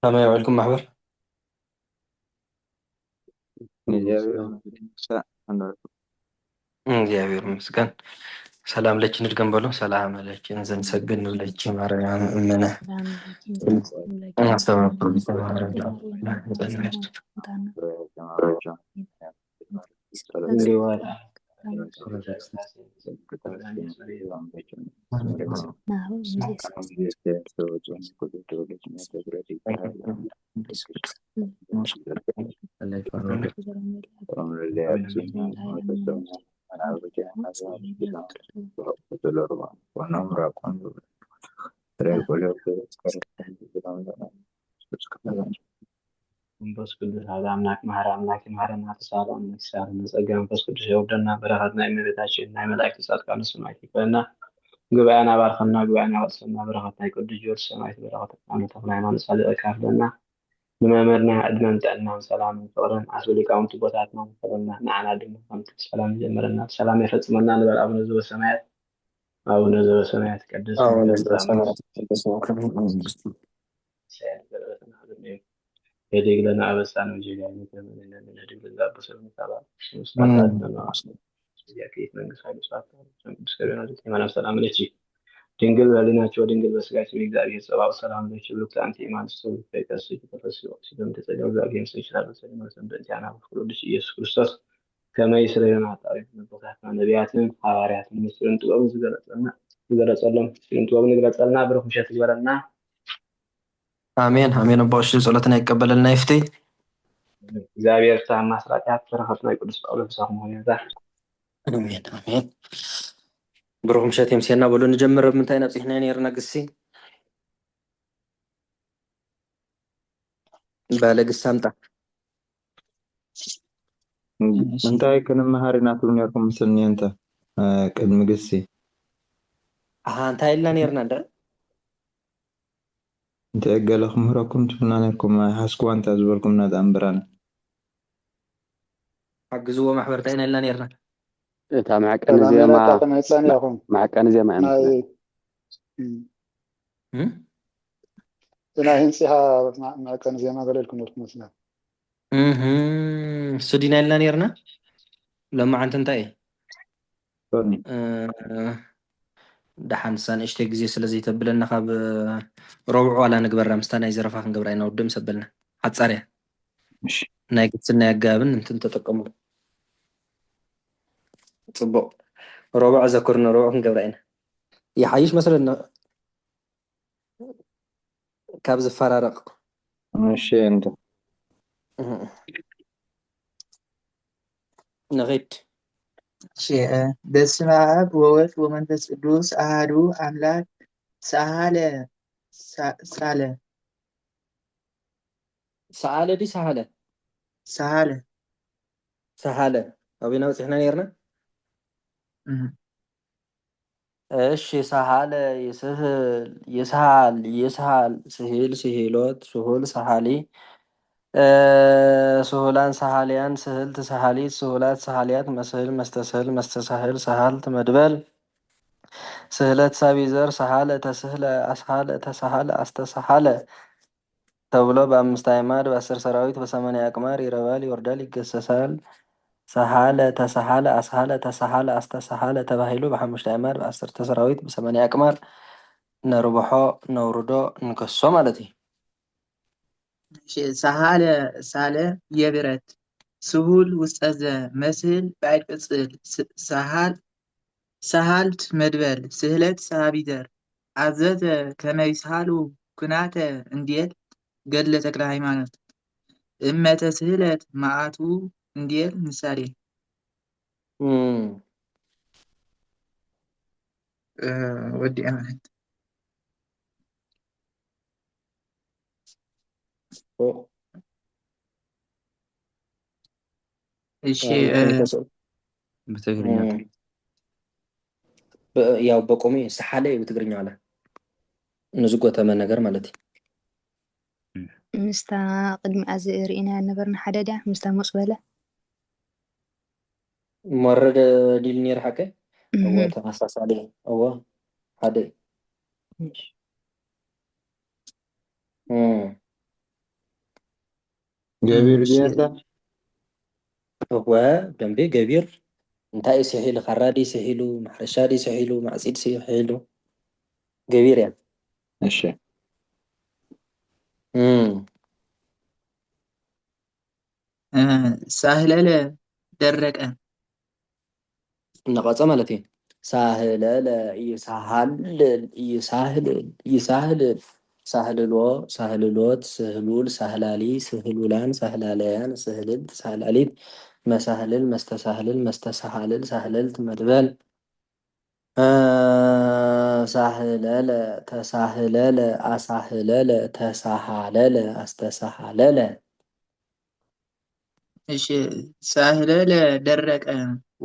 ከመይ ውዕልኩም ማሕበር? እግዚአብሔር ይመስገን። ሰላም ለችን ድገም በሎ። ሰላም ለችን ዘንሰግን ለች ማርያም እምነ አስተባብሩ መንፈስ ቅዱስ አሐዱ አምላክ መሐሪ አምላክ የማረና ተሳለ አምላክ መጸጋ መንፈስ ቅዱስ የወርደና በረከትና የእመቤታችን እና የመላእክት ጻድቃን ሰማዕታት ይክፈልና ጉባኤና ባርከና ጉባኤና ወርሰና በረከትና ቅዱስ ጊዮርጊስ ሰማዕት በረከትና ተክለ ሃይማኖት ጻድቅ ካፍለና ንመምህርና ዕድመን ጠናን ሰላም ፍቅርን አስበሊቃውንት ቦታት ነው ፍቅርና ንዓና ድማ ከምቲ ሰላም ጀመረና ሰላም የፈጽመና ንበል አቡነ ዘበሰማያት አቡነ ዘበሰማያት ቅዱስ هذه لنا أبستان وجيلان من الهدي بالله بسر المتابعة كيف من قصائد صلاة بسكرنا ذلك ما نفس الأمر شيء دينجل ولنا شو دينجل بس قاعد في إقداري الصلاة والسلام عليه شو لقطة أنت إيمان السوء في كسر تفسير سيدنا تسجل ذاك يوم سيشرب سيدنا مثلا بنتيانا وكل شيء يسوع كريستوس كما يسرنا تعرف من بقى نبياتنا حوارياتنا مسلم تقوم زغلت لنا مسلم تقوم نقرأ لنا بروح مشات جبرنا አሜን አሜን። አባዎች ጸሎትን ይቀበልና ይፍቴ እግዚአብሔር ታማ ስራታት በረከትና ቅዱስ ጳውሎስ አሁን ሆነታ አሜን አሜን። ብሩክ ምሸት የምሴና ብሎ እንጀምር። ምንታይ ነጽህና ነርና ግሲ ባለ ግስ አምጣ እንታይ ከነመሃሪ ናቱን ያርኩም ምስልኒ እንተ ቅድሚ ግሲ እንታይ ኢልና ነርና እንደ እንተ ገለኹም ህረኩም ትፍና ነርኩም ሓስኩዋ እንታ ዝበልኩም ናት ኣንብራን حجزوا محبرتين إلا نيرنا تا معكن زي ما معكن زي ما أنا هنسيها معكن زي ما قال لكم مثلا سدينا إلا نيرنا لما عن تنتهي دحن سان اشتاق زي سلزي تبلنا خاب ربع ولا نقبر مستنا يزرفا نقبرينا ودم سبلنا حد صاري نايقت سنة يقابن انتم تتقموا صبو ربع ذكرنا ربع نقبرينا يحيش مثلا كابز فرارق ماشي انت نغيت شيء بسم الله وولد ومنفس قدوس أحد أملاك سهالة سهالة دي سهالة سهالة أبينا وسحنا نيرنا እሺ ሰሃለ ይስሃል ስሂል ስሂሎት ስሁል ሰሃሊ ስሁላን ሰሃሊያን ስህልት ሰሃሊት ስሁላት ሰሃሊያት መስህል መስተስህል መስተሳህል ሰሃልት መድበል ስህለት ሳቢዘር ሰሃለ ተስህለ አስሃለ ተሰሃለ አስተሰሃለ ተብሎ በአምስት አዕማድ በ10 ሰራዊት በ80 አቅማር ይረባል ይወርዳል ይገሰሳል። ሰሃለ ተሰሃለ አስሃለ ተሰሃለ አስተሰሃለ ተባሂሉ በ5 አዕማድ በ10 ሰራዊት በ80 አቅማር ነርብሖ ነውርዶ እንከሶ ማለት እዩ። ሰሃለ ሳለ የብረት ስሁል ውስጠዘ መስህል ባዕድ ቅጽል ሰሃልት መድበል ስህለት ሳቢዘር አዘዘ ከመይስሃሉ ኩናተ እንዲል ገድለ ተክለ ሃይማኖት እመተ ስህለት ማአቱ እንዲል ምሳሌ ወዲ አማነት እሺ በትግርኛ ያው በቆሜ ሰሓለ በትግርኛ አለ ንዝጎተመ ነገር ማለት እዩ። ምስታ ቅድሚ ኣዚ ርኢና ነበርና ሓደ ድያ ምስታ መፅበለ መረደ ዲል ነር ሓቀ እወ ተመሳሳሊ እወ ሓደ ገቢር እሺ ዲያታ هو جنبي جبير انتهي سهيل خرادي سهيلو محرشادي سهيلو معصيد سهيلو جبير يعني እሺ امم ሳህለለ ደረቀ نقص مالتي سهل لا يسهل يسهل يسهل سهل الو سهل الوت سهلول سهلالي سهلولان سهلاليان سهلت سهلاليت مسهلل مستسهلل مستسهلل سهللت مدبل سهلل تسهلل أسهلل تسهلل أستسهلل እሺ ሳህለለ ደረቀ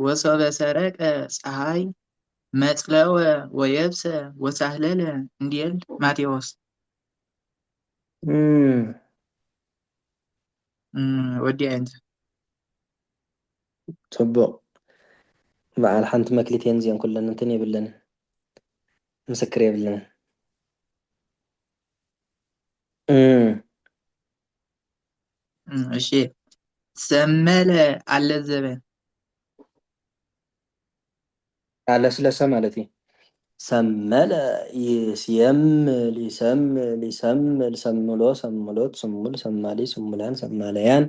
ወሶበ ሰረቀ ፀሐይ መጽለወ ወየብሰ ወሳህለለ እንዲል ማቴዎስ ወዲ አይነት صبق مع الحنت مكلتين زين كلنا نتني بلنا مسكر يبلنا እሺ ሰመለ አለዘበ على سلسة مالتي سمل يسيمل يسمل يسمل سملو سملوت سمل سمالي سملان سماليان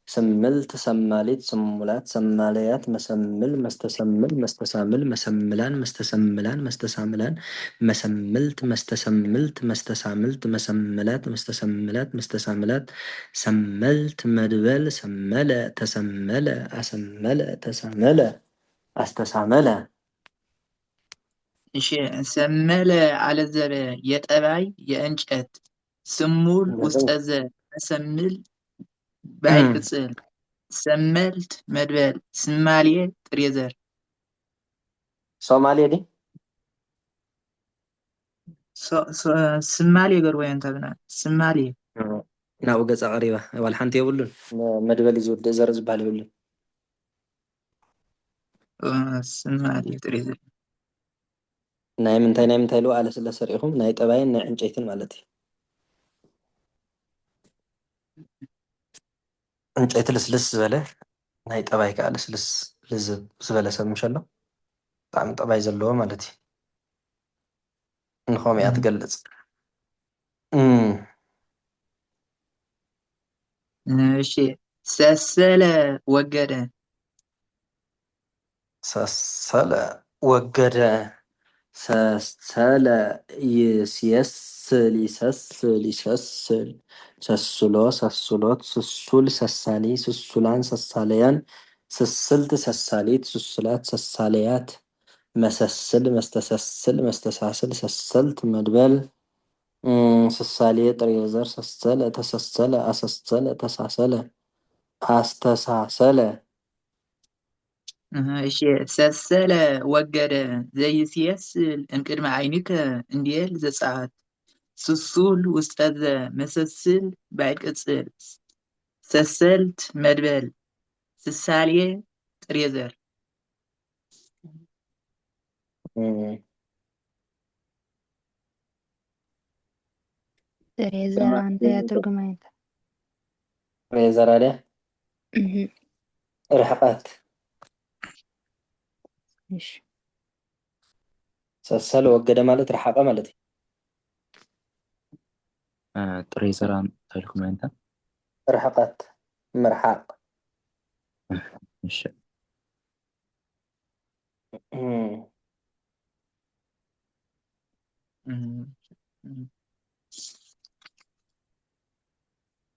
سملت سماليت سمولات سماليات مسمل مستسمل مستسامل مسملان مستسملان مستساملان مسملت مستسملت مستساملت مسملات مستسملات مستساملات سملت مدبل سمل تسمل أسمل تسمل أستسامل እሺ ሰመለ አለዘበ የጠባይ የእንጨት ስሙል ውስጠዘ መሰምል ባይል ቅጽል ሰመልት መድበል ስማሌ ጥሬ ዘር ሶማሌ دي ስማሌ ገርወ እንተብና ስማሌ ናብኡ ገፀ ቀሪባ ዋል ሓንቲ የብሉን መድበል እዩ ዝውድእ ዘር ዝበሃል የብሉን ስማሌ ጥሬ ዘር ናይ ምንታይ ልዎ ኣለ ስለ ሰሪኢኹም ናይ ጠባይን ናይ ዕንጨይትን ማለት እዩ ዕንጨይቲ ልስልስ ዝበለ ናይ ጠባይ ከዓ ልስልስ ልዝብ ዝበለ ሰብ ምሽ ኣሎ ብጣዕሚ ጠባይ ዘለዎ ማለት እዩ ንኸምኡ እያ ትገልፅ እሺ ሰሰለ ወገደ ሰሰለ ወገደ ሰሰለ ይስየስል ይሰስል ይሰስል ሰስሎ ሰስሎት ስሱል ሰሳሊ ስሱላን ሰሳለያን ስስልት ሰሳሊት ስሱላት ሰሳለያት መሰስል መስተሰስል መስተሳስል ሰሰልት መድበል ስሳሌ ጥሬ ዘር ሰሰለ ተሰሰለ አሰሰለ ተሳሰለ አስተሳሰለ እሺ ሰሰለ ወገደ ዘይስየስል እምቅድመ ዓይንከ እንዲል ዘጸአት ስሱል ውስጠዘ መሰስል ባዕድ ቅጽል ሰሰልት መድበል ስሳሌ ጥሬ ዘር ጥሬ ዘር አንተ ያ ትርጉም አይነት ጥሬ ዘር አለ ርሕቀት እሺ ሰሰለ ወገደ ማለት ረሓቀ ማለት እዩ ጥሬ ዘር ታልኩም እንታ ርሕቀት ምርሓቅ እሺ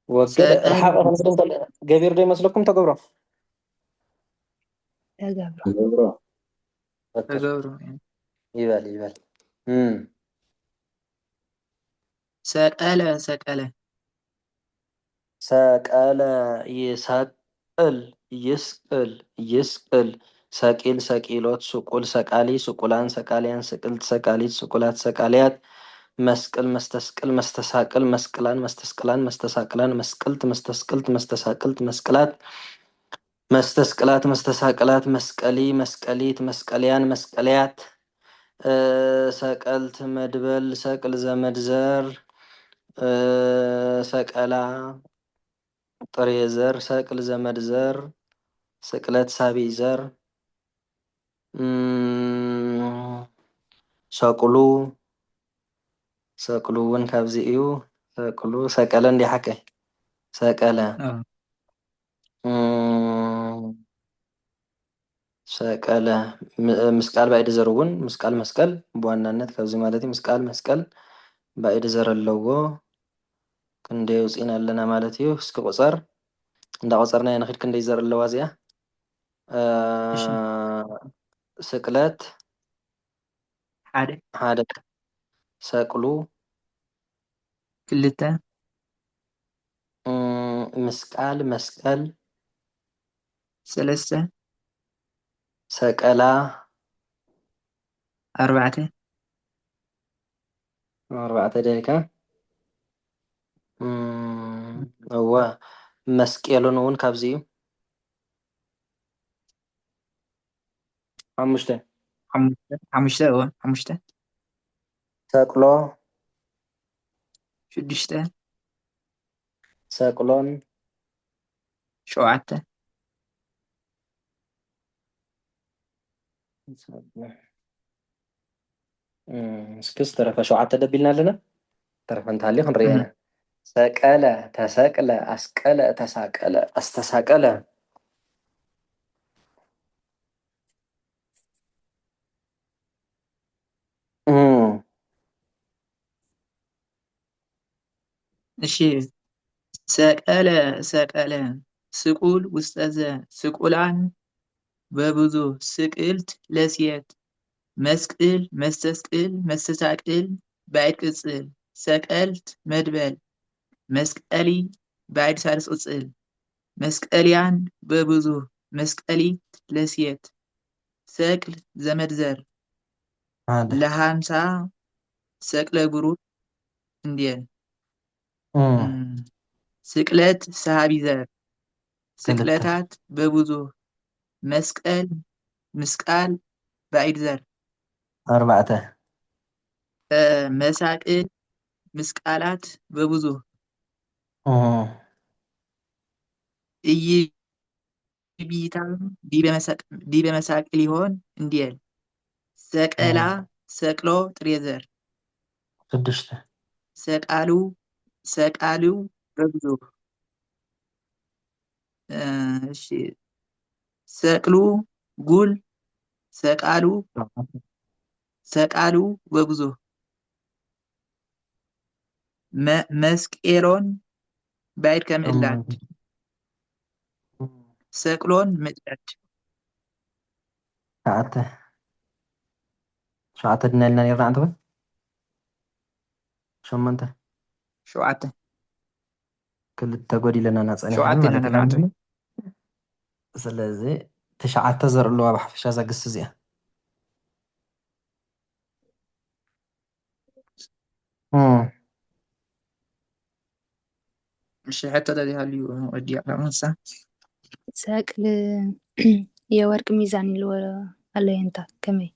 ወገደ ረሓቀ ክንብል ገቢር ዶ ይመስለኩም ተገብሮ ተገብሮ ተገብሮ ይበል ይበል ሰቀለ ሰቀለ ሰቀለ ይሰቅል ይስቅል ይስቅል ሰቂል ሰቂሎት ስቁል ሰቃሊ ስቁላን ሰቃሊያን ስቅልት ሰቃሊት ስቁላት ሰቃሊያት መስቅል መስተስቅል መስተሳቅል መስቅላን መስተስቅላን መስተሳቅላን መስቅልት መስተስቅልት መስተሳቅልት መስቅላት መስተስቅላት መስተሳቅላት መስቀሊ መስቀሊት መስቀልያን መስቀልያት ሰቀልት መድበል ሰቅል ዘመድ ዘር ሰቀላ ጥሬ ዘር ሰቅል ዘመድ ዘር ስቅለት ሳቢዕ ዘር ሰቅሉ ሰቅሉ እውን ካብዚ እዩ ሰቅሉ ሰቀለ እንዲሓቀ ሰቀለ ሰቀለ ምስቃል ባዕድ ዘር እውን ምስቃል መስቀል በዋናነት ካብዚ ማለት እዩ ምስቃል መስቀል ባዕድ ዘር ኣለዎ ክንደይ ውፂና ኣለና ማለት እዩ እስኪ ቁፀር እንዳቆፀርና ንክድ ክንደይ ዘር ኣለዋ እዚኣ ስቅለት ሓደ ሰቅሉ ክልተ ምስቃል መስቀል ሰለስተ ሰቀላ ኣርባዕተ ደቂቃ እወ መስቀሉን እውን ካብዚ እዩ ሓሙሽተ ሰቅሎ ሽዱሽተ ሰቅሎን ሸውዓተ እስኪ ዝተረፈ ሸውዓተ ደቢልና ኣለና ተረፈ እንተሃልዩ ክንሪኦ ኢና ሰቀለ ተሰቅለ ኣስቀለ ተሳቀለ ኣስተሳቀለ እሺ ሰቀለ ሰቀለ ስቁል ውስጠዘ ስቁላን በብዙ ስቅልት ለስየት መስቅል መስተስቅል መስተሳቅል ባዕድ ቅጽል ሰቀልት መድበል መስቀሊ ባዕድ ሳልስ ቅጽል መስቀልያን በብዙ መስቀሊት ለስየት ሰቅል ዘመድ ዘር ለሃምሳ ሰቅለ ጉሩብ እንዲየል ስቅለት ሰሃቢ ዘር ስቅለታት በብዙ መስቀል ምስቃል ባዕድ ዘር ኣርባዕተ መሳቅል ምስቃላት በብዙ እይቢታ ዲበ መሳቅል ይሆን እንዲየል ሰቀላ ሰቅሎ ጥሬ ዘር ስድሽተ ሰቃሉ በብዙ እሺ ሰቅሉ ጉል ሰቃሉ በብዙ መስቄሎን ባዕድ ከምዕላድ ሰቅሎን ምዕላድ ሸውዓተ ድና ኢልና ነርና አንተ ወይ ሸመንተ ሸውዓተ ክልተ ጎዲለና ናፀኒሕና ሸውዓተ ማለት ነርና አንተ ስለዚ ትሽዓተ ዘር ኣለዋ ብሓፈሻ እዛ ግስ እዚኣ እሺ ሕቶ ተዚሃልዩ ወዲያ ከመሳ ሰቅል የወርቅ ሚዛን ይልዎ ኣለየንታ ከመይ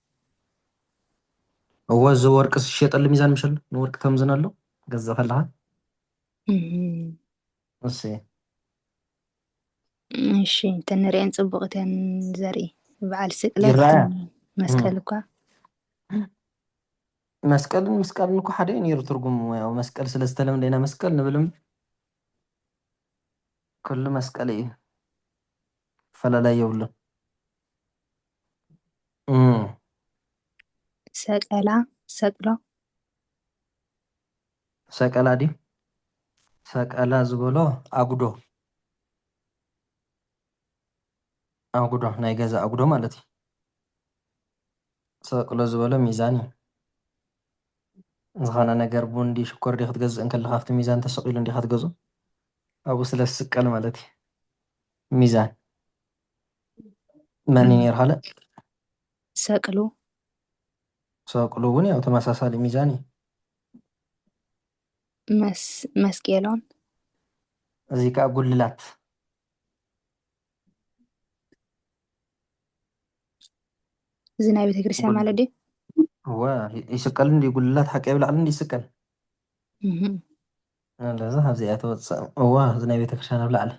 እወ እዚ ወርቂ ዝሽየጠሉ ሚዛን ምሸል ንወርቂ ተምዝን ኣሎ ገዛእ ከለካ እሺ እሺ ተንሪአን ፅቡቅተን ዘርኢ በዓል ስቅለት ይረኣያ መስቀል እኳ መስቀልን ምስቃልን እኳ ሓደ እዩ ነይሩ ትርጉሙ ያው መስቀል ስለ ዝተለምደ ኢና መስቀል ንብል ኩሉ መስቀል እዩ ፈላላይ የብሉን ሰቀላ ሰቅሎ ሰቀላ ዲ ሰቀላ ዝበሎ ኣጉዶ ናይ ገዛ ኣጉዶ ማለት እዩ ሰቅሎ ዝበሎ ሚዛን እዩ ዝኾነ ነገር ቡን ዲ ሽኮር ዲ ክትገዝእ እንከለካ ኣብቲ ሚዛን ተሰቂሉ እንዲካ ትገዝኡ ኣብኡ ስለ ዝስቀል ማለት እዩ ሚዛን መን ነይሩ ካልእ ሰቅሉ እውን ያው ተመሳሳሊ ሚዛን እዩ መስቄሎን እዚ ከዓ ጉልላት እዚ ናይ ቤተክርስትያን ማለት ድዩ እወ ይስቀል እንዲ ጉልላት ሓቂ ብላዕሊ እንዲ ይስቀል ለዛ ኣብዚኣ ተወፅእ እዋ እዚ ናይ ቤተክርስትያን ኣብ ላዕሊ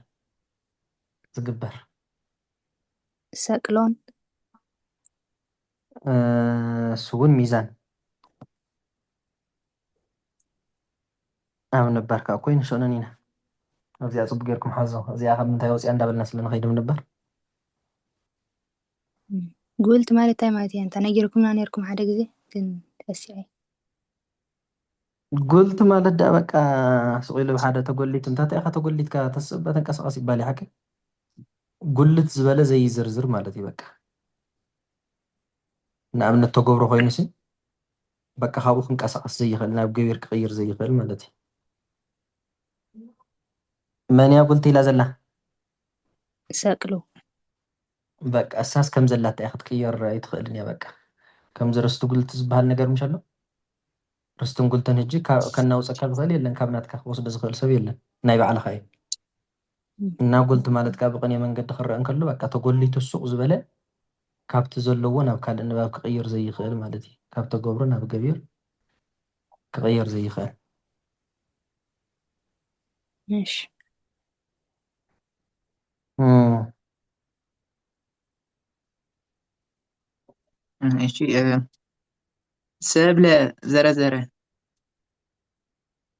ዝግበር ሰቅሎን ስውን ሚዛን ኣብ ነበርካ ኮይኑ ሰነን ኢና ኣብዚኣ ፅቡቅ ጌርኩም ሓዞ እዚኣ ካብ ምንታይ ወፅያ እንዳበልና ስለንኸይድም ነበር ጉልት ማለት እንታይ ማለት እያ? እንታ ነጊርኩምና ነርኩም ሓደ ግዜ ግን ተሲዐ ጉልት ማለት ዳ በቃ ስቂሉ ብሓደ ተጎሊት እንታይ ኢኻ ተጎሊትካ ተስበ ተንቀሳቀስ ይባል ይሓቂ ጉልት ዝበለ ዘይዝርዝር ማለት እዩ በቃ ንኣብነት ተገብሮ ኮይኑሲ በቃ ካብኡ ክንቀሳቀስ ዘይኽእል ናብ ገቢር ክቅይር ዘይኽእል ማለት እዩ መን እያ ጉልቲ ኢላ ዘላ ሰቅሎ በቃ እሳስ ከም ዘላታ ኢኻ ክትቅየር ኣይትኽእልን እያ በቃ ከምዚ ርስቲ ጉልቲ ዝበሃል ነገር ምሽ ኣሎ ርስትን ጉልትን ሕጂ ከናውፀካ ዝኽእል የለን ካብ ናትካ ክወስዶ ዝኽእል ሰብ የለን ናይ ባዕልኻ እዩ እና ጉልቲ ማለት ካብ ብቕንየ መንገዲ ክረአ እንከሎ በቃ ተጎሊቱ ሱቕ ዝበለ ካብቲ ዘለዎ ናብ ካልእ ንባብ ክቅይር ዘይኽእል ማለት እዩ ካብ ተገብሮ ናብ ገቢር ክቅይር ዘይኽእል ماشي እሺ ሰብለ ዘረዘረ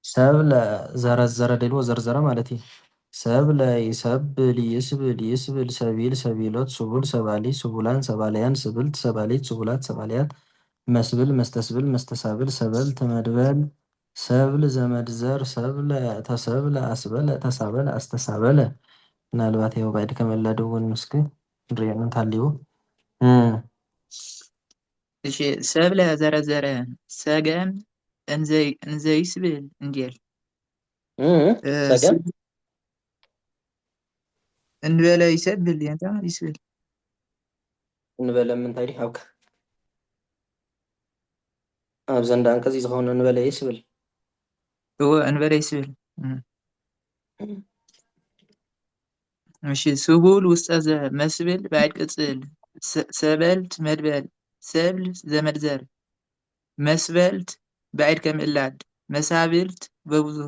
ሰብለ ዘረዘረ ደልዎ ዘርዘረ ማለት እዩ ሰብለ ይሰብል ይስብል ይስብል ሰቢል ሰቢሎት ስቡል ሰባሊ ስቡላን ሰባልያን ስብልት ሰባሊት ስቡላት ሰባልያት መስብል መስተስብል መስተሳብል ሰበልት መድበል ሰብል ዘመድዘር ሰብለ ተሰብለ ኣስበለ ተሳበለ ኣስተሳበለ ምናልባት ያው ባዕድ ከመላድ እውን ምስኪ ንሪኦ እንተሃልይዎ እሺ ሰብለ ዘረዘረ ሰገም እንዘይስብል እንዴል ሰገም እንበለ ይሰብል ያንታ ይስብል እንበለ ምንታይ ዲ ሓውካ ኣብ ዘንዳ አንቀጽ ዝኸውን እንበለ ይስብል هو እንበለ ይስብል እሺ ስሁል ውስጠ ዘ መስብል ባዕድ ቅጽል ሰበልት መድበል ሰብል ዘመድዘር መስበልት ባዕድ ከምዕላድ መሳብልት በብዙ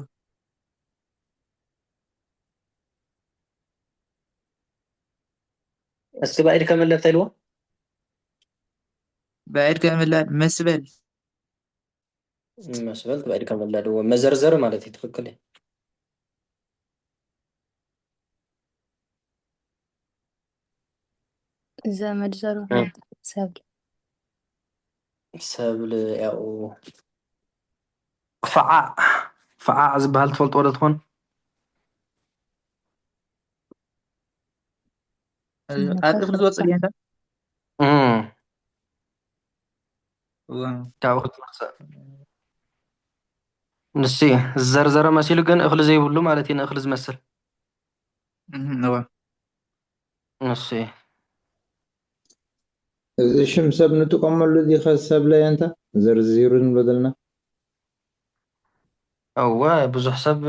እስኪ ባዕድ ከመለድ ተይልዎ ባዕድ ከምዕላድ መስበል መስበልት ባዕድ ከመላድ እዎ መዘርዘር ማለት እዩ ትክክል ዘመድዘሩ ሰብል ሰብል ያው ፍዓዕ ዝበሃል ትፈልጥዎ ዶ ትኾን ኣብ እኽሊ ዝወፅእ ድያ እንታ ካብ እኽሊ ዝወፅእ ንሲ ዘርዘረ መሲሉ ግን እኽሊ ዘይብሉ ማለት እዩ ንእኽሊ ዝመስል ንሲ እዚ ሽም ሰብ ንጥቀመሉ እዚ ኸ ሰብለ እንታ ዘርዚሩ ንብሎ ዘለና እወ ብዙሕ ሰብ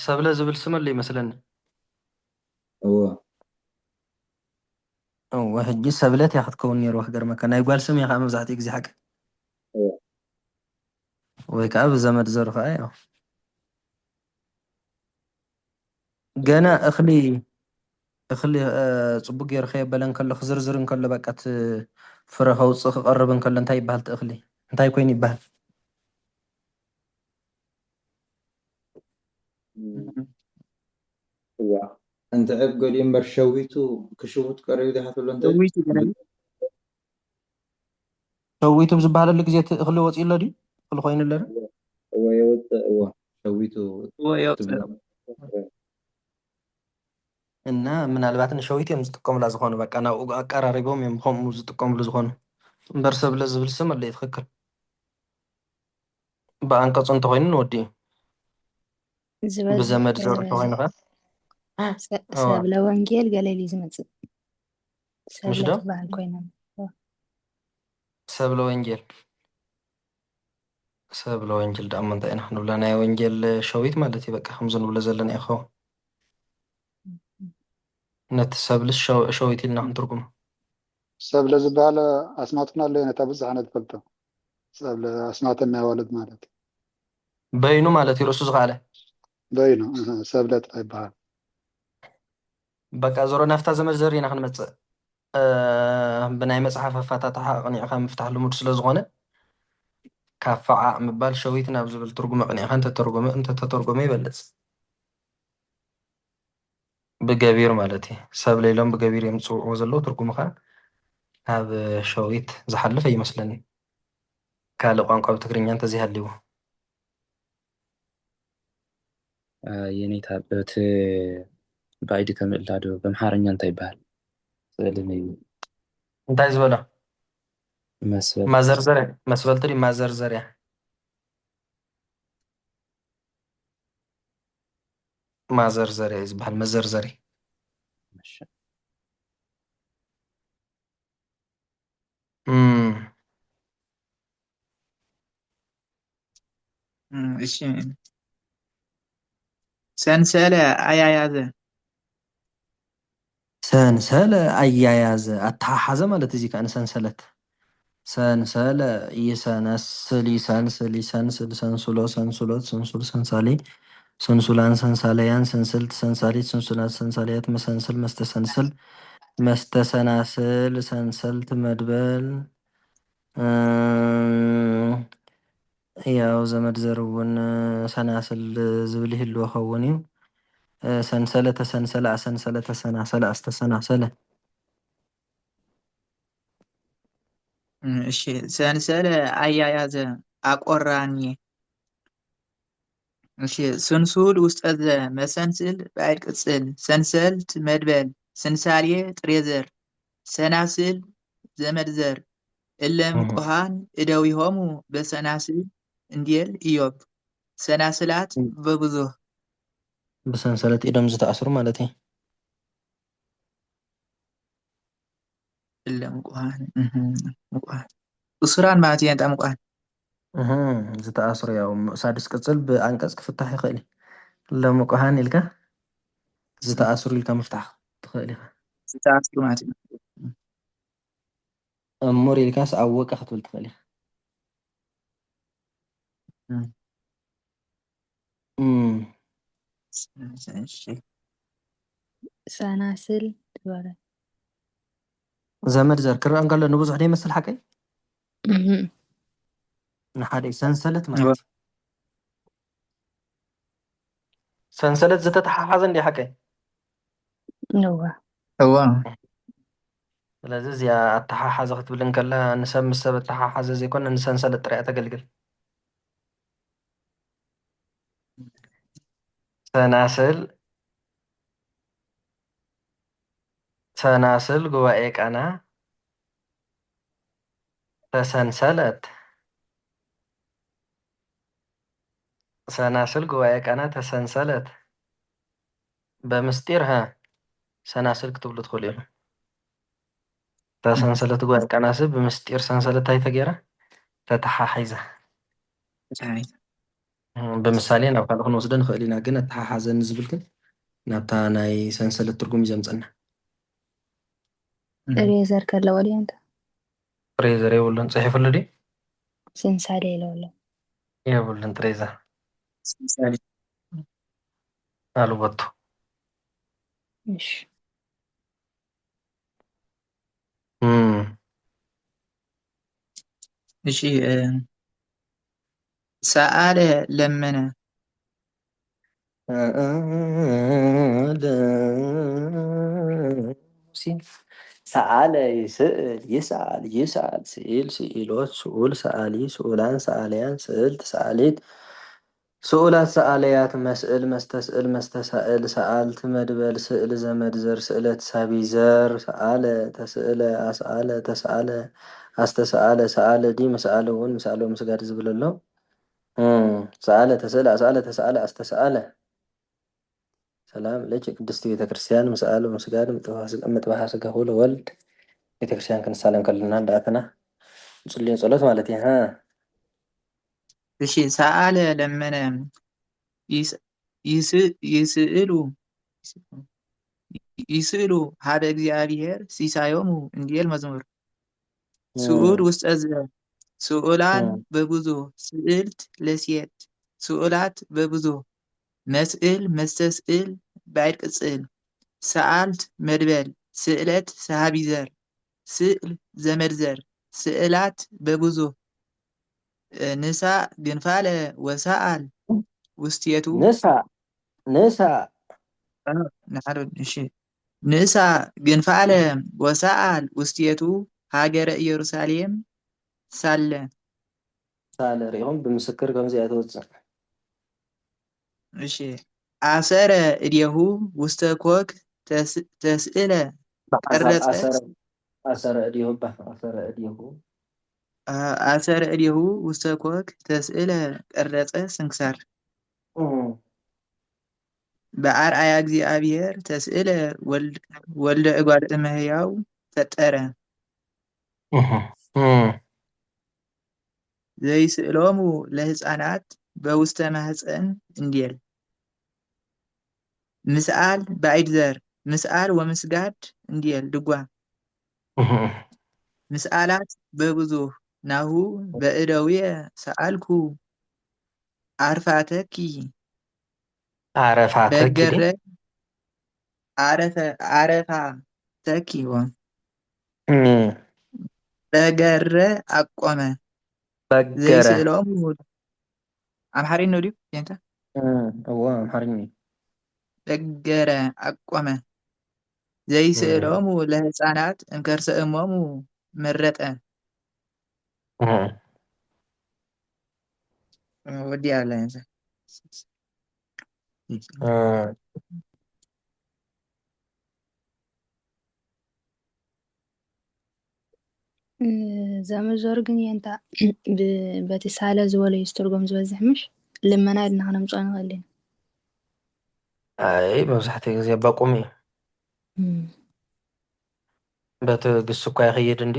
ሰብለ ዝብል ስም ኣሎ ይመስለኒ እወ ሕጂ ሰብለት እያ ክትከውን ነይርዋ ክገርመካ ናይ ጓል ስም እያ ከዓ መብዛሕትኡ ግዜ ሓቂ ወይ ከዓ ብዘመድ ዘሩ ከዓ ያው ገና እኽሊ ፅቡቅ ጌሩ ከየበለ እንከሎ ክዝርዝር እንከሎ በቃ እቲ ፍረ ከውፅእ ክቐርብ እንከሎ እንታይ ይበሃል እቲ እኽሊ እንታይ ኮይኑ ይበሃል እንተ ዕብ ገሊኡ እምበር ሸዊቱ ክሽውት ቀሪቡ ዲኻ ትብሎ እንታይ ሸዊቱ ብዝበሃለሉ ግዜ እቲ እኽሊ ወፂኡ ኣሎ ድዩ እኽሊ ኮይኑ ኣሎ እወ የውፅእ እወ ሸዊቱ እና ምናልባት ንሸዊት እዮም ዝጥቀሙላ ዝኾኑ በቃ ናብኡ ኣቀራሪቦም እዮም ከምኡ ዝጥቀምሉ ዝኾኑ እምበር ሰብለ ዝብል ስም ኣሎ ትክክል ብኣንቀፁ እንተኮይኑ ንወዲ እዩ ብዘመድ ዘሩ እንተኮይኑ ኸ ሰብለ ወንጌል ገለሊ ዝመፅእ ሰብለ ትበሃል ኮይና ሰብለ ወንጌል ዳ ምንታይ ኢና ክንብላ ናይ ወንጌል ሸዊት ማለት እዩ በቃ ከምዚ ንብሎ ዘለና ይኸውን ነቲ ሰብልስ ሸዊት ኢልና ክንትርጉሞ ሰብለ ዝበሃል ኣስማትና ኣሎ ነታ ብዙሕ ዓይነት ፈልጦ ሰብለ ኣስማት ናይ ወለድ ማለት በይኑ ማለት እዩ ርእሱ ዝኻለ በይኑ ሰብለት ይበሃል بقى زورو نفتا زمد زرينا خنمص بناي مصحف فاتحة قنيعካ مفتاح لمود ስለ ዝኾነ ካብ ፈዓዕ ምባል ሸዊት ናብ ዝብል ትርጉም ኣቕኒዕካ እንተተተርጎመ ይበልፅ ብገቢር ማለት እዩ ሰብ ሌሎም ብገቢር እዮም ዝፅውዕዎ ዘለዉ ትርጉሙ ከዓ ካብ ሸዊት ዝሓልፍ ኣይመስለኒ ካልእ ቋንቋ ብትግርኛ እንተዘይሃልይዎ የኔታ በቲ ባይዲ ከምእላዶ በምሓርኛ እንታይ ይበሃል ስእሊ እዩ እንታይ ዝበሎ መስበል ማዘርዘርያ መስበልቲ ድዩ ማዘርዘርያ ማዘርዘርያ እዩ ዝበሃል መዘርዘሪ እሺ ሰንሰለ አያያዘ ሰንሰለ አያያዘ አተሓሓዘ ማለት እዚ ከዓ ንሰንሰለት ሰንሰለ ይሰነስል ይሰንስል ይሰንስል ሰንስሎ ሰንስሎት ሰንሱል ሰንሳሊ ሰንሱላን ሰንሳለያን ሰንስልት ሰንሳሊት ሰንሱላት ሰንሳለያት መሰንስል መስተሰንስል መስተሰናስል ሰንሰልት መድበል ያው ዘመድ ዘር እውን ሰናስል ዝብል ይህልዎ ኸውን እዩ ሰንሰለ ተሰንሰለ አሰንሰለ ተሰናሰለ አስተሰናሰለ እሺ ሰንሰለ አያያዘ አቆራኒ እሺ ስንሱል ውስጠዘ መሰንስል ባዕድ ቅጽል ሰንሰልት መድበል ሰንሳልየ ጥሬዘር ሰናስል ዘመድዘር እለም ቁሃን እደዊሆሙ በሰናስል እንዲል ኢዮብ ሰናስላት በብዙህ ብሰንሰለት ኢዶም ዝተኣስሩ ማለት እዩ እለም ቁሃን እሱራን ማለት እየን ጣም ቁሃን ዝተኣስሩ ያው ሳድስ ቅጽል ብኣንቀጽ ክፍታሕ ይኽእል ለምቁሃን ኢልካ ዝተኣስሩ ኢልካ ምፍታሕ ትኽእል ኢኻ ዝተኣስሩ ማለት እዩ እሙር ኢልካስ ኣወቀ ክትብል ትኽእል ኢኻ ሰናስል ትበለ ዘመድ ዘር ክርአ እንከሎ ንብዙሕ ደ ይመስል ሓቀይ ንሓደ ሰንሰለት ማለት እዩ ሰንሰለት ዝተተሓሓዘ እንዲ ሓቀይ እዋ ስለዚ እዚኣ ኣተሓሓዘ ክትብል እንከላ ንሰብ ምስ ሰብ ኣተሓሓዘ ዘይኮነ ንሰንሰለት ጥራይ ተገልግል ሰናስል ጉባኤ ቃና ተሰንሰለት ሰናስል ጉባኤ ቃና ተሰንሰለት በምስጢር ሰናስል ክትብሉ ትኽእሉ ኢኹም ተሰንሰለት ጉባኤ ቃና ሰብ ብምስጢር ሰንሰለት እንታይ ተገይራ ተተሓሒዛ ብምሳሌ ናብ ካልእ ክንወስዶ ንኽእል ኢና ግን ኣተሓሓዘኒ ዝብል ግን ናብታ ናይ ሰንሰለት ትርጉም እዩ ዘምፀና ጥሬዘር ከለዎ ድዩ እንተ ጥሬዘር የብሉን ፅሒፉሉ ድዩ ሰንሳሌ ኢለውሎ የብሉን ጥሬዘር አልወጡ እሺ እሺ ሰአለ ለመነ ሰአለ ይስእል ይስአል ይስአል ስኢል ስኢሎት ስኡል ሰአሊ ስኡላን ሰአልያን ስእልት ሰአሊት ስኡላት ሰአለያት መስእል መስተስእል መስተሳእል ሰአልት መድበል ስእል ዘመድ ዘር ስእለት ሳቢ ዘር ሰአለ ተስእለ አስአለ ተሰአለ አስተሰአለ ሰአለ ዲ መስአለ እውን መስአለ ምስጋድ ዝብል ኣሎ ሰአለ ተስእለ አስአለ ተሰአለ አስተሰአለ ሰላም ለች ቅድስት ቤተክርስቲያን መስአለ ምስጋድ ምጥባሕ ስጋ ሁሉ ወልድ ቤተክርስቲያን ክንሳለም ከለና እንዳኣተና ንፅልዮ ጸሎት ማለት እዩ እሺ ሰአለ ለመነ ይስእሉ ሀደ እግዚአብሔር ሲሳዮሙ እንዲል መዝሙር ስኡል ውስጠ ስኡላን በብዙ ስእልት ለሴት ስኡላት በብዙ መስእል መስተስእል ባዕድ ቅጽል ሰአልት መድበል ስእለት ሰሃቢ ዘር ስእል ዘመድ ዘር ስእላት በብዙህ ንሳ ግንፋለ ወሰአል ውስቴቱ ንሳ እሺ ንሳ ግንፋለ ወሰአል ውስቴቱ ሃገረ ኢየሩሳሌም ሳለ ሳለ ሪኦም ብምስክር ከምዚኣ ትወፅእ እሺ አሰረ እዴሁ ውስተ ኮክ ተስእለ ቀረጸ አሰረ እዲሁ አሰረ እዲሁ አሰረ እዴሁ ውስተ ኮክ ተስእለ ቀረጸ ስንክሳር በአርአያ እግዚአብሔር ተስእለ ወልደ እጓለ እመሕያው ፈጠረ ዘይስእሎሙ ለህፃናት በውስተ ማህፀን እንዲል ምስአል ባዕድ ዘር ምስአል ወምስጋድ እንዲል ድጓ ምስአላት በብዙህ ናሁ በእደውየ ሰአልኩ አርፋተኪ በገረ አረፋተኪ በገረ አቆመ ዘይስእሎሙ አምሓሪኝ ነው ድዩ እንተ እዎ አምሓሪኝ በገረ አቆመ ዘይስእሎሙ ለህፃናት እንከርሰ እሞሙ መረጠ ወዲያ አለ ዘመዞር ግን የንታ በቲ ሳለ ዝበለዩ ዝተርጎም ዝበዝሕ ምሽ ልመና ኢልና ክነምፅኦ ንኽእል ኢና አይ መብዛሕትኡ ግዜ በቁም እዩ በቲ ግስ እኳ ይኸይድ እንዲ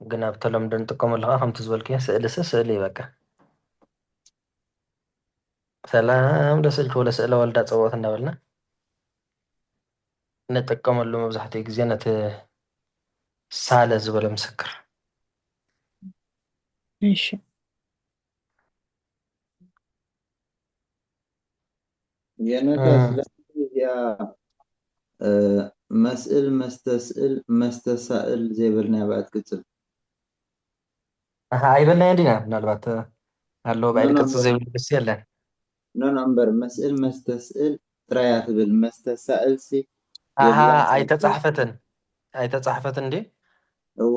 ግን ኣብ ተለምዶ ንጥቀመሉ ከዓ ከምቲ ዝበልክዮ ስእሊ ስእሊ እዩ በቃ ሰላም ደስልክ ወለ ስእለ ወልዳ ፀወት እንዳበልና ንጥቀመሉ መብዛሕትኡ ግዜ ነቲ ሳለ ዝበለ ምስክር እሺ የነታ ስለዚያ መስእል መስተስእል መስተሳእል ዘይብልና ባዕድ ቅፅል ኣይበልና ዲና ምናልባት ኣለዎ ባዕድ ቅፅል ዘይብሉ ደስ የለን ኖ እምበር መስእል መስተስእል ጥራያ ትብል መስተሳእልሲ ኣይተፃሕፈትን እንዲ እወ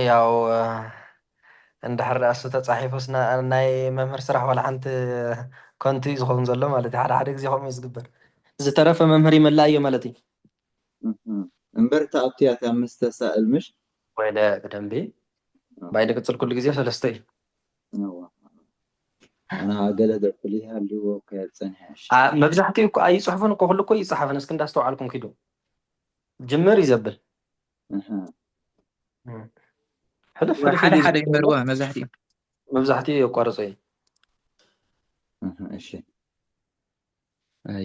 ያው እንድሕር እሱ ተፃሒፉስ ናይ መምህር ስራሕ ዋላ ሓንቲ ኮንቲ እዩ ዝኸውን ዘሎ ማለት እዩ ሓደ ግዜ ከምኡ ዝግበር ዝተረፈ መምህር ይመላእ እዮ ማለት እዩ እምበር ተኣትያ እታ መስተሳእል ምሽ ወይለ ብደንቢ ባዕድ ቅፅል ኩሉ ግዜ ሰለስተ እዩ ኣና ገለ ደፍል ይሃልዎ ከፀንሐሽ መብዛሕትኡ እኮ ኣይፅሑፍን እኮ ኩሉ እኮ ይፀሓፍን እስኪ እንዳስተውዓልኩም ኪዱ ጅምር እዩ ዘብል ሕልፍ ሓደ ሓደ ይመርዋ መብዛሕትኡ የቋርፆ እዩ እሺ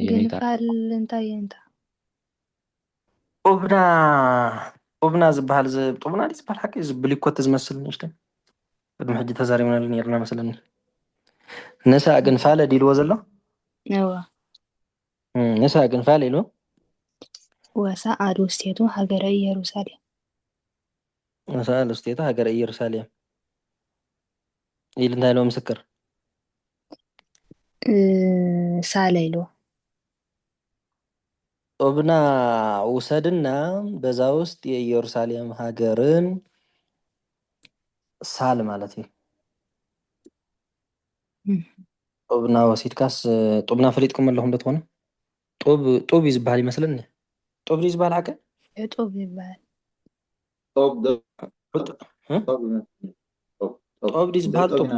ግንፋል እንታይ እንታ ጡብና ዝበሃል ጡብና ዝበሃል ሓቂ ብሊኮት ዝመስል ንሽተ ቅድሚ ሕጂ ተዛሪብናሉ ነርና መስለኒ ንሳእ ግንፋለ ዲልዎ ዘሎ እዋ ንሳእ ግንፋለ ኢሉ ወሰአል ውስቴቱ ሃገረ ኢየሩሳሌም ወሰአል ውስቴቱ ሃገረ ኢየሩሳሌም ኢሉ እንታይ ኢልዎ ምስክር ሳለ ኢልዎ ጡብና ውሰድና በዛ ውስጥ የኢየሩሳሌም ሀገርን ሳል ማለት እዩ ጡብና ወሲድካስ ጡብና ፈሊጥኩም ኣለኹም ዶ ትኾኑ ጡብ እዩ ዝበሃል ይመስለኒ ጡብ እዩ ዝበሃል ሓቀ ጡብ ይበሃል ጡብ ዲ ዝበሃል ጡብ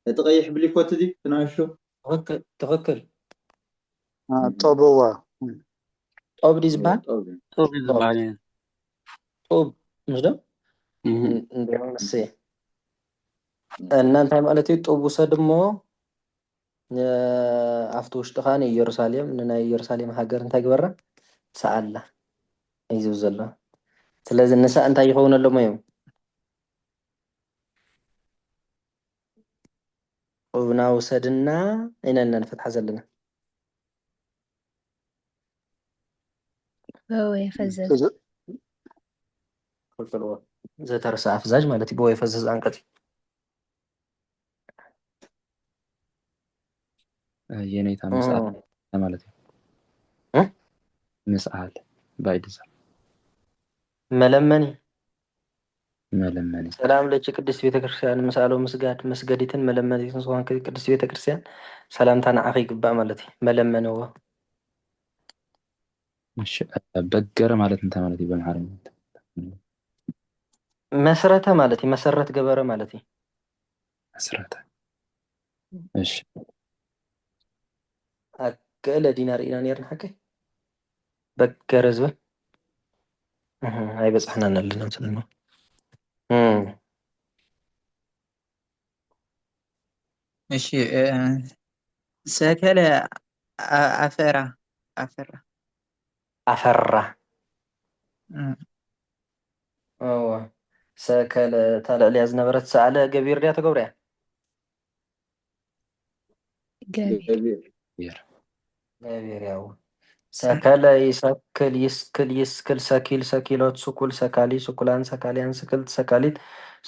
እቲ ቀይሕ ብሊኮት ዲ ትናሹ ትኽክል ጦብዋ ጦብ ዲ ዝበሃል ጡብ ዝበሃል እዩ ጡብ ምስ ዶ እንደመስ እና እንታይ ማለት እዩ ጡብ ውሰድ እሞ ኣብቲ ውሽጢ ከዓ ንኢየሩሳሌም ንናይ ኢየሩሳሌም ሃገር እንታይ ግበራ ሰኣላ እዩ ዝብል ዘሎ ስለዚ ንሳእ እንታይ ይኸውን ኣሎሞ እዮም ጡብና ውሰድና ኢና ንፈትሓ ዘለና በወይ ፈዘዝ ፍልፍልዎ ዘተርሰ ኣፍዛዥ ማለት እዩ ብወይ ፈዘዝ ኣንቀጽ የኔታ ምስአል ማለት እዩ ምስአል ባይድዛ መለመኒ መለመኒ ሰላም ለች ቅድስት ቤተክርስቲያን ምስአሎ ምስጋድ መስገዲትን መለመኒትን ዝኾን ቅድስት ቤተክርስቲያን ሰላምታ ንዓኺ ይግባእ ማለት እዩ መለመንዎ እሺ በገረ ማለት እንታይ ማለት እዩ በአምሓርኛ መስረተ ማለት እዩ መሰረት ገበረ ማለት እዩ መስረተ እሺ ኣገለ ዲናር ኢና ነርና ሓቀይ በገረ ዝብል ኣይበፅሕናን ኣለና ምስለና እሺ ሰከለ አፈራ አፈራ ኣፈራ እዋ ሰከለ ታልዕልያ ዝነበረት ሰኣለ ገቢር ድያ ተገብርያ ገቢር ገቢር ያው ሰከለ ይሰክል ይስክል ይስክል ሰኪል ሰኪሎት ስኩል ሰካሊ ስኩላን ሰካሊያን ስክልት ሰካሊት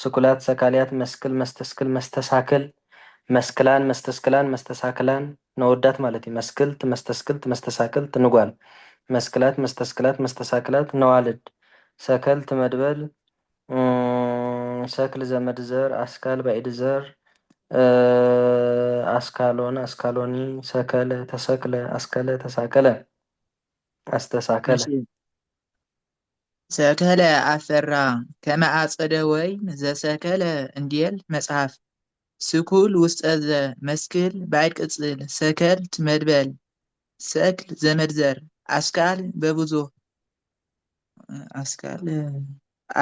ስኩላት ሰካሊያት መስክል መስተስክል መስተሳክል መስክላን መስተስክላን መስተሳክላን ነወዳት ማለት እዩ መስክልት መስተስክልት መስተሳክልት ንጓል መስክላት መስተስክላት መስተሳክላት ነዋልድ ሰከልት መድበል ሰክል ዘመድ ዘር አስካል ባዕድ ዘር አስካሎን አስካሎኒ ሰከለ ተሰክለ አስከለ ተሳከለ አስተሳከለ ሰከለ አፈራ ከመአጸደ ወይን ዘሰከለ እንዲል መጽሐፍ ስኩል ውስጠ ዘ መስክል ባዕድ ቅጽል ሰከልት መድበል ሰክል ዘመድ ዘር አስካል በብዙ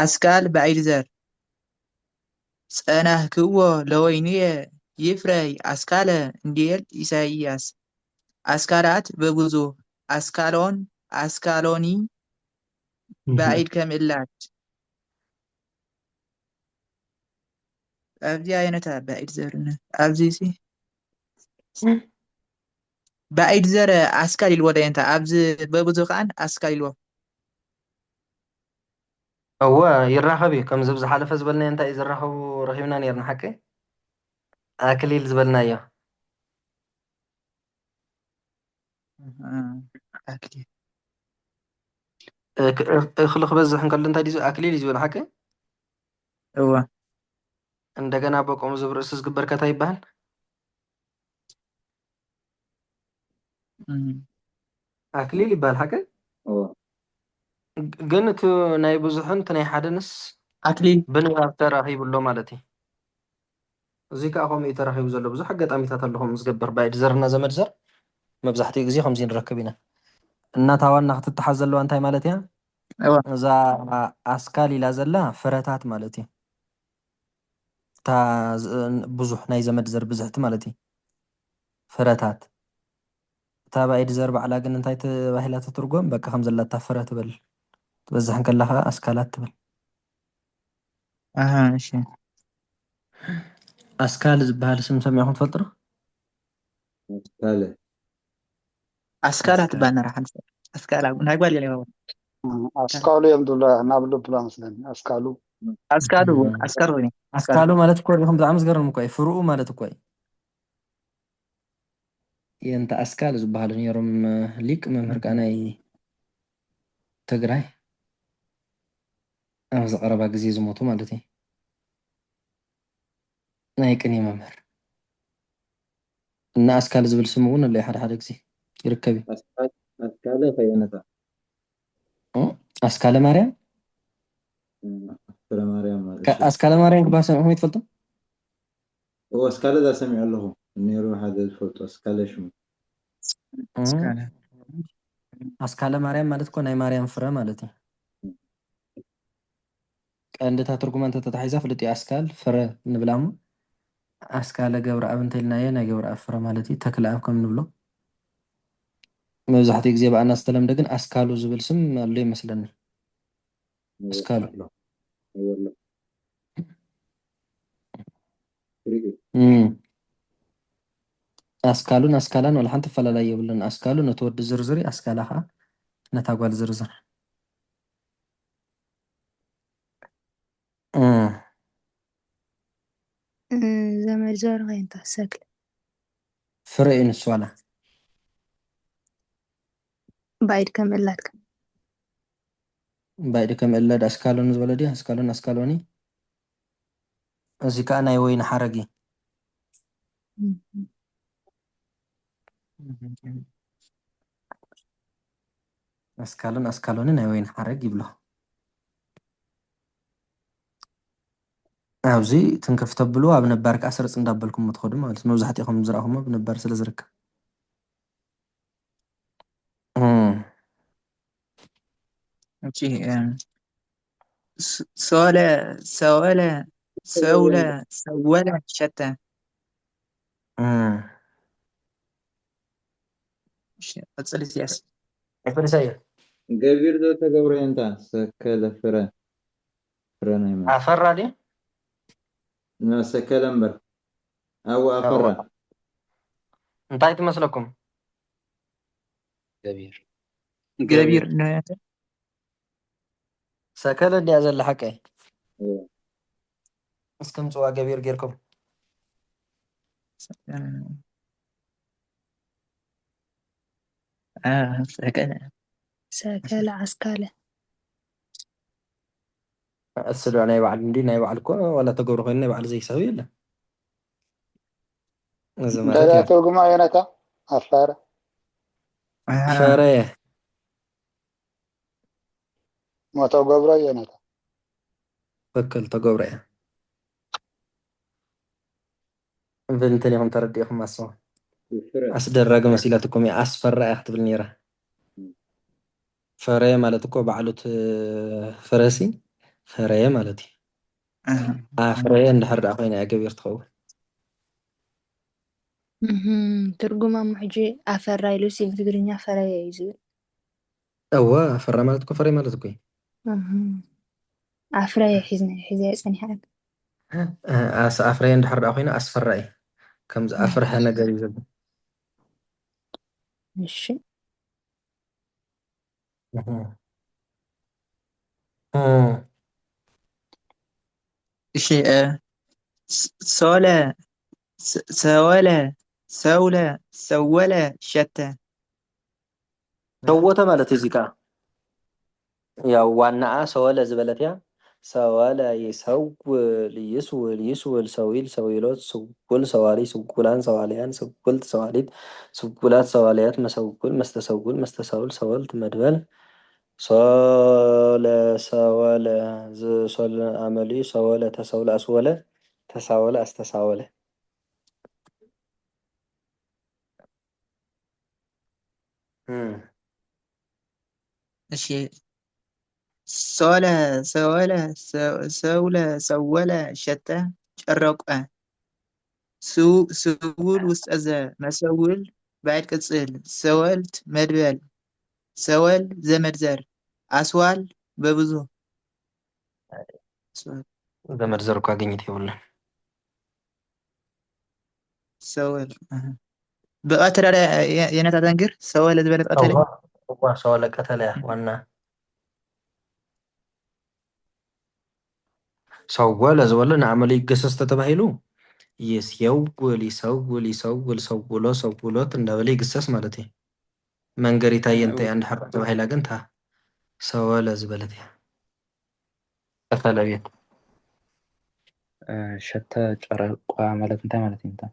አስካል ባዕድ ዘር ጸናህ ክዎ ለወይንየ ይፍረይ አስካለ እንዲል ኢሳይያስ አስካላት በብዙ አስካሎን አስካሎኒ ባዕድ ከምዕላች ኣብዚ ኣይነታ ባዕድ ዘርነ ኣብዚ ባዕድ ዘር ኣስካል ኢልዎ ደየንታ ኣብዚ በብዙ ከዓን ኣስካል ኢልዎ እወ ይራኸብ እዩ ከምዚ ብዝሓለፈ ዝበልናዮ እንታይ እዩ ዝራኸቡ ረኺብና ነርና ሓቂ ኣክሊል ዝበልናዮ ኣክሊል እኽሊ ክበዝሕ እንከሎ እንታይ ድዩ ኣክሊል እዩ ዝብል ሓቂ እወ እንደገና በቆሙ ዝብርእሲ ዝግበር ከታ ይበሃል ኣክሊል ይበሃል ሓቂ ግን እቲ ናይ ብዙሕን እቲ ናይ ሓደንስ ኣክሊል ብንባብ ተራኺቡሎ ማለት እዩ እዚ ከዓ ከምኡ እዩ ተራኺቡ ዘሎ ብዙሕ ኣጋጣሚታት ኣለኹም ዝገብር ባዕድ ዘርና ዘመድ ዘር መብዛሕትኡ ግዜ ከምዚ ንረክብ ኢና እናታዋና ክትተሓዝ ዘለዋ እንታይ ማለት እያ እዛ ኣስካል ኢላ ዘላ ፍረታት ማለት እዩ እታ ብዙሕ ናይ ዘመድ ዘር ብዝሕቲ ማለት እዩ ፍረታት እታ ባዕድ ዘር ባዕላ ግን እንታይ ተባሂላ ትትርጎም በቃ ከም ዘላታ ፍረ ትብል ትበዝሕ ከለኻ ኣስካላት ትብል እሺ ኣስካል ዝበሃል ስም ሰሚዕኹም ትፈልጡ ዶ ኣስካለ ኣስካላት ትባል ነራ ሓንስ ኣስካላ ናይ ጓል እያ ኣስካሉ እዮም ዝብላ ናብሉ ብላ መስለኒ ኣስካሉ ኣስካሉ ኣስካሉ ወይ ኣስካሉ ማለት እኮ ሪኹም ብጣዕሚ ዝገርም እኮ እዩ ፍሩኡ ማለት እኮ እዩ የንተ ኣስካል ዝበሃሉ ነይሮም ሊቅ መምህር ቃ ናይ ትግራይ ኣብ ዝቐረባ ግዜ ዝሞቱ ማለት እዩ ናይ ቅኔ መምህር እና ኣስካል ዝብል ስም እውን ኣሎ ሓደ ሓደ ግዜ ይርከብ እዩ ኣስካለ ከየነታ ኣስካለ ማርያም ኣስካለ ማርያም ኣስካለ ማርያም ክባሃል ሰሚዕኹም ትፈልጡ ኣስካለ ዛ ሰሚዑ ኣለኹ ነይሩ ሓደ ዝፈልጡ ኣስካለ ሽሙ ኣስካለ ማርያም ማለት እኮ ናይ ማርያም ፍረ ማለት እዩ ቀንዲታ ትርጉማ እንተተታሒዛ ፍልጥ እዩ ኣስካል ፍረ ንብላ እሞ ኣስካለ ገብረ ኣብ እንተኢልናዮ ናይ ገብረ ኣብ ፍረ ማለት እዩ ተክለ ኣብ ከም ንብሎ መብዛሕትኡ ግዜ ብኣና ዝተለምደ ግን ኣስካሉ ዝብል ስም ኣሎ ይመስለኒ ኣስካሉ ኣስካሉን ኣስካላን ወላ ሓንቲ ኣፈላላይ የብሉን ኣስካሉ ነቲ ወዲ ዝርዝር ኣስካላ ከዓ ነታ ጓል ዝርዝር መድዘር እንታ ሰክል ፍረ ንሱ ዋላ ባይድ ከም እላትካ ባይድ ከም እለድ ኣስካሎን ዝበለ ድያ ኣስካሎን ኣስካሎኒ እዚ ከዓ ናይ ወይኒ ሓረግ እዩ ኣስካሎን ኣስካሎኒ ናይ ወይኒ ሓረግ ይብሎ ኣብዚ ትንክፍ ተብሉ ኣብ ነባር ከዓ ስርፅ እንዳበልኩም ትኸዱ ማለት መብዛሕትኦም ዝረኣኹሞ ብነባር ስለ ዝርከብ እቺ ሶለ ሰወለ ሰውለ ሰወለ ሸተ قصل سياسي فرسايا ገቢር ዶ ተገብሮ እንታ ሰከለ ፍረ ናይ ማለት عفر عليه ሰከለ እምበር أو أفرا እንታይ ትመስለኩም ገቢር ነው ሰከለ እንዲያ ዘለ ሓቀይ እስከም ጽዋ ገቢር ጌርኩም ሰከለ አስካለ እስሉ ናይ ባዕል እንዲ ናይ ባዕል እኮ ዋላ ተገብሮ ኮይኑ ናይ ባዕል ዘይሰብ የለ እዚ ማለት እንታይ እዩ ትርጉማ የነታ አፋረ ፈረ ሞቶ ገብሮ የነታ ትክክል ተገብሮ እያ ብንትን ኢኹም ተረዲእኹም ኣስዋ ኣስደረገ መሲላትኩም እያ ኣስፈራ እያ ክትብል ነይራ ፈረየ ማለት እኮ ባዕሉት ፈረሲ ፈረየ ማለት እዩ ኣፍረየ እንድሕር ደኣ ኮይና እያ ገቢር ትኸውን ትርጉማ ሕጂ ኣፈራ ኢሉሲ ብትግርኛ ፈረየ እዩ ዝብል እወ ኣፈራ ማለት እኮ ፈረየ ማለት እኮ እዩ ኣፍረየ ሒዝያ ፀኒሓ ኣፍረየ እንድሕር ደኣ ኮይና ኣስፈራ እዩ ከምዚ ኣፍርሐ ነገር እዩ ዘሎ እሺ እሺ ሶለ ሰወለ ሰውለ ሰወለ ሸተ ሸወተ ማለት እዚ ከዓ ያው ዋናኣ ሰወለ ዝበለት እያ ሰወለ ይሰውል ይስውል ይስውል ሰዊል ሰዊሎት ስውል ሰዋሊ ስውላን ሰዋልያን ስውልት ሰዋሊት ስውላት ሰዋልያት መሰውል መስተሰውል መስተሰውል ሰወልት መድበል ሶለ ሰወለ ዝሶለ አመሊ ሰወለ ተሰውለ አስወለ ተሳወለ አስተሳወለ እሺ ሶለ ሰወለ ሰውለ ሰወለ ሸተ ጨረቆ ስውል ውስጥ ዘ መሰውል ባዕድ ቅጽል ሰወልት መድበል ሰወል ዘመድዘር አስዋል በብዙ ዘመድዘር እኮ አገኘት ይኸውልህ ሰወል በቀተለ የነታ ተንግር ሰወል ዝበለ ቀተለ ሰወለ ቀተለ ዋና ሰወለ ዝበለ ንዓመለ ይገሰስ ተባሂሉ ይስየውል ይሰውል ይሰውል ሰውሎ ሰውሎት እንዳበለ ይግሰስ ማለት እዩ መንገሪታ የንተ እንድሕር ተባሂላ ግን ታ ሰወለ ዝበለት እያ ቀተለ ቤት ሸተ ጨረቋ ማለት እንታይ ማለት እዩ እንታይ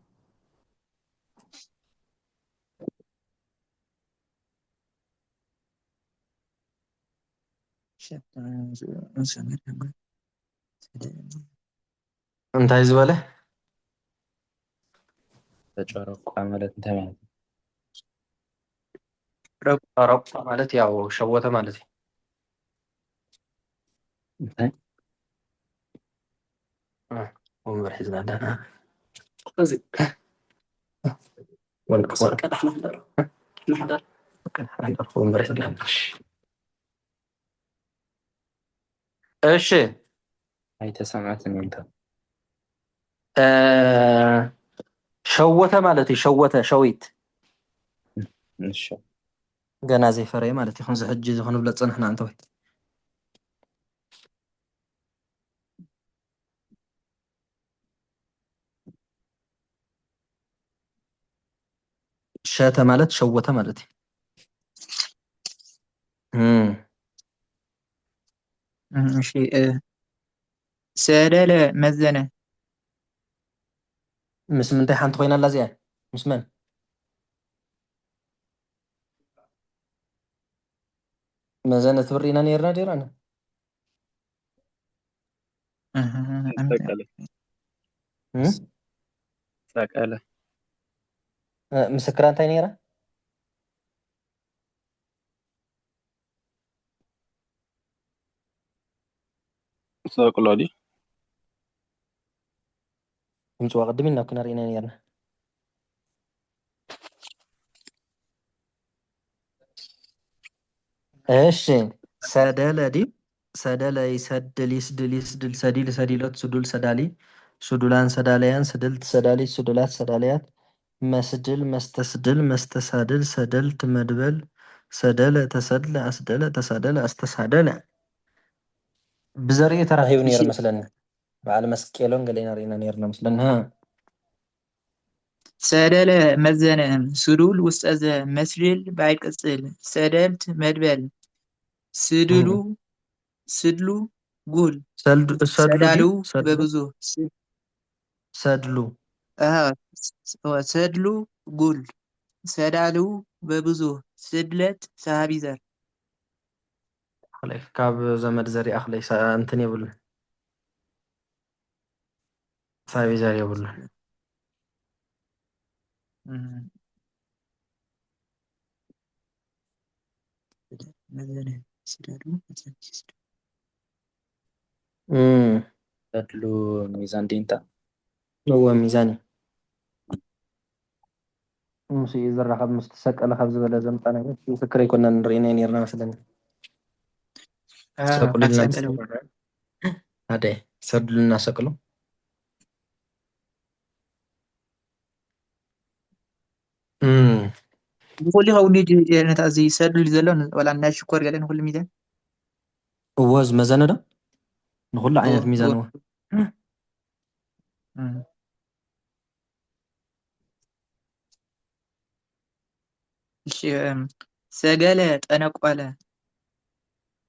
እንታይ ዝበለ ጨረቋ ማለት እንታይ ማለት ረቋ ማለት ያው ሸወተ ማለት እዩ እንታይ ወንበር ሒዝና ኣለና እዚ ወንበር ወንበር ሒዝና እሺ ኣይተሰምዐትን እንታ ሸወተ ማለት እዩ ሸወተ ሸዊት እሺ ገና ዘይፈረየ ማለት እዩ ከምዚ ሕጂ ዝኽንብሎ ፀንሕና እንተወይ ሸተ ማለት ሸወተ ማለት እዩ። እሺ ሰደለ መዘነ ምስ ምንታይ ሓንቲ ኮይና ኣላ እዚኣ ምስ መን መዘነ ትብሪ ኢና ነርና ዲራና ሰቀለ ምስክራ እንታይ ነይራ ሰቅሎ ዲ ምፅዋ ቅድም ኢና ኩና ርኢና ነርና እሺ ሰደለ ዲ ሰደለ ይሰድል ይስድል ይስድል ሰዲል ሰዲሎት ስዱል ሰዳሊ ስዱላን ሰዳለያን ስድልት ሰዳሊት ስዱላት ሰዳለያት መስድል መስተስድል መስተሳድል ሰደልት መድበል ሰደለ ተሰድለ አስደለ ተሳደለ አስተሳደለ ብዘሪኡ ተራኺቡ ነይሩ መስለኒ በዓል መስቀሎን ገሌና ርኢና ነርና መስለኒ ሰደለ መዘነ ስዱል ውስጠዘ መስድል ባይድ ቅጽል ሰደልት መድበል ስድሉ ስድሉ ጉል ሰዳሉ በብዙ ሰድሉ ሰድሉ ጉል ሰዳሉ በብዙ ስድለት ሰሃቢ ዘር ካብ ዘመድ ዘሪ ኣኽለይ እንትን የብሉ ሳቢ ዘር የብሉ ሰድሉ ሚዛን ዲንታ هو ميزاني موسى يزرع خب مستسقل خب زبالة زمطنا فكرة كنا نرينا نيرنا مثلا سقل لنا هذا سد لنا سقله بقول هو نيجي يعني تازي سد اللي زلون ولا ناش كور قالين كل ميزان وز ميزان ده نقول عينة ميزان هو سجلت أنا قالة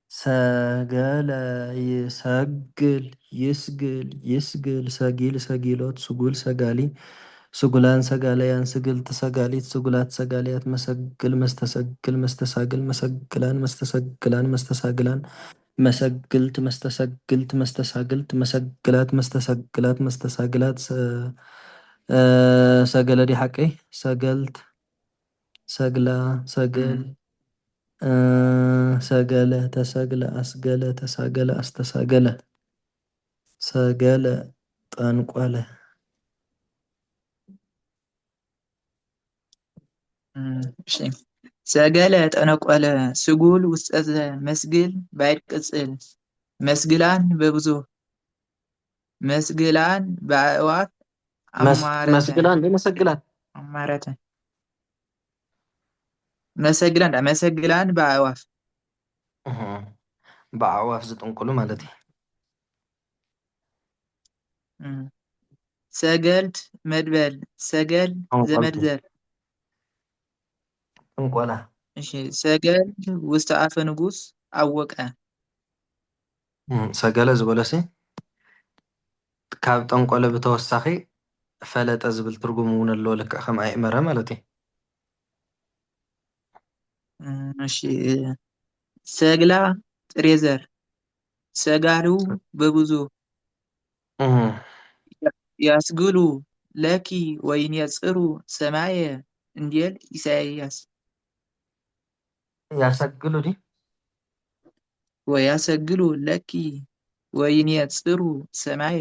سجل يسجل يسجل يسجل سجيل سجيلات سجول سجالي سجلان سجاليان سجلت سجاليت سجلات سجاليات مسجل مستسجل مستساجل مسجلان مستسجلان مستساجلان مسجلت مستسجلت مستساجلت مسجلات مستسجلات مستساجلات سجل دي حقي سجلت سجلة سجل سجل تسجل أسجل تساجل أستساجل سجل طنقلة سجلت أنا قالة سجول وستأذ مسجل بعد قصل مسجلان ببزو مسجلان بعوات مسجلان دي مسجلان أمارة مسجلان مسجلان بعواف بعواف زتنقلو مالتي سجلت مدبل سجل زمدزر انقلا سجل وستعف نقوس أوقع سجل زبلسي ካብ ጠንቆለ ብተወሳኺ ፈለጠ ዝብል ትርጉም እውን ኣለዎ ልክዕ ከም ኣይእመረ ማለት እዩ እሺ ሰግላ ጥሬዘር ሰጋሉ በብዙ ያስግሉ ለኪ ወይን የጽሩ ሰማየ እንዲል ኢሳይያስ ያሰግሉ ዲ ወያሰግሉ ለኪ ወይን የጽሩ ሰማየ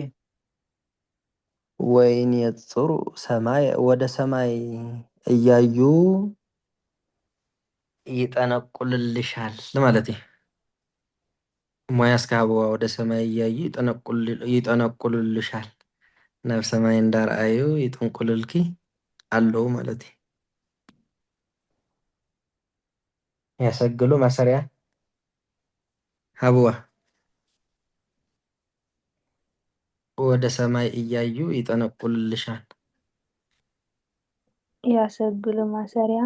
ወይን የጽሩ ሰማየ ወደ ሰማይ እያዩ ይጠነቁልልሻል ማለት እዩ ሞያስ ካብዋ ወደ ሰማይ እያዩ ይጠነቁልልሻል ናብ ሰማይ እንዳርኣዩ ይጥንቁልልኪ ኣለዉ ማለት እዩ ያሰግሉ ማሰርያ ሃብዋ ወደ ሰማይ እያዩ ይጠነቁልልሻል ያሰግሉ ማሰሪያ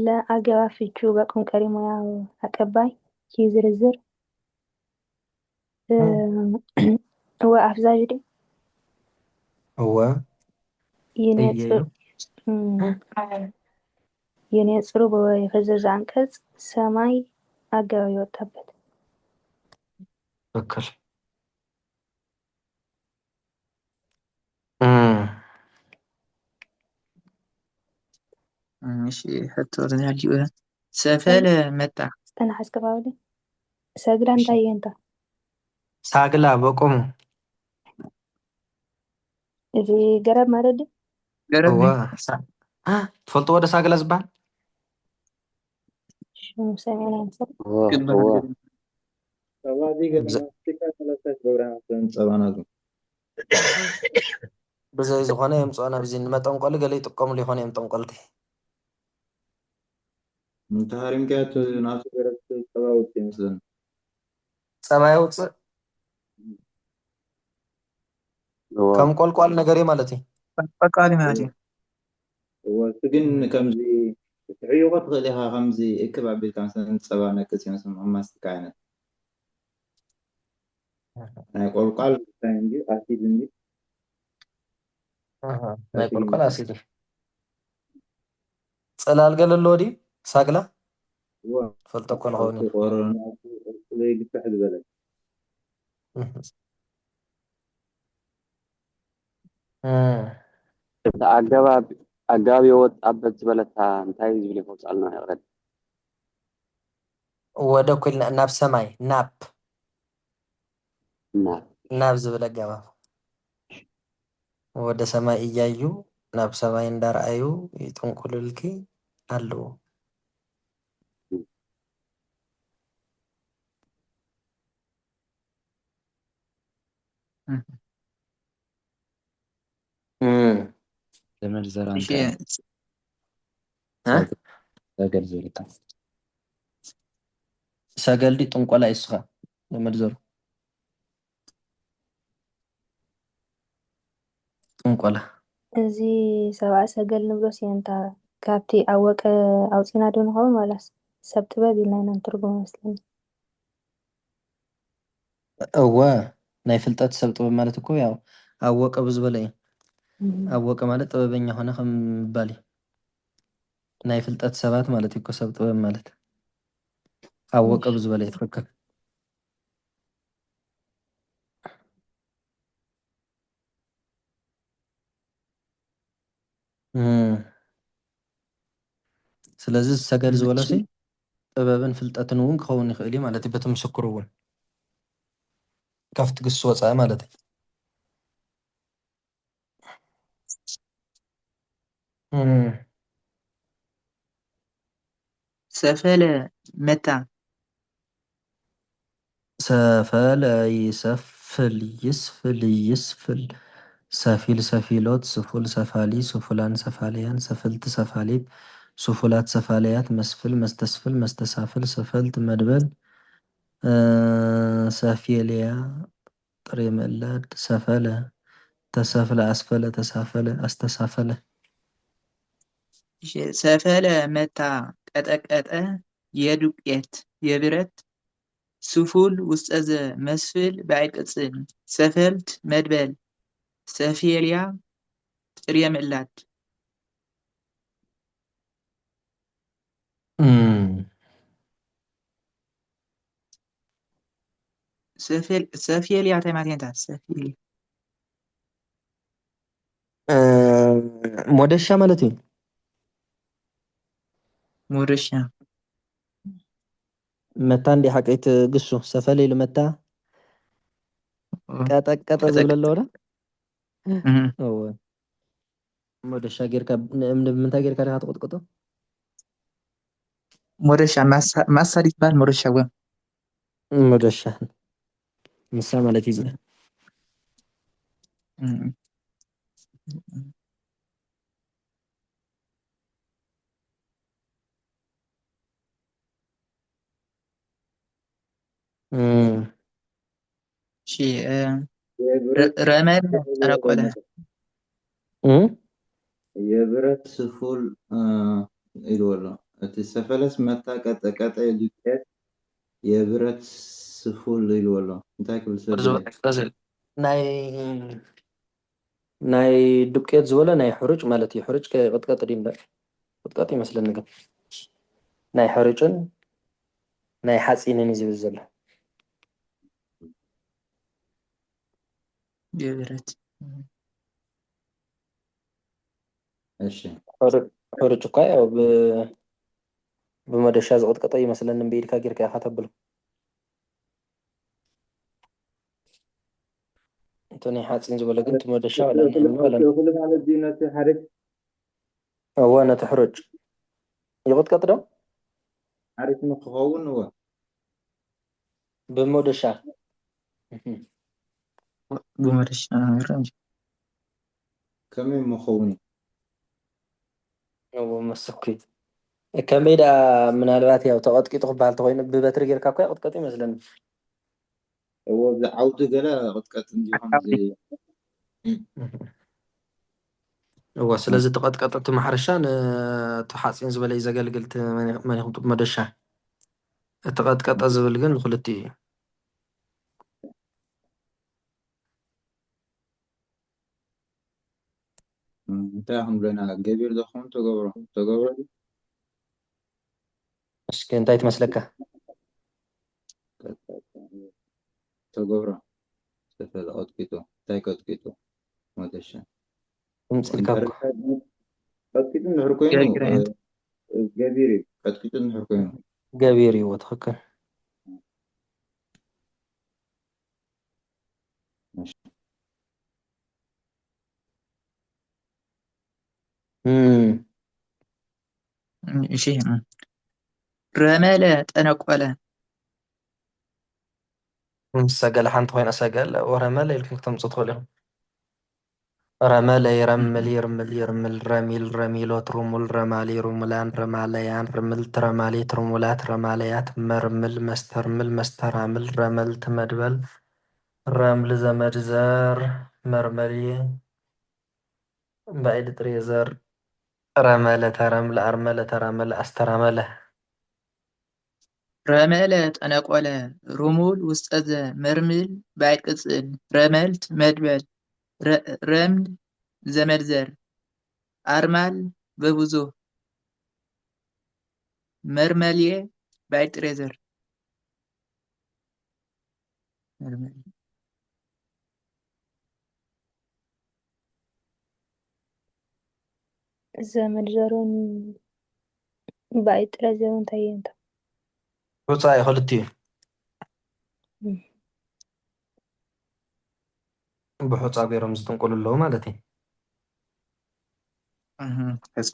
ለአገባ ፍቹ በቁንቀሪ ሙያ አቀባይ ዝርዝር ወአፍዛዥ ዲ እወ እየዩ የነጽሩ የፈዘዘ አንቀጽ ሰማይ አገባብ የወጣበት ትክክል። እሺ ሕቶ ተናልዩ ሰፈለ መጣ ስጠና አስከባብሊ ሰግዳ እንታይ የንታ ሳግላ በቆሙ እዚ ገረብ ማለት ዲ ገረብ እወ ትፈልጦ ወደ ሳግላ ዝበሃል ሽሙ ሰሜን አንሰር هو ከባዚ ገለማስቲካ ሰለስተ ፕሮግራም ፀባናቱ ብዘይ ዝኾነ እዮም ፅኦና ብዚ ንመጠንቆሊ ገለ ይጥቀሙሉ ይኾኑ እዮም ጠንቆልቲ እንተሃሪምካያት ናብቲ ገረብ ፀባ ውፅእ ይመስለኒ ፀባ የውፅእ هو ከም ቆልቋል ነገር እዩ ማለት እዩ በቃሊ ማለት እዩ ወቲ ግን ከምዚ ትሕይቆ ትኽእል ኢኻ ከምዚ እክብ ኣቢልካ مثلا ፀባ ነክስ ይመስል ማስቲካ ዓይነት ናይ ቆልቋል እንታይ እንጂ ኣሲድ እንጂ ናይ ቆልቋል ኣሲድ እዩ ፅላል ገለ ኣለዎ ድዩ ሳግላ ፈልጦ እኮ ንኸውን እዩ ቆሮና ዘይግፍሕ ዝበለ ኣገባብ የወጣበት ዝበለታ እንታይ ዝብል ይወፃልና ይቕረድ ወደ ኩልና ናብ ሰማይ እና ናብ ዝብል ኣገባብ ወደ ሰማይ እያዩ ናብ ሰማይ እንዳረኣዩ ይጥንቁልልኪ ኣለዎ ዘመድ ዘራ እሺ ሰገል ዝብልካ ሰገልዲ ጥንቆላ ይስኻ ዘመድ ዘሩ ጥንቆላ እዚ ሰብኣ ሰገል ንብሎ ሲንታ ካብቲ ኣወቀ ኣውፂና ዶ ንኸውን ዋላስ ሰብ ጥበብ ኢልና ኢና ንትርጉሞ ይመስለኒ እወ ናይ ፍልጠት ሰብ ጥበብ ማለት እኮ ያው ኣወቀ ብዝበለ እዩ ኣወቀ ማለት ጥበበኛ ኾነ ከም ምባል እዩ ናይ ፍልጠት ሰባት ማለት እዩ እኮ ሰብ ጥበብ ማለት ኣወቀ ብዝበለ እዩ ትኽክል ስለዚ ሰገድ ዝበሎሲ ጥበብን ፍልጠትን እውን ክኸውን ይኽእል እዩ ማለት እዩ በቲ ምስክሩ እውን ካብቲ ግስ ወፃኢ ማለት እዩ ሰፈለ መታ ሰፈለ ይሰፍል ይስፍል ይስፍል ሰፊል ሰፊሎት ስፉል ሰፋሊ ስፉላን ሰፋልያን ሰፍልቲ ሰፋሊት ስፉላት ሰፋልያት መስፍል መስተስፍል መስተሳፍል ሰፈልት መድበል ሰፊልያ ጥሬ ምእላድ ሰፈለ ተሰፍለ አስፈለ ተሳፈለ አስተሳፈለ እሺ ሰፈለ መታ ቀጠቀጠ የዱቄት የብረት ስፉል ውስጠዘ መስፍል በዓይ ቅጽል ሰፈልት መድበል ሰፊልያ ጥርየ ምዕላድ ሰፊልያ እንታይ ማለት እያ ሰፊልያ ሞደሻ ማለት እዩ ሞደሻ መታ እንዲ ሓቀይት ግሱ ሰፈለ ኢሉ መታ ቀጠቀጠ ዝብል ኣለዎ ዶ እወ ሞደሻ ጌርካ ንምንታይ ጌርካ ዲኻ ትቕጥቅጦ ሞደሻ ማሳድ ይትበሃል ሞደሻ ወ ሞደሻ ምሳ ማለት እዩ እሺ ረመድ ጠነቆለ የብረት ስፉል ይልወሎ እቲ ሰፈለስ መታ ቀጠቀጠ ዱቄት የብረት ስፉል ይልወሎ እንታይ ክብል ሰብ ናይ ዱቄት ዝበለ ናይ ሕሩጭ ማለት እዩ ሕሩጭ ቅጥቀጥ ድዩ እምበር ቅጥቀጥ ይመስለኒ ግን ናይ ሕሩጭን ናይ ሓፂንን እዩ ዝብል ዘሎ የብረት እሺ ሕሩጭ እኳ ያው ብመደሻ ዝቅጥቀጦ ይመስለኒ ብኢድካ ጌርካ ኢኻ ተብሎ እቲ ናይ ሓፂን ዝበለ ግን እቲ መደሻ ወላ ኩሉ ማለት ድዩ ነቲ ሓሪፍ እወ ነቲ ሕሩጭ ይቅጥቀጥ ዶ ሓሪፍ ንክኸውን እወ ብመደሻ ብመደሻ ከመይ ምኸውን እወ መስኩ ከመይ ዳ ምናልባት ያው ተቐጥቂጡ ክበሃል ተኮይኑ ብበትሪ ጌርካ እኳ ይቅጥቀጥ ይመስለኒ እወ ብዓውዲ ገለ ቅጥቀጥ እንዲሁ ከምዚ እወ ስለዚ ተቐጥቀጠ እቲ ማሕረሻ ነቲ ሓፂን ዝበለ እዩ ዘገልግል እቲ መን ኢኹም መደሻ እቲ ቀጥቀጠ ዝብል ግን ንክልቲኡ እዩ እንታይ ክንብለና ገቢር ዘኸውን ተገብሮ እስኪ እንታይ ትመስለካ ተገብሮ ዝተፈለ ቀጥቂጡ እንታይ ቀጥቂጡ መደሻ ምፅኢልካ እኮ ቀጥቂጡ እንድሕር ኮይኑ ገቢር እዩ ቀጥቂጡ እንድሕር ኮይኑ ገቢር እዩ ትክክል እሺ ረመለ ጠነቆለ ሰገለ ሓንቲ ኮይና ሰገል ወረመለ ኢልኩም ክተምፅኡ ትኽእሉ ኢኹም ረመለ ይረምል ይርምል ይርምል ረሚል ረሚሎት ሩሙል ረማሊ ሩሙላን ረማለያን ርምልት ረማሊት ሩሙላት ረማለያት መርምል መስተርምል መስተራምል ረመልት መድበል ረምል ዘመድ ዘር መርመሊ ባዒድ ጥሬ ዘር ረመለ ተረምለ አርመለ ተራመለ አስተራመለ ረመለ ጠነቆለ ሩሙል ውስጠዘ መርምል ባዕድ ቅጽል ረመልት መድበል ረምል ዘመድ ዘር አርማል በብዙህ መርመልየ ባዕድ ጥሬ ዘር ዘመድ ዘሩን ባዕድ ጥረ ዘሩ እንታይ እዩ እንታ ሑፃ እዩ ክልቲኡ ብሑፃ ገይሮም ዝጥንቅሉ ኣለዉ ማለት እዩ ሕፃ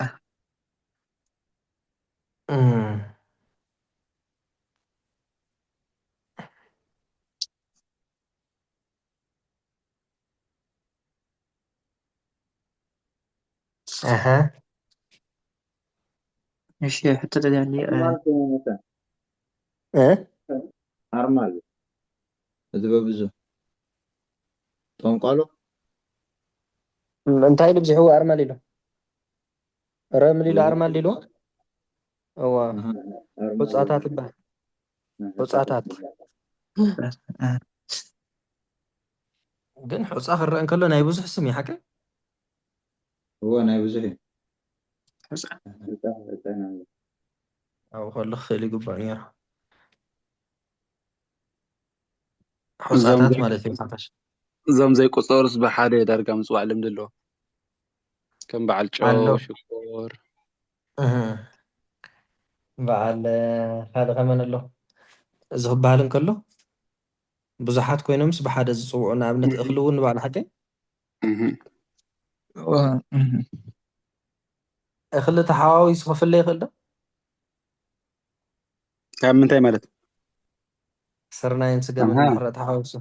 እሺ ሕቶ ተዳሊ አርማል እዚ በብዙ ጠንቋሎ እንታይ ኢሉ ብዝሕዎ አርማል ኢሉ ረምል ኢሉ አርማል ኢሉ እዋ ሑፃታት ይበሃል ሑፃታት ግን ሑፃ ክረአ እንከሎ ናይ ብዙሕ ስም እዩ ሓቂ እወ ናይ ብዙሕ እዩ ኣብኡ ከሎ ክኽእል ይግባእ ነይሩ ሑፃታት ማለት እዩ ሓፈሽ እዞም ዘይቆፀሩስ ብሓደ ዳርጋ ምፅዋዕ ልምዲ ኣለዎ ከም በዓል ጨው ሽኮር በዓል ካልእ ከመን ኣሎ እዚ ክበሃል እንከሎ ብዙሓት ኮይኖምስ ብሓደ ዝፅውዑ ንኣብነት እኽሊ እውን ንባዕሉ ሓቂ እኽሊ ተሓዋዊሱ ክፍለ ይኽእል ዶ ካብ ምንታይ ማለት ስርናይን ስገምን ድሕሪ ተሓዋዊሱ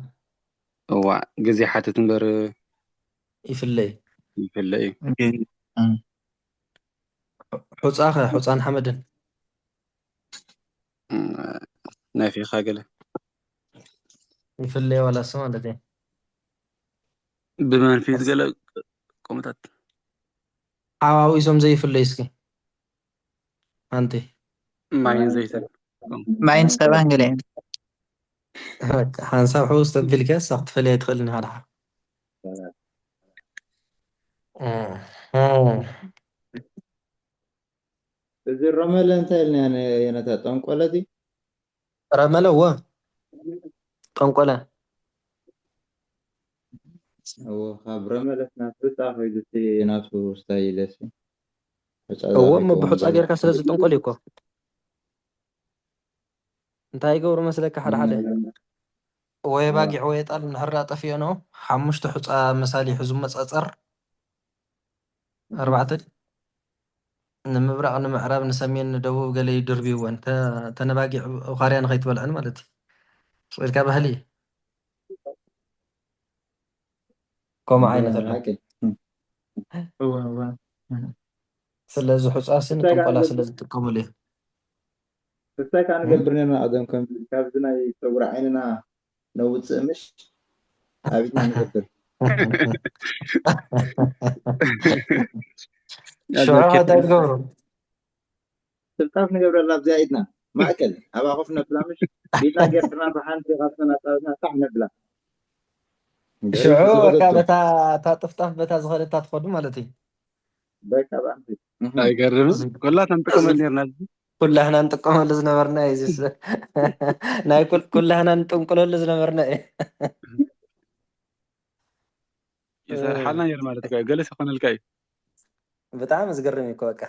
እዋ ግዜ ሓትት እምበር ይፍለይ እዩ ሑፃ ኸ ሑፃን ሓመድን ናይ ፊኻ ገለ ይፍለይ ዋላስ ማለት እዩ ብመንፊት ገለ ቆምታት ሓዋዊሶም ዘይፍለይ እስኪ ኣንቲ ማይን ዘይትን ማይን ፀባን ገለ ሓንሳብ ሕውስ ተቢልከ ሳኽ ትፈልያ ትኽእልኒ ሓድሓ እዚ ረመለ እንታይ ኢልና የነታ ጠንቆለቲ ረመለ ወ ጠንቆለ ካብ ረመለት ናብ ፍፃ ከይዱ እቲ ናቱ ስታይለሲ እዎ እሞ ብሑፃ ጌርካ ስለዚ ጥንቆል እኮ እንታይ ይገብሩ መስለካ ሓደ ሓደ ወይ ባጊዕ ወይ ጣል ንሕራ ጠፊኦኖ 5 ሕፃ መሳሊ ሒዙ መፀፀር 4 ንምብራቕ ንምዕራብ ንሰሜን ንደቡብ ገለ ይድርብይወን ተነባጊዕ ኻርያ ንኸይትበልዐን ማለት እዩ ስኢልካ ባህሊ ከምኡ ዓይነት ኣሎ ስለዚ ሕፃስን ጥንቆላ ስለዝጥቀሙሉ እዩ እንታይ ከዓ ንገብር ነርና ቀደም ካብዚ ናይ ፀጉሪ ዓይንና ነውፅእ ምሽ ኣብትና ንገብር ሽዑ እንታይ ትገብሩ ስልጣፍ ንገብረላ ብዚኣ ኢድና ማእከል ኣብ ኣኹፍ ነብላ ምሽ ኢድና ጌርና ብሓንቲ ካብተና ጣብና ሳዕ ነብላ ሽዑ ካብ እታ ጥፍጣፍ በታ ዝኸደታ ትኸዱ ማለት እዩ በቃ ባንቲ ኣይገርምን ኩላትና ንጥቀመሉ ነርና ኩላህና ንጥቀመሉ ዝነበርና እዩ ናይ ኩላህና ንጥንቅለሉ ዝነበርና እዩ ይሰርሓልና ነር ማለት እዩ ገለ ሲኾነልካ እዩ ብጣዕሚ ዝገርም እዩ በቃ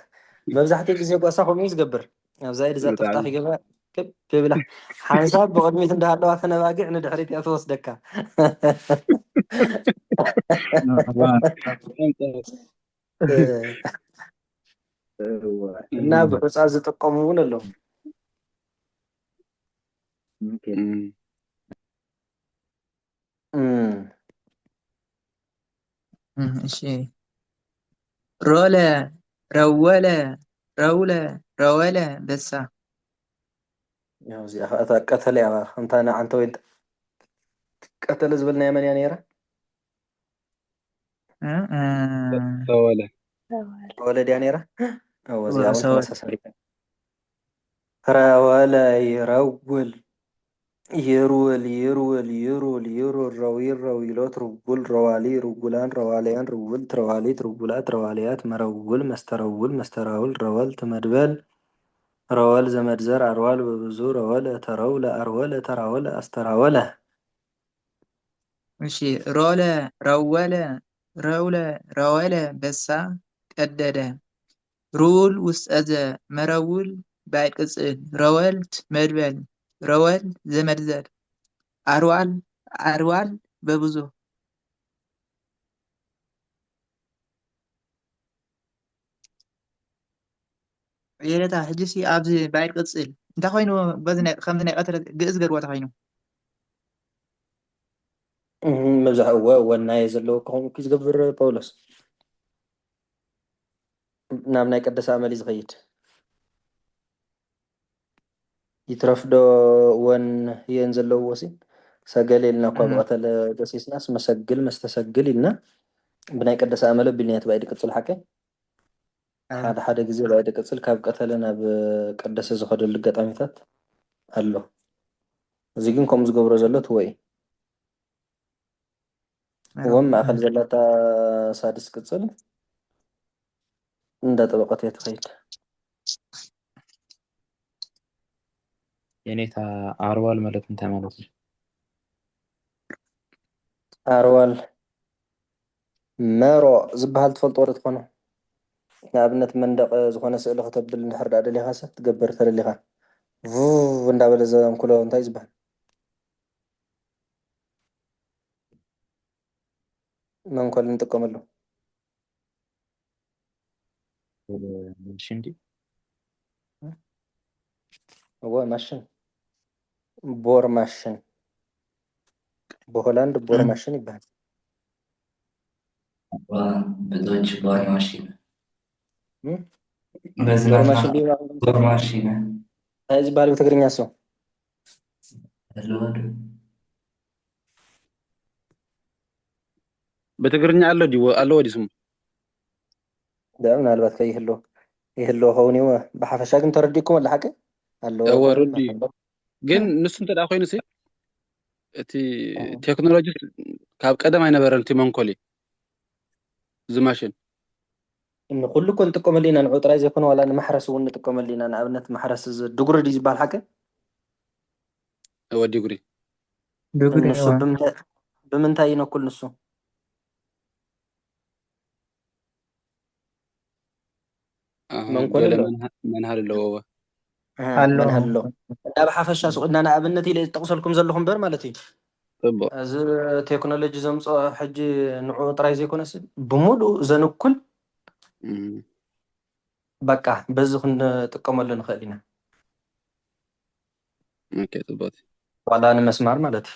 መብዛሕትኡ ግዜ ጓሳ ከምኡ ዝገብር ኣብዛ ኢድ እዛ ጥፍጣፍ ይገባ ክብ ብላ ሓንሳብ ብቅድሚት እንዳሃለዋ ተነባጊዕ ንድሕሪት እያ ትወስደካ እና ብሑፃ ዝጥቀሙ እውን ኣለዉ እሺ ሮለ ረወለ ረውለ ረወለ በሳ ያው እዚኣ እታ ቀተለ እያ ከምታ ንዓንተ ወይ ቀተለ ዝብልና የመን እያ ነይራ ተወለ ረወለ ድያ ነይራ እዚኣ እውን ተመሳሳሊ ረወለ ይረውል يرول يرول يرول يرول روي رويلات رجول روالي رجولان رواليان رول رواليت رجولات رواليات مرول مسترول مسترول روال تمدبل روال زمدزر أروال وبزور روال ترول أروال ترول أسترول ماشي رولا رولا رولا رولا بسا قددا رول وسأذا مرول بعد قصد روالت مدبل روال زمدزر أروال أروال ببزو يلتا حجسي أبزي بعد قصد انت خوينو بزنا خمسنا قتل جزء قروة خوينو مزح والناي زلو كهم كيس قبر بولس نعم ناي قدس عملي زغيد يترفدو ون ينزلو وسي سجل لنا قبطل جسيس ناس مسجل مستسجل لنا بناي قدس عمله بنيات بعد قصل حكي حدا جزء بعد قصل كاب قتلنا بقدس زخد القطاميتات الله زيجين كم زقبر زلت هو وما أخذ زلتا سادس قصل እንደ ጠበቀት የተኸይድ የኔታ አርዋል ማለት እንታይ ማለት ነው? ኣርዋል መሮ ዝበሃል ትፈልጦ ዶ ትኾኑ? ንኣብነት መንደቕ ዝኾነ ስእሊ ክተብል እንድሕር ዳ ደሊኻ ሰብ ትገብር ተደሊኻ እንዳበለ ዘንኩሎ እንታይ ዝበሃል? መንኮል ንጥቀመሉ ሽንዲ هو ماشين بور ماشين بهولندا بور ماشين يبان بدوتش بور ماشين بور ماشين بور ماشين هاي زبالة بتقرين ياسو بتقرين على دي على ودي سم ده من البات كي يهلو هوني بحفشا كنت رديكم ولا حاجة هلو ወርዲ كم ግን ንሱ እንተ ደኣ ኮይኑሲ እቲ ቴክኖሎጂ ካብ ቀደም ኣይነበረን እቲ መንኮሊ እዚ ማሽን إن كل كنت تقوم لينا نعود رايز يكون ولا نمحرس ونتقوم لينا نعبنت محرس دقر دي زبال حاجة ወዲ ጉሪ دغري النص بمنتهي كل نصه من كل ገለ له መንሃል ኣለዎ من الله هلو أنا بحفش شاسو إن أنا أبنتي اللي تقصلكم زلهم بير مالتي ጽቡቕ از تكنولوجي زمص حج نعود رايز يكون بمودو زنو كل بقى بزخن تقوم لنا خلينا ኦኬ ጽቡቕ ولا أنا مسمار مالتي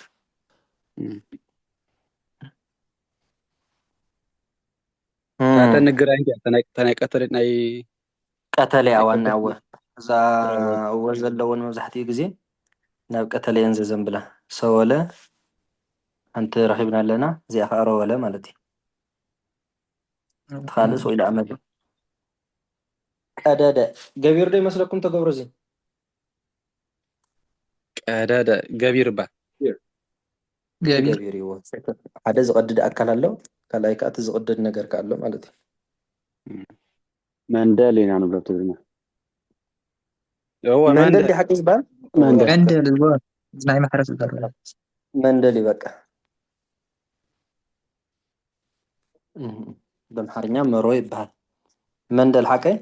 ታተ ንግራይ ተናይ ቀተለት ናይ ቀተለ ዋና አወ እዛ ወዘለውን መብዛሕትኡ ግዜ ናብ ቀተለ የን ዘንብላ ሰወለ አንተ ረኺብና ኣለና እዚኣ ከዓ ረወለ ማለት እዩ ትኻልስ ወይ ለኣመድ ቀደደ ገቢር ዶ ይመስለኩም ተገብሮ እዚ ቀደደ ገቢር ባ ገቢር ይዎ ሓደ ዝቀድድ ኣካል ኣሎ ካልኣይ ከዓ እቲ ዝቅድድ ነገር ከዓ ኣሎ ማለት እዩ መንደል ኢና ንብሎ ትግርኛ መንደል ዲ ሓቂ ዝባል መንደል ዝቦ ናይ ማሕረስ ዝደረገ መንደል ይበቃ በምሓርኛ መሮ ይበሃል መንደል ሓቀይ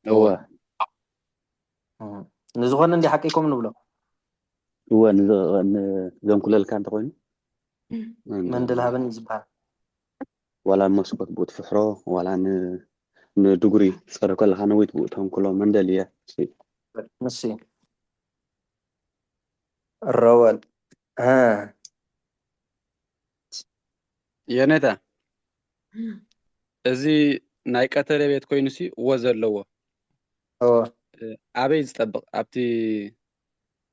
እወ ንዝኾነ እንዲ ሓቂኩም ንብሎ እወ ዘንኩለልካ እንተኮይኑ መንደል ሃበን እዩ ዝበሃል ዋላ መስኮት ብኡ ትፍሕሮ ዋላ ንድጉሪ ትፀርብ ከለካ ነዊት ብኡ ተንኩሎ መንደል እያ ንስ ረወል የነታ እዚ ናይ ቀተለ ቤት ኮይኑሲ እወ ዘለዎ ኣበይ ዝጠብቕ ኣብቲ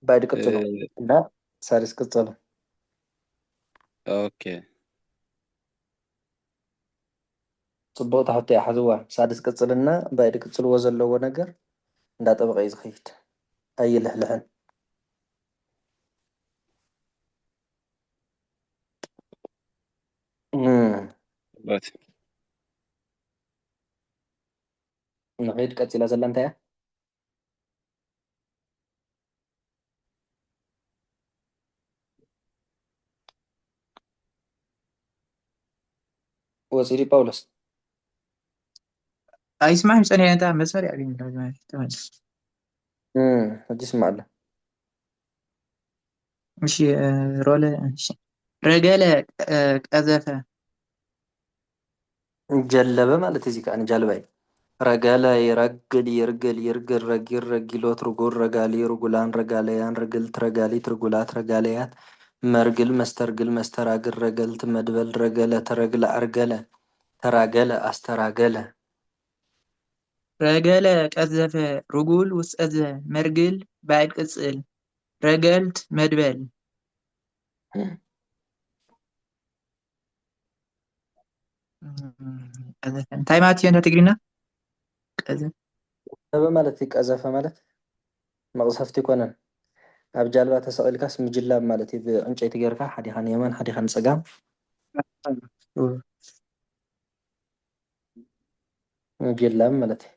ባይድ ቅፅሉ እና ሳሪስ ቅፅሉ ኦኬ ፅቡቅ ታሕቲ ሓዝዋ ሳድስ ቅፅልና ባይድ ቅፅልዎ ዘለዎ ነገር እንዳጠበቀ እዩ ዝኸይድ ኣይልሕልሕን ንኸይድ ቀፂላ ዘላ እንታይ እያ ወፂሪ ጳውሎስ አይስማዕም ፀኒዐ እንታ መስመር ያገኝ ሕጂ ስማዕ ኣሎ እሺ ሮለ እሺ ረገለ ቀዘፈ ጀለበ ማለት እዚ ከዓ ጀልባ እዩ ረገለ ይረግል ይርግል ይርግል ረጊል ረጊሎት ርጉል ረጋሊ ርጉላን ረጋለያን ረግልት ረጋሊት ርጉላት ረጋለያት መርግል መስተርግል መስተራግል ረገልት መድበል ረገለ ተረግለ አርገለ ተራገለ አስተራገለ ረገለ ቀዘፈ ርጉል ውስጠዘ መርግል ባዕድ ቅፅል ረገልት መድበል እንታይ ማለት እዩ እንታ ትግርኛ ቀዘፈ ማለት እዩ ቀዘፈ ማለት መቕሰፍቲ ይኮነን ኣብ ጃልባ ተሰቂልካስ ምጅላብ ማለት እዩ ብዕንጨይቲ ጌርካ ሓዲኻ ንየማን ሓዲኻ ንፀጋም ምጅላብ ማለት እዩ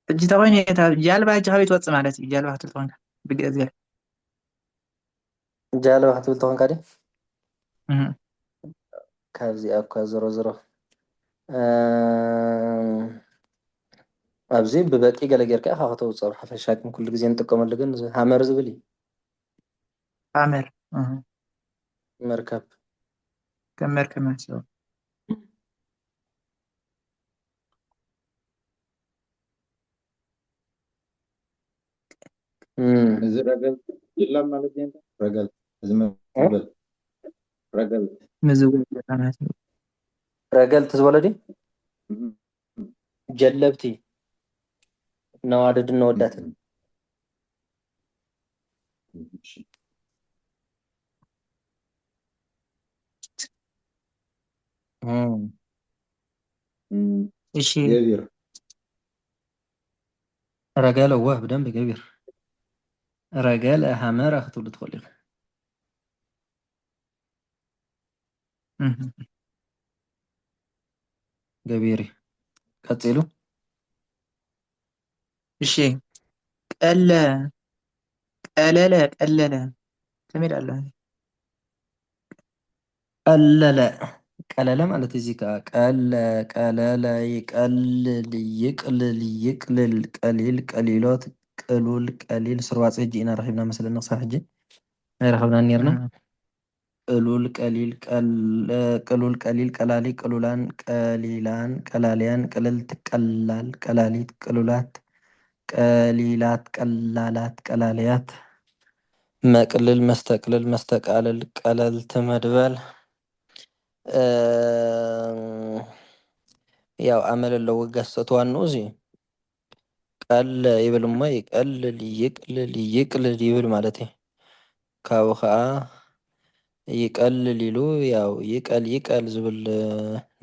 ሕጂ ተኮይኑ ጃልባ ሕጂ ካበይ ትወፅእ ማለት እዩ ጃልባ ክትብል ኮንካ ብግእዝ ገለ ጃልባ ክትብል ተኮንካ ዲ ካብዚኣ እኳ ዞሮ ዞሮ ኣብዚ ብበቂ ገለ ጌርካ ኢኻ ከተውፅኦ ሓፈሻ ግን ኩሉ ግዜ ንጥቀመሉ ግን ሃመር ዝብል እዩ ሃመር መርከብ ከም መርከብ ማለት እዩ እዚ ረገል ጅላብ ማለት እዩ ረገል እዚ መበል ረገል ምዝውል ማለት እዩ ረገልቲ ዝበለ ዲ ጀለብቲ ነዋድድን ነወዳትን مم. እሺ ገቢር رجال واه بدم كبير رجال همارة ክትብሉ ትኽእሉ ኢኹም ገቢር እዩ ቀፂሉ እሺ ቀለ ቀለለ ቀለለ ከመይ ኢሉ ኣሎ ቀለለ ቀለለ ማለት እዚ ከዓ ቀለ ቀለለ ይቀልል ይቅልል ይቅልል ቀሊል ቀሊሎት ቅሉል ቀሊል ስርዋፅ ሕጂ ኢና ረኺብና መስለኒ ክሳብ ሕጂ ኣይረኸብናን ነርና ቅሉል ቀሊል ቅሉል ቀሊል ቀላሊ ቅሉላን ቀሊላን ቀላልያን ቅልልት ቀላል ቀላሊት ቅሉላት ቀሊላት ቀላላት ቀላልያት መቅልል መስተቅልል መስተቃልል ቀለልት መድበል ያው አመል ኣለዎ ገሰት ዋኑ እዚ ቀለ ይብል እሞ ይቀልል ይቅልል ይቅልል ይብል ማለት እዩ ካብኡ ከዓ ይቀልል ኢሉ ያው ይቀል ይቀል ዝብል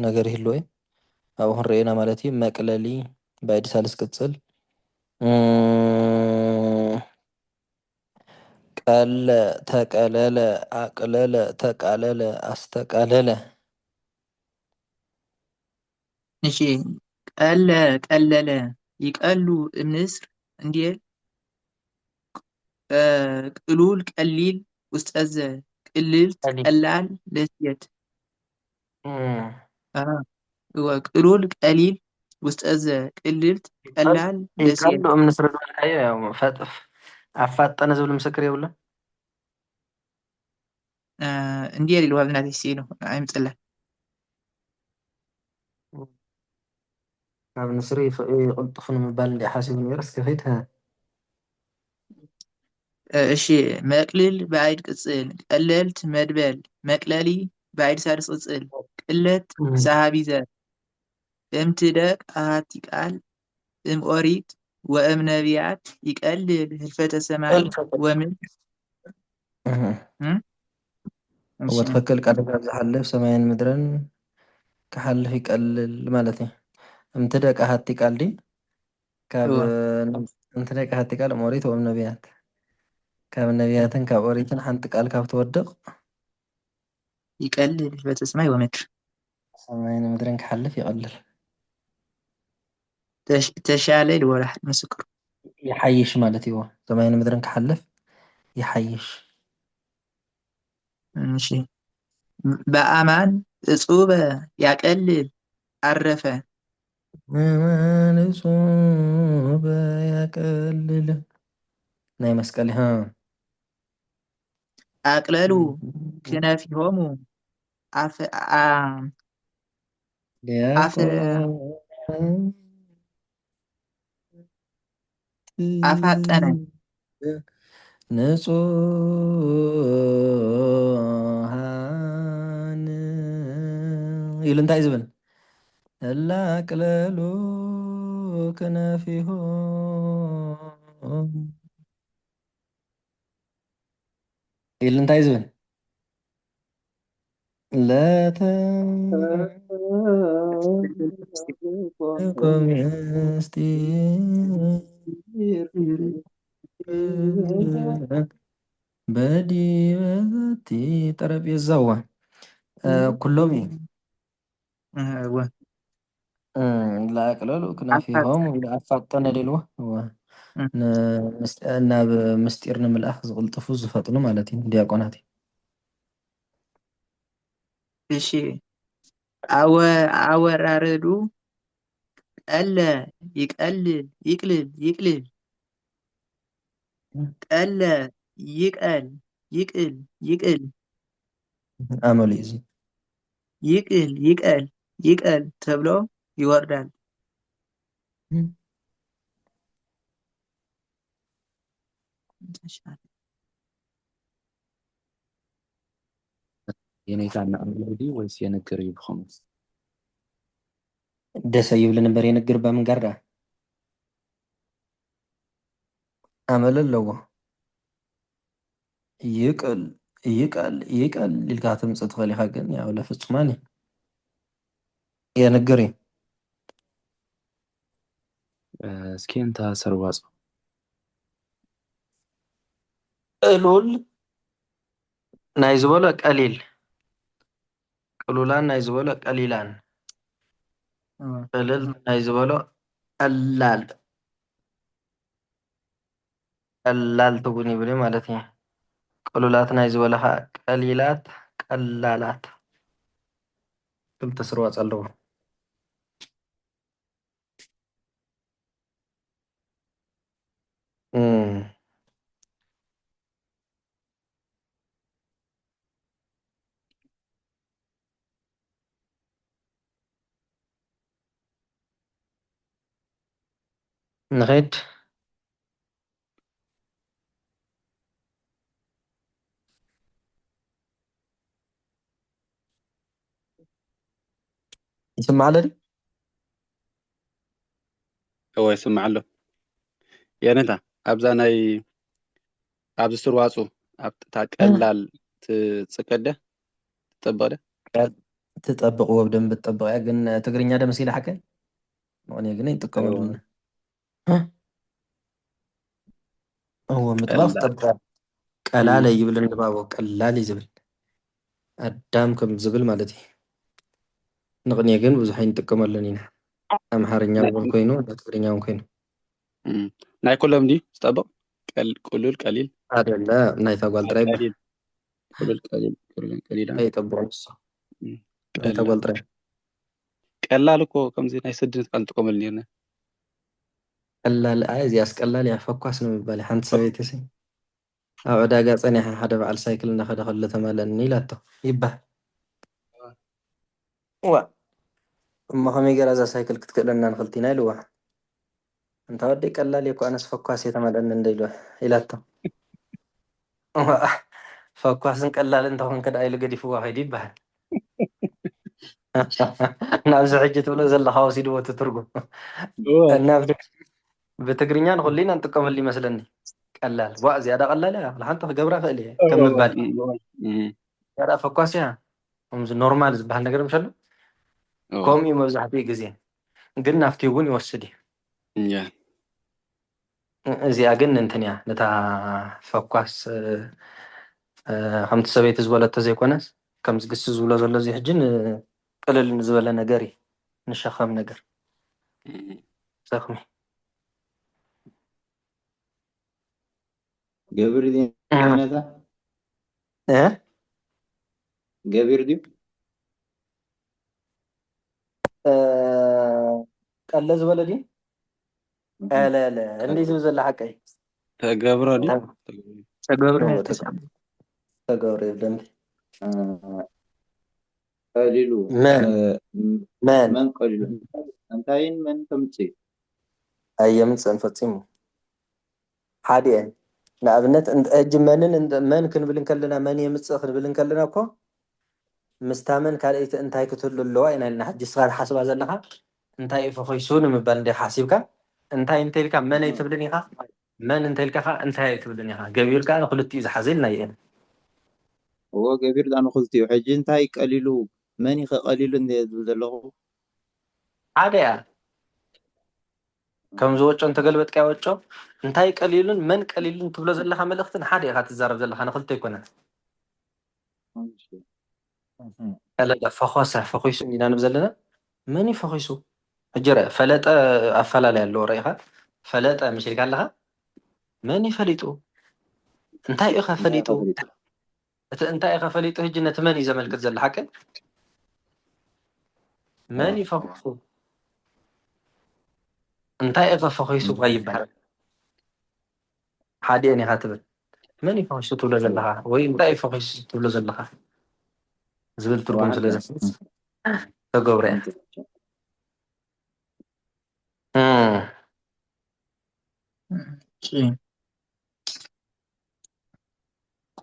ነገር ይህልዎ እዩ ኣብኡ ክንሪአና ማለት እዩ መቅለሊ ባይዲ ሳልስ ቅፅል ቀለ ተቀለለ አቅለለ ተቃለለ አስተቃለለ እሺ ቀለ ቀለለ ይቀሉ ምስር እንዲል ቅሉል ቀሊል ውስጥ ዘ ቅልልት ቀላል ለስየት ቅሉል ቀሊል ውስጥ ዘ ቅልልት ቀላል ለስየት ይቀሉ ምስር ዝበልካዮ ያው ፈጥፍ ኣፋጠነ ዝብል ምስክር የብሎ እንዲል ኢልዋ ብናተይ ሲኢኑ ኣይምፅላ ካብ ንስሪ ይቅልጥፉ ንምባል እንዲ ሓሲቡ ነይረስ ከፈይት እሺ መቅልል ባዕድ ቅፅል ቀለልት መድበል መቅለሊ ባዕድ ሳልስ ቅፅል ቅለት ሰሃቢ ዘር እምትደቅ ኣሃቲ ቃል እም ኦሪት ወእም ነቢያት ይቀልል ህልፈተ ሰማይ ወምን ወትፈክል ቃል ካብ ዝሓልፍ ሰማይን ምድርን ክሓልፍ ይቀልል ማለት እዩ እምትደቅ ኣሃቲ ቃል ዲ ካብ እምትደቅ ኣሃቲ ቃል እም ኦሪት ወእም ነቢያት ካብ ነቢያትን ካብ ኦሪትን ሓንቲ ቃል ካብ ትወድቕ ይቀልል ህልፈተ ሰማይ ወምድር ሰማይን ምድርን ክሓልፍ ይቀልል ተሻለ ልወላ ምስክሩ ይሓይሽ ማለት እዩ ሰማይን ምድርን ክሓልፍ ይሓይሽ እሺ በአማን እጹበ ያቀልል አረፈ በአማን እጹበ ያቀልል ናይ መስቀል አቅለሉ ክነፊሆሙ አፋጠነ ንጹሃን ኢሉ እንታይ ዝብል እላ አቅለሉ ክነፊሆም ኢሉ እንታይ ዝብል ለተቆም በዲበቲ ጠረጴዛዋ ኩሎም እዩ ላቅለሉ ክነፊሆም ኣፋጠነ ደልዎ ናብ ምስጢር ንምልኣኽ ዝቕልጥፉ ዝፈጥኑ ማለት እዩ ዲያቆናት እዩ እሺ አወራረዱ ቀለ ይቀልል ይቅልል ይቅልል ቀለ ይቀል ይቅል ይቅል አመሉ እዚ ይቅል ይቀል ይቀል ተብሎ ይወርዳል የኔታና እንግዲ ወይስ የነገር ይብኹም ደሰ ይብል ነበር የነገር በምንጋርዳ አመል ኣለዎ ይቅል ይቀል ይቀል ኢልካ ትምፅእ ትኽእል ኢኻ ግን ያው ለፍፁማን እዩ ينقري እስኪ እንታ ሰርዋጽ قلول نايزبولا قليل قلولان نايزبولا قليلان قلل نايزبولا قلال قلال تبني بلي مالتي قلولات نايزبولا قليلات قلالات كنت سرواጽ አለው نغيد يسمع علي هو يسمع له يعني انت ابዛ ናይ ኣብዚ ስርዋጹ ኣብ ታቀላል ትጽቀደ ትጠበደ تطبق وبدن بتطبق ግን ትግርኛ ደምሲለ حق እኔ ግን ይጥቀመሉና هو مطبخ طبق ቀላል ይብል እንባቦ ቀላል ይዝብል አዳም ከም ዝብል ማለት እዩ ንቅኔ ግን ብዙሕ ይንጥቀመሉን ኢና አምሓርኛ እውን ኮይኑ ትግርኛ እውን ኮይኑ ናይ ኩሎም ዲ ዝጠብቅ ቁሉል ቀሊል አይደለ ናይ ተጓል ጥራይ ቁሉል ቀሊል ቁሉል ቀሊል አይጠብቁ ንሱ ናይ ተጓል ጥራይ ቀላል እኮ ከምዚ ናይ ስድን ቃል እንጥቀመሉ ነርና ቀላል እዚ ያስቀላል ያፈኳስ ነው የሚባል ሓንቲ ሰበይቲ ሲ ኣብ ዕዳጋ ፀኒሓ ሓደ በዓል ሳይክል እናኸደ ከሎ ተማለኒ ኢላቶ ይባሃል ዋ እሞ ከመይ ገይራ እዛ ሳይክል ክትክእለና ንክልቲ ኢና ኢልዋ እንታ ወዲ ቀላል እኮ ኣነስ ፈኳስ የተማለኒ እንደኢልዋ ኢላቶ ፈኳስን ቀላል እንተኾን ከዳ ኢሉ ገዲፍዋ ኸይዱ ይባሃል ናብዚ ሕጂ ትብሎ ዘለካ ወሲድዎ ትትርጉም እና بتجرينيا نقولين أنت كم اللي مثلاً قلال وأزي هذا قلال يا لحنت جبرة خليه كم بالي هذا فكاسيا هم نورمال بحال نقدر مشلو كومي مزحتي جزين قلنا فتيون يوسدي زي أجن انتنيا نتا فكاس هم تسويت زوالة تزي كونس كم زقس زولا زولا زي حجن قلل نزولا نجاري نشخم نجار سخمي جابر دي نتا ايه جابر دي قلز ولدي لا لا عندي زوز حقي تجبر دي تجبر دم قليلو من قليلو انتين من تمتي ايام سنفتيمو حادي ንኣብነት እጅመንን መን ክንብል ከለና መን የምፅእ ክንብል ከለና እኮ ምስታመን ካልእቲ እንታይ ክትህሉ ኣለዋ ኢና ኢልና ሕጂ ስኻ ሓስባ ዘለካ እንታይ ፈኺሱ ንምባል እንደ ሓሲብካ እንታይ እንተይልካ መን ኣይትብልን ኢኻ መን እንተይልካ እንታይ ኣይትብልን ኢኻ ገቢርካ ንክልቲኡ ዝሓዘ ኢልና እየን هو ገቢር ዳኑ ክልቲኡ ሕጂ እንታይ ቀሊሉ መን ይኸ ቀሊሉ እንደ ዝብል ዘለኹ ሓደ ያ ከም ዝወጮ እንተገልበጥካ ይወጮ እንታይ ቀሊሉን መን ቀሊሉን ትብሎ ዘለካ መልእክትን ሓደ ኢኻ ትዛረብ ዘለካ ንክልተ ይኮነን ፈለጠ ፈኾሰ ፈኺሱ ኢና ንብል ዘለና መን ይፈኺሱ ሕጂ ፈለጠ ኣፈላላይ ኣለዎ ርኢኻ ፈለጠ ምሽልካ ኣለካ መን ይፈሊጡ እንታይ ኢኻ ፈሊጡ እቲ እንታይ ኢኻ ፈሊጡ ሕጂ ነቲ መን እዩ ዘመልክት ዘላ ሓቂ መን ይፈኺሱ እንታይ ኢኻ ፈኺሱ ይበሃል ሓደ ኢኻ ትብል መን ይፈኺሱ ትብሎ ዘለካ ወይ እንታይ ይፈኺሱ ትብሎ ዘለካ ዝብል ትርጉም ስለ ዘስልስ ተገብረ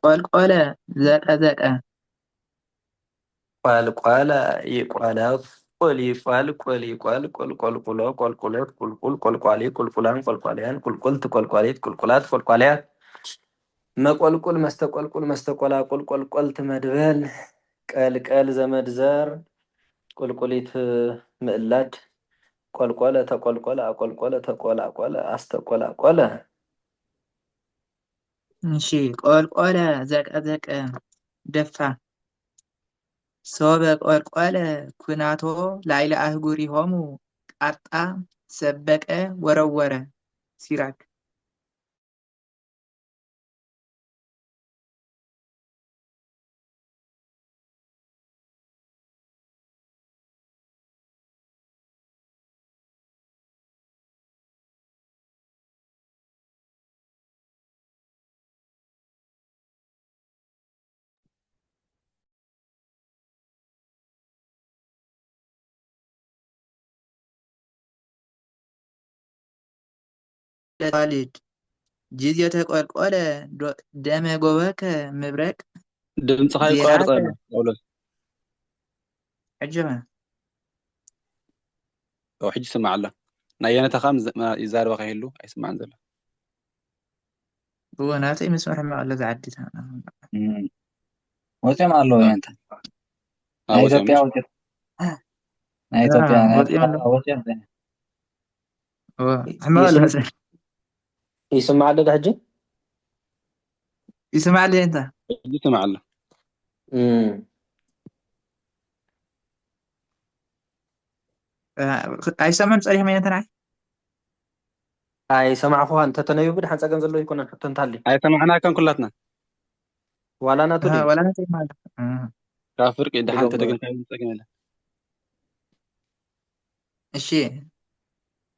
ቆልቆለ ዘቀዘቀ ቆልቆለ ይቆላ ቆል ይቋል ቆል ይቋል ቆልቆልቁሎ ቆልቁሎት ቁልቁል ቆልቋሊ ቁልቁላን ቆልቋልያን ቁልቁልት ቆልቋሊት ቁልቁላት ቆልቋልያት መቆልቁል መስተቆልቁል መስተቆላ ቁልቆልቆልት መድበል ቀልቀል ዘመድ ዘር ቁልቁሊት ምእላድ ቆልቆለ ተቆልቆለ አቆልቆለ ተቆላቆለ አስተቆላቆለ እሺ ቆልቆለ ዘቀዘቀ ደፋ ሶበ ቆልቆለ ኩናቶ ላይለ አህጉሪሆሙ ቃጣ ሰበቀ ወረወረ ሲራክ ዋሊድ ጊዜ ተቆልቆለ ደመ ጎበከ ምብረቅ ድምፅኻ ይቋርፅ ኣሎ ጳውሎስ عجبا او ሕጂ ስማዕ ኣሎ ናይ የነተኻ ይዛረበካ ይህሉ ኣይስማዕን ዘሎ هو ناتي مسمح ما الله زعدت ወፂኦም ኣለዉ የንተ ናይ ወፂኦም ኢትዮጵያ ወፂኦም ናይ ኢትዮጵያ ናይ وطي من ወፂኦም هو حما ولا مثلا يسمع لك حجي يسمع لي انت ሕጂ ስማዕ ኣሎ اي سمع صريح ما انت نعي اي سمع اخوها انت تنيو بد حنص قنزل له يكون حتى انتالي ኣይሰማዕናከን ኩላትና ولا انا تدي ولا ناتي ما ካብ ፍርቂ ድሓን ተደግምካ ፀግም የለ እሺ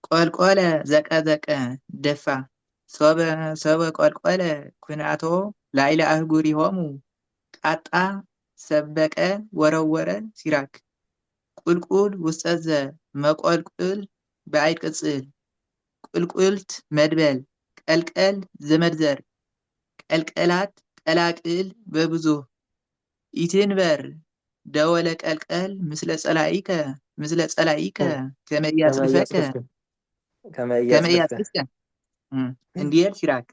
ቆልቆለ ዘቀዘቀ ደፋ ሶበ ቆልቆለ ኩናቶ ላይለ አህጉሪሆሙ ቃጣ ሰበቀ ወረወረ ሲራክ ቁልቁል ውስጠዘ መቆልቁል በአይድ ቅጽል ቁልቁልት መድበል ቀልቀል ዘመድዘር ቀልቀላት ቀላቅል በብዙ ኢትንበር ደወለ ቀልቀል ምስለ ጸላኢከ ከመያጽፈከ كما ከመያጽፈከ እንዲል ሲራክ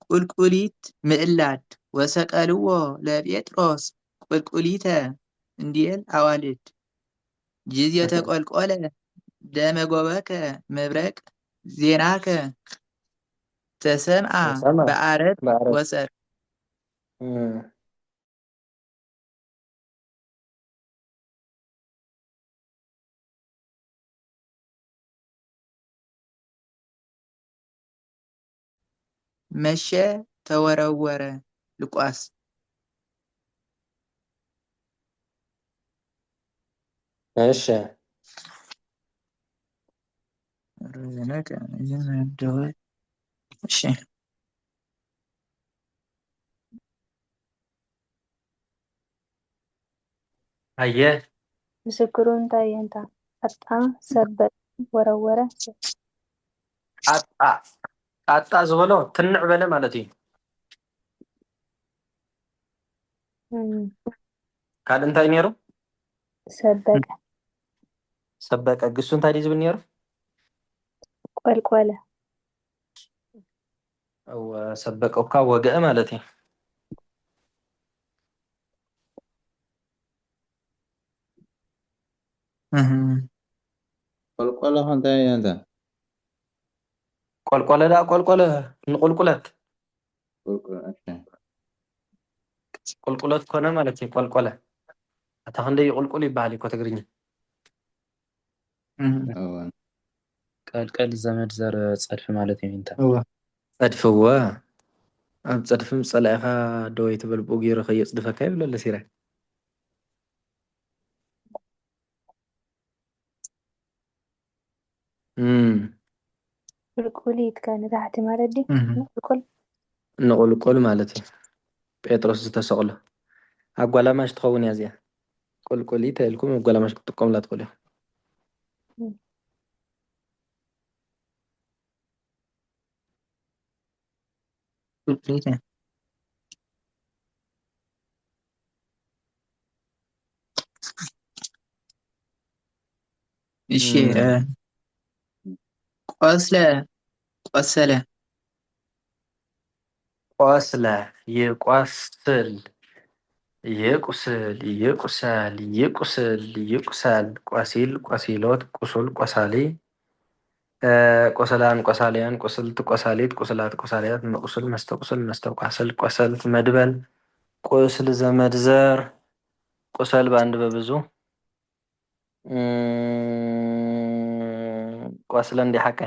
ቁልቁሊት ምዕላድ ወሰቀልዎ ለጴጥሮስ ቁልቁሊተ እንዲል አዋልድ ጊዜ ተቆልቆለ ደመ ጎበከ መብረቅ ዜናከ ተሰምዓ በአረት ወሰር መሸ ተወረወረ ልቋስ እሺ ረነከ ይመደወ እሺ አየህ ምስክሩ እንታይ እንታ አጣ ሰበጥ ወረወረ አጣ ዝበሎ ትንዕ በለ ማለት እዩ ካል እንታይ ነይሩ ሰበቀ ግሱ እንታይ ዝብል ነይሩ ቆልቆለ او ሰበቀውካ ወገአ ማለት እዩ ቆልቆለ እንታይ እንታ ቆልቆለ ዳ ቆልቆለ ንቁልቁለት ቁልቁለት ኮነ ማለት እዩ ቆልቆለ አታ ክንደይ ቁልቁል ይባሃል እኮ ትግርኛ ቀልቀል ዘመድ ዘር ፀድፊ ማለት እዩ እንታ ፀድፍዋ ኣብ ፀድፍም ፀላኢኻ ደወይ ትብል ቡጊሩ ከየፅድፈካ ይብሎ ለሲራ ቁልቁሊት ካን ታሕቲ ማለት ዲ ንቁልቁል ማለት እዩ ጴጥሮስ ዝተሰቕሎ ኣጓላማሽ ትኸውን እያ እዚኣ ቁልቁሊት ኢልኩም ኣጓላማሽ ክትጥቀሙላ ትኽእሉ ኢኹም ቁልቁሊት እሺ ቆሰለ ቆስለ ይቆስል ይቁስል ይቁሰል ይቁስል ይቁሰል ቆሲል ቆሲሎት ቁሱል ቆሳሊ ቆሰላን ቆሳሊያን ቁስልት ቆሳሊት ቁስላት ቆሳሊያት መቁስል መስተቁስል መስተቋስል ቆሰልት መድበል ቁስል ዘመድ ዘር ቁሰል በአንድ በብዙ ቆስለ እንዲህ ሐቀ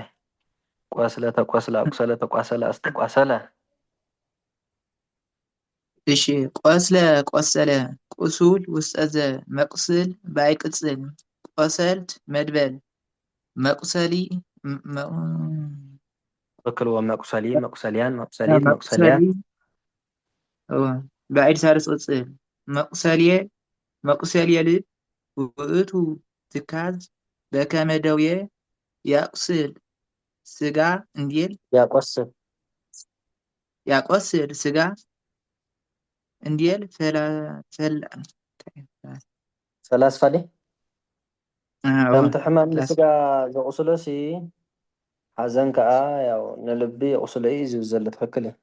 ቆስለ ተቆስለ አቁሰለ ተቋሰለ አስተቋሰለ እሺ ቆስለ ቆሰለ ቁሱል ውስጠዘ መቁስል ባይ ቅጽል ቆሰልት መድበል መቁሰሊ በክልዎ መቁሰሊ መቁሰልያን መቁሰሊት መቁሰሊ መቁሰልያት بعيد سارس قصير مقسلية مقسلية لب وقتو تكاز بكامة دوية يقصر سجا انديل ያቆስል يقصر سجا انديل فلا ፈላስፋ ከምቲ ሕማም فلا ንስጋ ዘቁስሎ ሲ ሓዘን ከዓ ያው ንልቢ የቁስሎ እዩ ዝብል ዘሎ ትክክል እዩ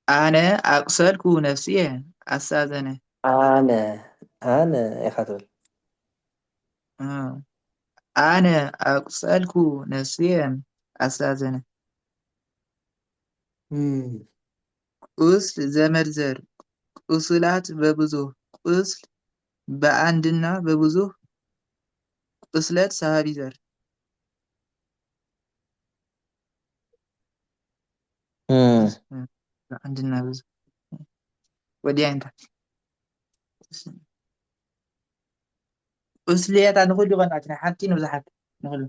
أنا أقسلك نفسي أستاذنه ኣነ ኢኻ ትብል أنا أقسلك نفسي أستاذنه ቁስል ዘመድ ዘር ቁስላት በብዙ ቁስል በአንድና በብዙ ቁስለት ሳሃቢ ዘር በአንድና ብዙ ወዲያ እንታ ቁስልያት ንኩሉ ቆናትና ሓንቲ ንብዛሓት ንኩሉ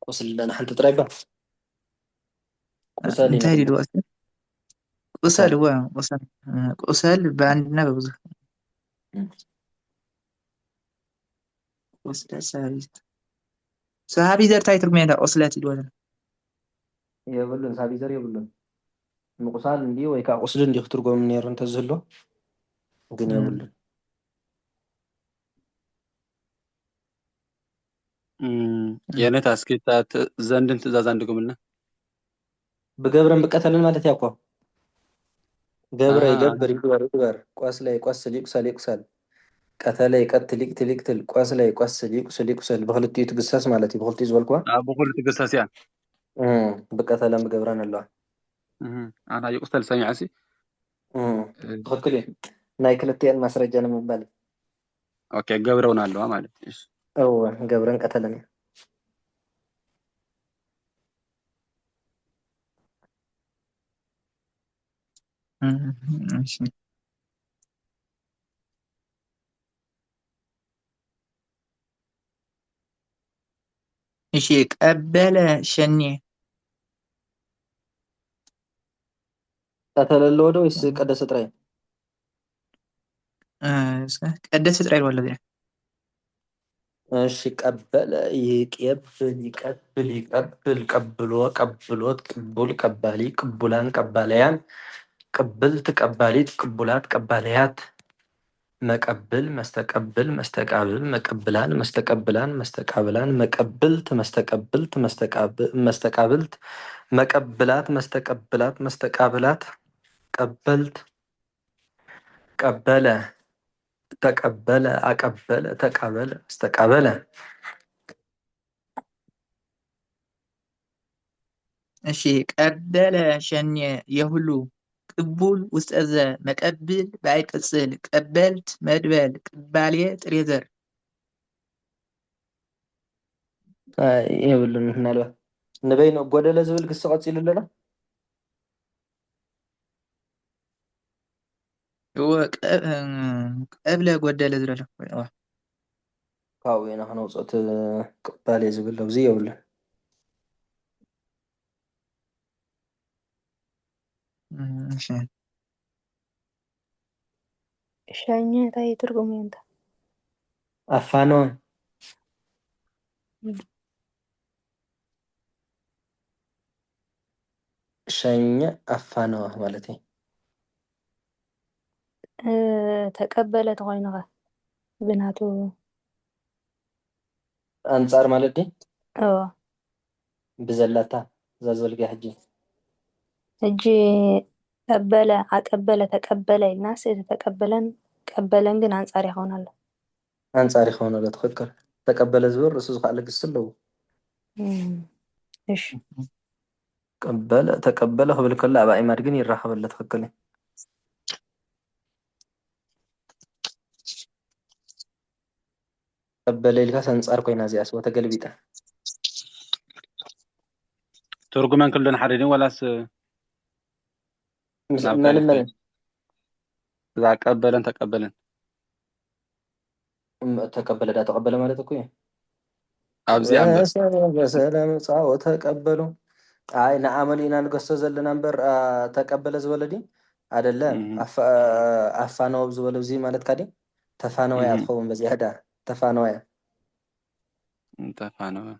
ቁስል ለና ሓንቲ ጥራይ ባ ቁሰል እንታይ ዲሉ ቁሰል هو ቁሰል በአንድና በብዙ ቁስለት ሳሃቢ ዘር ታይ ትርጉም ያለው ቁስለት ይልወለ የብሉን ሳቢ ዘር የብሉን ምቁሳል እንዲ ወይ ከዓ ቁስል እንዲ ክትርጎም ነይሩ እንተዝህሎ ግን የብሉን የኔታ እስኪ ዘንድን ትእዛዝ አንድጉምልና ብገብረን ብቀተልን ማለት ያኳ ገብረ ይገብር ይግበር ቆስለ ይቆስል ይቁሰል ይቁሰል ቀተለ ይቀትል ይቅትል ይቅትል ቆስለ ይቆስል ይቁስል ይቁሰል ብክልቲኡ ትግሰስ ማለት እዩ ብክልቲኡ ዝበልክዋ ብኩሉ ትግሰስ እያ ብቀተለን ብገብረን ኣለዋ ኣና ይቁስተል ሰሚዐሲ ትክክል እዩ ናይ ክልቲአን ማስረጃ ንምባል ኦኬ ገብረውን ኣለዋ ማለት እዩ ገብረን ቀተለን እያ እሺ ቀበለ ሸኔ ቀተለ ኣለዎ ዶ ወይስ ቀደሰ ጥራይ ቀደሰ ጥራይ ወለ እሺ ቀበለ ይቅብል ይቀብል ይቀብል ቀብሎ ቀብሎት ቅቡል ቀባሊ ቅቡላን ቀባለያን ቅብልት ቀባሊት ቅቡላት ቀባለያት መቀብል መስተቀብል መስተቃብል መቀብላን መስተቀብላን መስተቃብላን መቀብልት መስተቀብልት መስተቃብልት መቀብላት መስተቀብላት መስተቃብላት ቀበልት ቀበለ ተቀበለ አቀበለ ተቃበለ መስተቃበለ እሺ ቀበለ ሸኔ የሁሉ ቅቡል ውስጠዘ መቀብል ባይ ቅጽል ቀበልት መድበል ቅባሌ ጥሬ ዘር ይብሉን ምናልባት ንበይኑ ጎደለ ዝብል ክስ ቀፂሉ ኣለና هو ቀብለ ጎደለ ዝረለ ካብኡ ኢና ክነውፅኦት ቅባሌ ዝብል ኣብዚ የብሉን ሸኛ እንታይ ትርጉም እዩ እንታ ኣፋኖ ሸኘ ኣፋነወ ማለት እዩ ተቀበለ ተኮይኑ ኸ ብናቱ ኣንጻር ማለት ዲ بزلتا زلقة حجي حجي قبل عقبل تقبل الناس تقبلن قبلن ግን አንጻር ይሆናል أنصار يخون ولا تفكر تقبل زور رسوز خالق السلو እሺ قبل تقبله بالكل أبا إمار جن يرحب ولا تفكرني قبل الكاس أنصار كوي نازي أسوأ تقلبيته ترجمان كلنا حريني ولا من إذا قبلن تقبلن تقبل دا تقبل مالتك كوي أبزي أمبر بسلام صاو تقبلوا أي نعمل إن نقص زلنا نمبر تقبل زولدي عدلهم أفانو زولو زي مالت كادي تفانو يا تخون بزيادة تفانو يا تفانو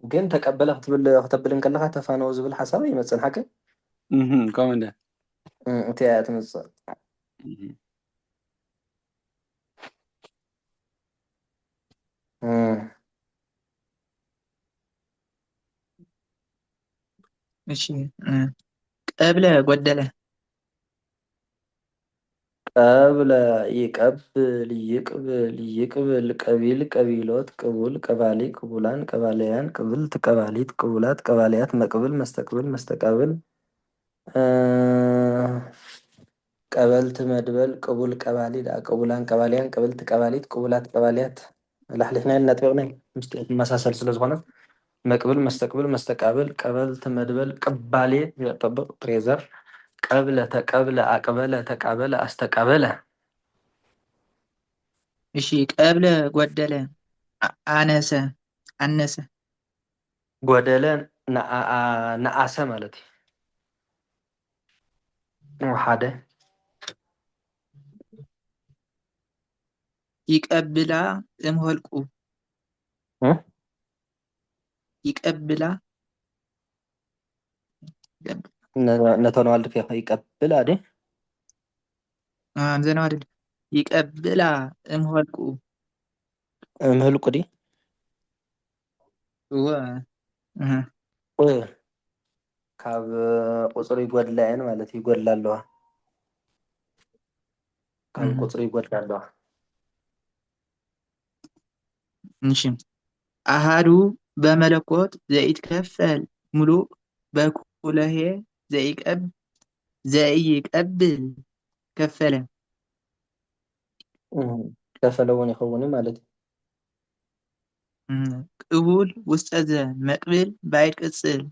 ግን ተቀበለ ክትብል ከለካ ተፋነው ዝብል ሓሳብ ይመፅን ሓቂ ከምኡ እንደ እቲ እያ ትምፅእ እሺ ቀብለ ጎደለ ቀብለ ይቀብል ይቅብል ይቅብል ቀቢል ቀቢሎት ቅቡል ቀባሊ ቅቡላን ቀባልያን ቅብልት ቀባሊት ቅቡላት ቀባልያት መቅብል መስተቅብል መስተቃብል ቀበልት መድበል ቅቡል ቀባሊ ቅቡላን ቀባልያን ቅብልት ቀባሊት ቅቡላት ቀባልያት ላሕሊፍና እናጥበቅና መሳሰል ስለዝኾነ መቅብል መስተቅብል መስተቃብል ቀበልት መድበል ቅባሌ يطبق ትሬዘር ቀብለ ተቀብለ አቅበለ ተቃበለ አስተቃበለ እሺ ቀብለ ጎደለ አነሰ አነሰ ጎደለ ነአሰ ማለት እዩ ሓደ ይቀብላ እምሆልቁ ይቀብላ ነተነዋልድ ይቀብል አዲ ዘና አይደል ይቀብላ እምሆልቁ እምህልቁ ዲ ካብ ቁፅሪ ይጎድላ እየን ማለት ይጎድላ ኣለዋ ካብ ቁፅሪ ይጎድላ ኣለዋ እሺ አሃዱ በመለኮት ዘይትከፈል ሙሉእ በኩለሄ ዘይቀብል ከፈለ ከፈለ እውን ይኸውን ማለት እዩ ቅቡል ውስጠ ዘ መቅብል ባይድ ቅፅል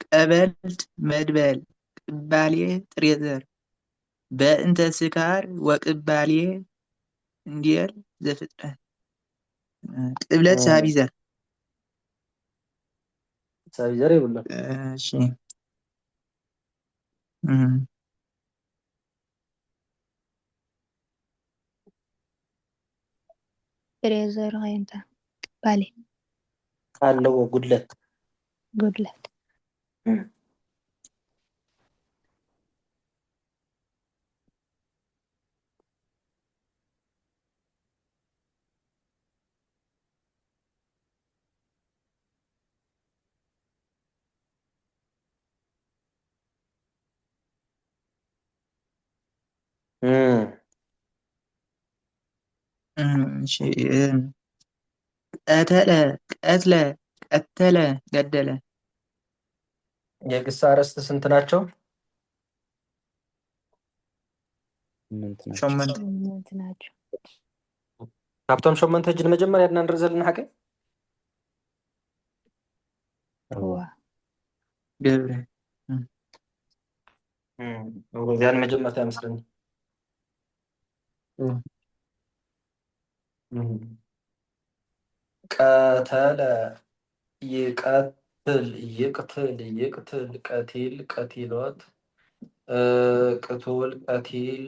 ቀበልት መድበል ቅባልየ ጥሬዘር በእንተ ስካር ወቅባልየ እንዲል ዘፍጥረት ቅብለት ሳቢዘር ሳቢዘር ይብሎ እሺ ጥሬዘር ኸይንታ ባሌ ኣለዎ ጉድለት ጉድለት እሺ ቀተለ ቀትለ ቀተለ ገደለ የግስ አረስት ስንት ናቸው? ሸመንት ናቸው። ካብቶም ሸመንተ እጅ መጀመርያ ድና ንርኢ ዘለና ሓቂ ገብረ እዚያን መጀመርታ ይመስለኒ ቀተለ ይቀትል ይቅትል ይቅትል ቀቲል ቀቲሎት ቅቱል ቀቲል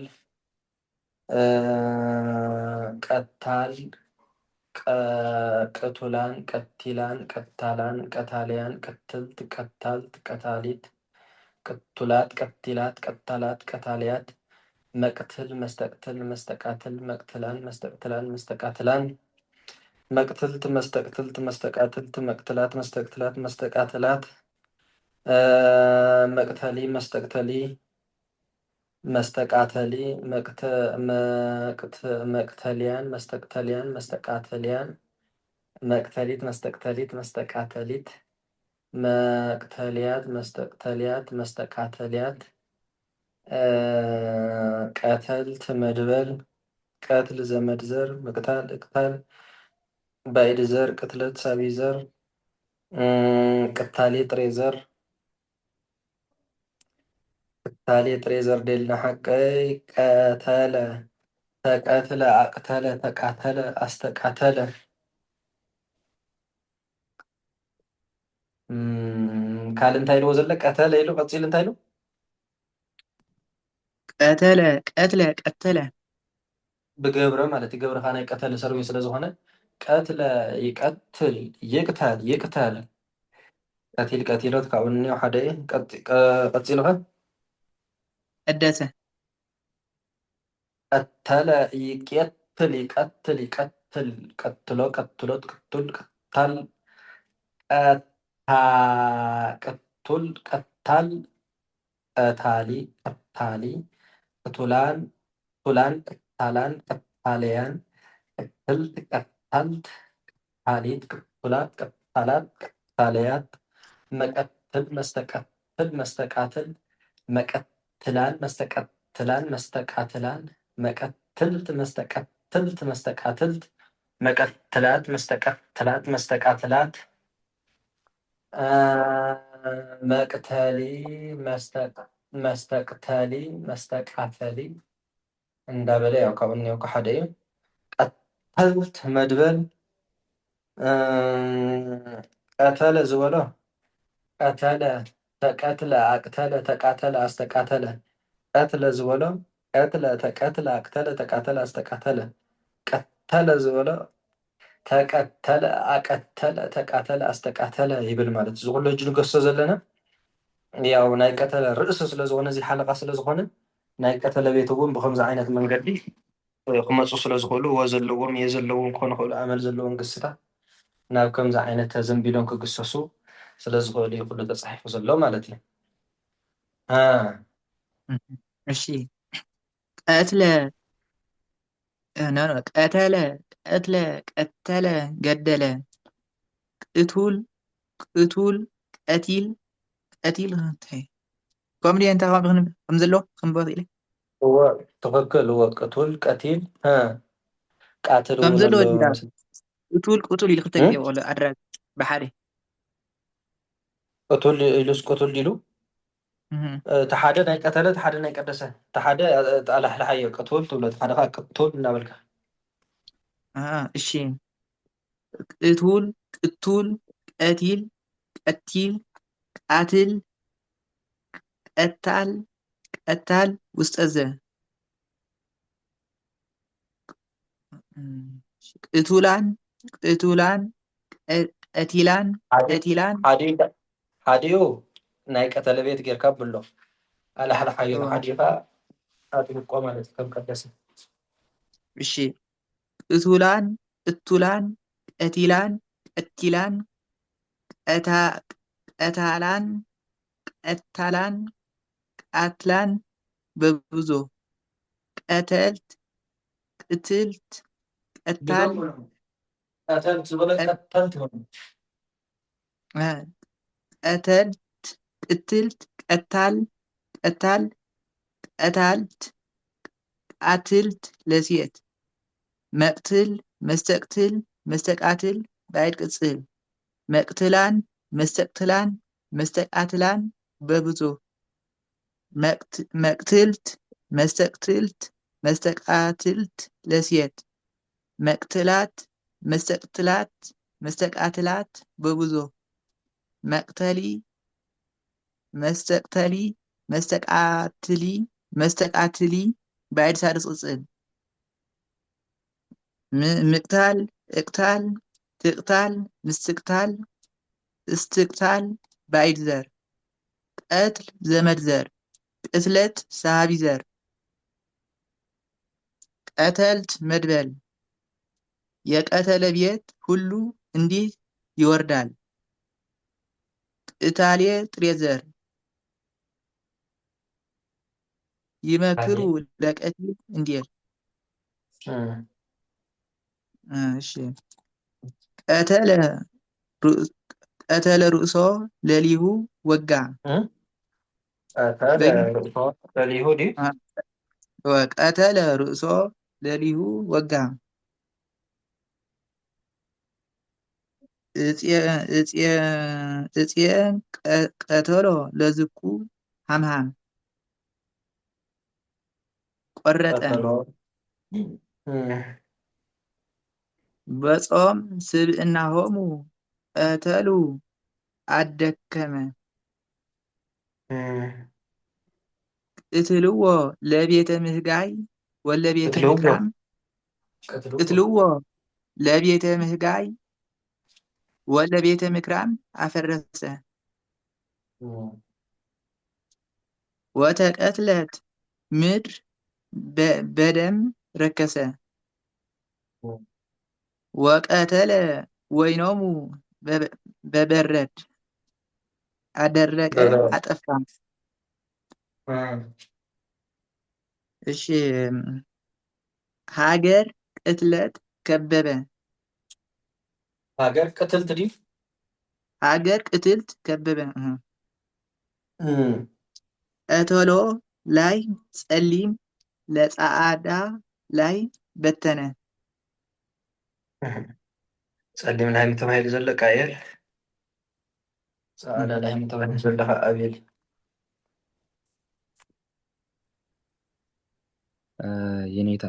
ቀታል ቅቱላን ቀቲላን ቀታላን ቀታሊያን ቀትልት ቀታልት ቀታሊት ቅቱላት ቀቲላት ቀታላት ቀታሊያት መቅትል መስተቅትል መስተቃትል መቅትላን መስተቅትላን መስተቃትላን مقتلت مستقتلت مستقاتلت مقتلات مستقتلات مستقاتلات مقتلي مستقتلي مستقاتلي مقتليان مستقتليان مستقاتليان مقتليت مستقتليت مستقاتليت مقتليات مستقتليات مستقاتليات قتلت مدبل قتل زمد زر مقتال اقتال بعيد زر قتلت سابي زر قتالي طري زر قتالي طري زر ديلنا حقي قتل تقاتل أقتل تقاتل أستقاتل كال انتاي لو زلك قتل إلو قتيل انتاي لو قتل بجبره مالتي جبره خانة قتل سروي سلازوهنا قتل يقتل قتيلات كاوني وحدي قتيلها قدسة قتل قتل قتل قتل قتالي قتالي قتلان قتلان قتالان قتاليان قتلت قتاليت قتلات قتالات قتاليات مستقتل مستقاتلان مستقاتلات مستقاتلات مقتلي مستقتلي مستقاتلي እንዳበለ ያው ካብን ከሓደ እዩ ቀተልት መድበል ቀተለ ዝበሎ ቀተለ ተቀትለ አቅተለ ተቃተለ አስተቃተለ ቀትለ ዝበሎ ቀትለ ተቀትለ አቅተለ ተቃተለ አስተቃተለ ቀተለ ዝበሎ ተቀተለ አቀተለ ተቃተለ አስተቃተለ ይብል ማለት እዚ ኩሉ እጅ ንገሶ ዘለና ያው ናይ ቀተለ ርእሲ ስለዝኾነ እዚ ሓለቃ ስለዝኾነ ናይ ቀተለ ቤት እውን ብከምዚ ዓይነት መንገዲ ክመፁ ስለዝኽእሉ ዘለዎም የዘለዎም ክኾኑ ክእሉ ኣመል ዘለዎም ግስታት ናብ ከምዚ ዓይነት ተዘንቢሎም ክግሰሱ ስለዝኽእሉ እዩ ኩሉ ተፃሒፉ ዘሎ ማለት እዩ እሺ ቀትለ ቀተለ ቀተለ ገደለ ቅቱል ቀቲል እንታይ ከምዲ እንታይ ከም ዘሎ ክንበብ ኢለ هو تفكر هو قتل قتيل قاتل ከም ዘሎ ونلو ዲዳ ቅቱል ኢሉ ክልተ ግዜ ይበቅሎ ኣድራግ ብሓደ قتل إلوس قتل ديلو تحدى ناي قتله تحدى ناي قدسه تحدى على حي قتل تبلو تحدى قتل نابلك እሺ ቅቱል ቀቲል ቃትል ቀታል ውስጠ ዘ ቅቱላን ቀቲላን حاديو ناي قتل بيت غير كبلو على حي حديفا هذه القومه كم قدسه እሺ ቅቱላን ቀቲላን ቀታላን ቃትላን በብዙ ቀተልት ቅትልት قتلت ولا قتلت ቀተልት ቅትልት ቀታል ቀታልት ቃትልት ለሴት መቅትል መስተቅትል መስተቃትል ባዕድ ቅጽል መቅትላን መስተቃትላን በብዙ መቅትልት መስተቅትልት መስተቃትልት ለሴት መቅትላት መስተቃትላት በብዙ መቅተሊ መስተቃትሊ ባዕድ ሳድስ ቅጽል ምቅታል እቅታል ትቅታል ምስትቅታል እስትቅታል ባዕድ ዘር ቀትል ዘመድ ዘር ቅትለት ሰሃቢ ዘር ቀተልት መድበል የቀተለ ቤት ሁሉ እንዲህ ይወርዳል። ቅታሌ ጥሬ ዘር ይመክሩ ለቀቲል እንዲል። እሺ ቀተለ ርእሶ ለሊሁ ወጋ። ቀተለ ርእሶ ለሊሁ ወጋ። እፄ ቀተሎ ለዝኩ ሃምሃም ቆረጠ። በጾም ስብእናሆሙ ቀተሉ አደከመ። ቅትልዎ ለቤተ ምህጋይ ወለቤተ ምክራም ቅትልዎ ለቤተ ምህጋይ ወለቤተ ምክራም አፈረሰ። ወተቀትለት ምድር በደም ረከሰ። ወቀተለ ወይኖሙ በበረድ አደረቀ አጠፋ። እሺ ሀገር ቅትለት ከበበ። ሀገር ቅትልት ዲ ሀገር ቅትልት ከበበ። ቀተሎ ላይ ጸሊም ለጻዕዳ ላይ በተነ። ጸሊም ላይ ተባሂሉ ዘሎ ቃየል ጻዕዳ ላይ ተባሂሉ ዘሎ አቤል የኔታ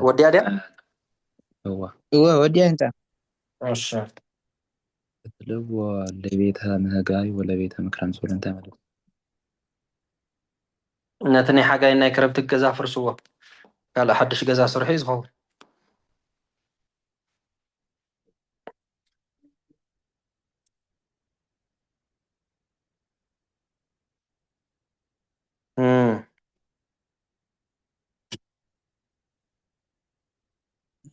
ወዲያ ዲያ ወዲያ እንታ እሺ ቅትልዎ ለቤተ ምህጋይ ወለቤተ ምክራም ዝብል እንታይ ማለት ነቲ ናይ ሓጋይ ናይ ክረምቲ ገዛ ፍርስዎ ካልእ ሓድሽ ገዛ ስርሑ እዩ ዝኸውን።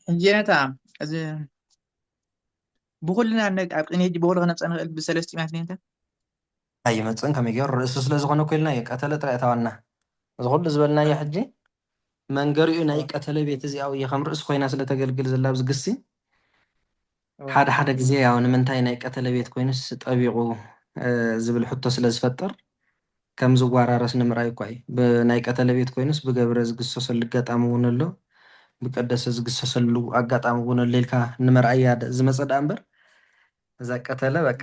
እንጀነታ እዚ ብኩልና ኣብ ቅድሚ ሕጂ ብኩሉ ክነብፀ ንኽእል ብሰለስተ ኢማት ነንታ ኣይመፅን ከመይ ገይሩ ርእሱ ስለ ዝኾነ ኮይልና ቀተለ ጥራይ እታዋና እዚ ኩሉ ዝበልናዮ ሕጂ መንገሪኡ ናይ ቀተለ ቤት እዚኣ ውየ ከም ርእሱ ኮይና ስለተገልግል ዘላ ኣብዚ ግሲ ሓደ ሓደ ግዜ ያው ንምንታይ ናይ ቀተለ ቤት ኮይኑስ ጠቢቑ ዝብል ሕቶ ስለ ዝፈጥር ከም ዝዋራረስ ንምርኣይ እኳ እዩ። ብናይ ቀተለ ቤት ኮይኑስ ብገብረ ዝግሰሰሉ ኣጋጣሚ እውን ኣሎ ብቀደሰ ዝግሰሰሉ ኣጋጣሚ እውን ኣሎ ኢልካ ንምርኣይ እያ ዝመፀ ዳ እምበር እዛ ቀተለ በቃ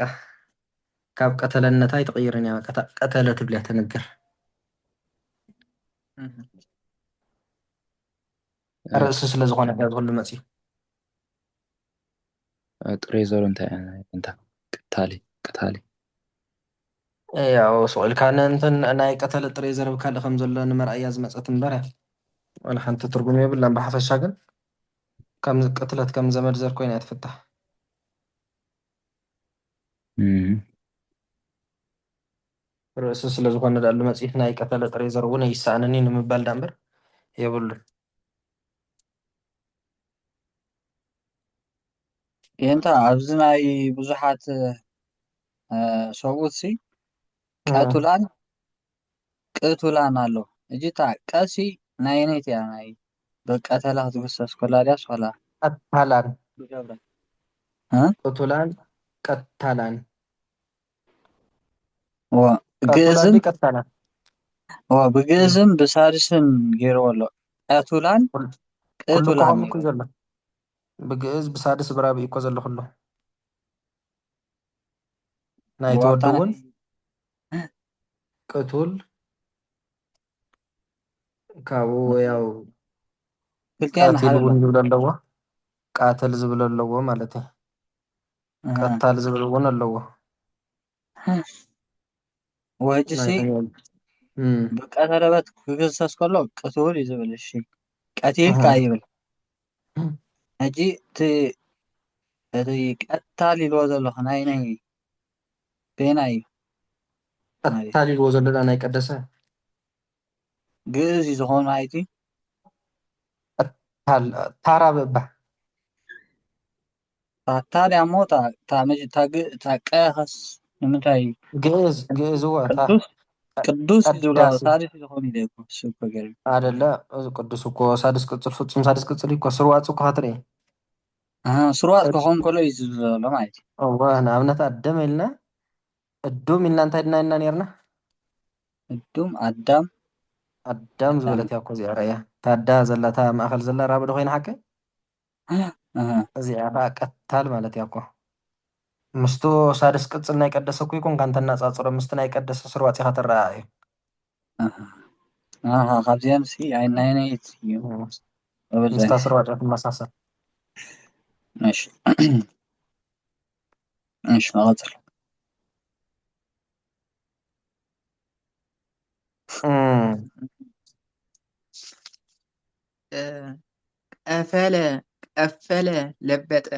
ካብ ቀተለነታ ይትቕይርን እያ በቃ ቀተለ ትብልያ ተነግር ርእሲ ስለ ዝኾነ እያ ዝኩሉ መፅዩ ጥሬ ዘሩ እንታይ ቅታሊ ያው ስቑኢልካ ንእንትን ናይ ቀተለ ጥሬ ዘረብ ካልእ ከም ዘሎ ንምርኣይ እያ ዝመፀት እምበር ወላ ሓንቲ ትርጉም የብላን ብሓፈሻ ግን ከም ቅትለት ከም ዘመድ ዘር ኮይና እያ ትፍታሕ። ርእሲ ስለ ዝኾነ ዳሉ መፅኢት ናይ ቀተለ ጥሬ ዘር እውን ኣይሰኣንኒ ንምባል ዳ እምበር የብሉን። የንታ ኣብዚ ናይ ብዙሓት ሰብኡት ቀቱላን ቅቱላን ኣሎ እጅታ ቀሲ ናይ ኔት እያ ናይ በቀተላ ዝግሰስ ኮላ ድያስ ኮላ ቀታላን ቅቱላን ቀታላን ግእዝም ቀታላን ብግእዝም ብሳድስን ገይርዎ ኣሎ ቀቱላን ቅቱላን እኮ ዘሎ ብግእዝ ብሳድስ ብራብዕ እኮ ዘሎ ኩሉ ናይ ተወዱ እውን ቅቱል ካብኡ ያው ቃቲል እውን ዝብል ኣለዎ ቃተል ዝብል ኣለዎ ማለት እዩ ቀታል ዝብል እውን ኣለዎ ወጅሲ ብቀተለበት ክግሰስ ከሎ ቅቱል እዩ ዝብል እሺ ቀቲልካ ይብል ሕጂ እቲ ቀታል ኢልዎ ዘለኹ ናይ ቤና እዩ ቀታል ኢልዎ ዘለና ናይ ቀደሰ ግእዝ እዩ ዝኾኑ ኣይቲ ታራ በባ ታዲያ ሞ ታቀኸስ ንምንታይ ግዕዝ ወታ ቅዱስ ቅዱስ ዝብሎ ቀዳሲ ሳድስ ዝኾኑ ኢለ እኮ እሱ እኮ ገይሩ አደለ ቅዱስ እኮ ሳድስ ቅጽል ፍጹም ሳድስ ቅጽል እኮ ስርዋፅ እኮ ክትርኢ ስሩዋት ክኸውን ከሎ እዩ ዝብል ዘሎ ማለት እዩ እወ ንኣብነት ኣደም ኢልና እዱም ኢልና እንታይ ድና ኢና ነርና እዱም ኣዳም ኣዳም ዝበለት እያ እኮ እዚኣ ርአያ ታዳ ዘላታ ማእኸል ዘላ ራብዶ ኮይና ሓቀ እዚኣ ከዓ ቀታል ማለት እያ እኮ ምስቱ ሳድስ ቅፅል ናይ ቀደሰ እኮ ይኮንካ እንተናፃፅሮ ምስቲ ናይ ቀደሰ ስርዋፅ ኢኻ ትረአ እዩ ካብዚአን ሲ ናይ ናይቲ እዩ ምስታ ስርዋፅ ትመሳሰል እሺ እሺ መቐፅል ቀፈለ ለበጠ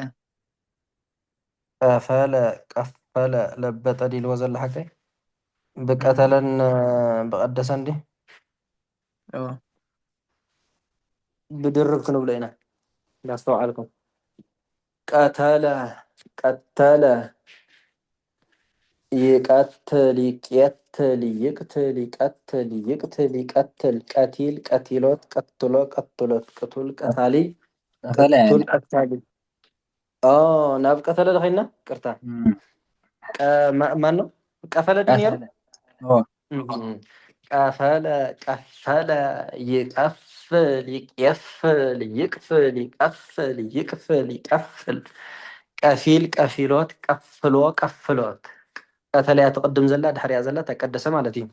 ቀፈለ ለበጠ ዲልዎ ዘሎ ሓቀይ ብቀተለን ብቀደሰ እንዲ ብድርብ ክንብሎ ኢና እንዳስተውዓልኩም ቀተለ ይቀትል ይቅትል ይቅትል ይቀትል ይቅትል ይቀትል ቀቲል ቀቲሎት ቀትሎ ቀትሎት ቅቱል ቀታሊ ቅቱል ቀታሊ ናብ ቀተለ ደኸይና ቅርታ ማን ነው ቀፈለ ድ ነይሩ ቀፈለ ይቀፍል ይቅየፍል ይቅፍል ይቀፍል ይቅፍል ይቀፍል ቀፊል ቀፊሎት ቀፍሎ ቀፍሎት ቀተለያ ትቅድም ዘላ ድሕሪያ ዘላ ተቀደሰ ማለት እዩ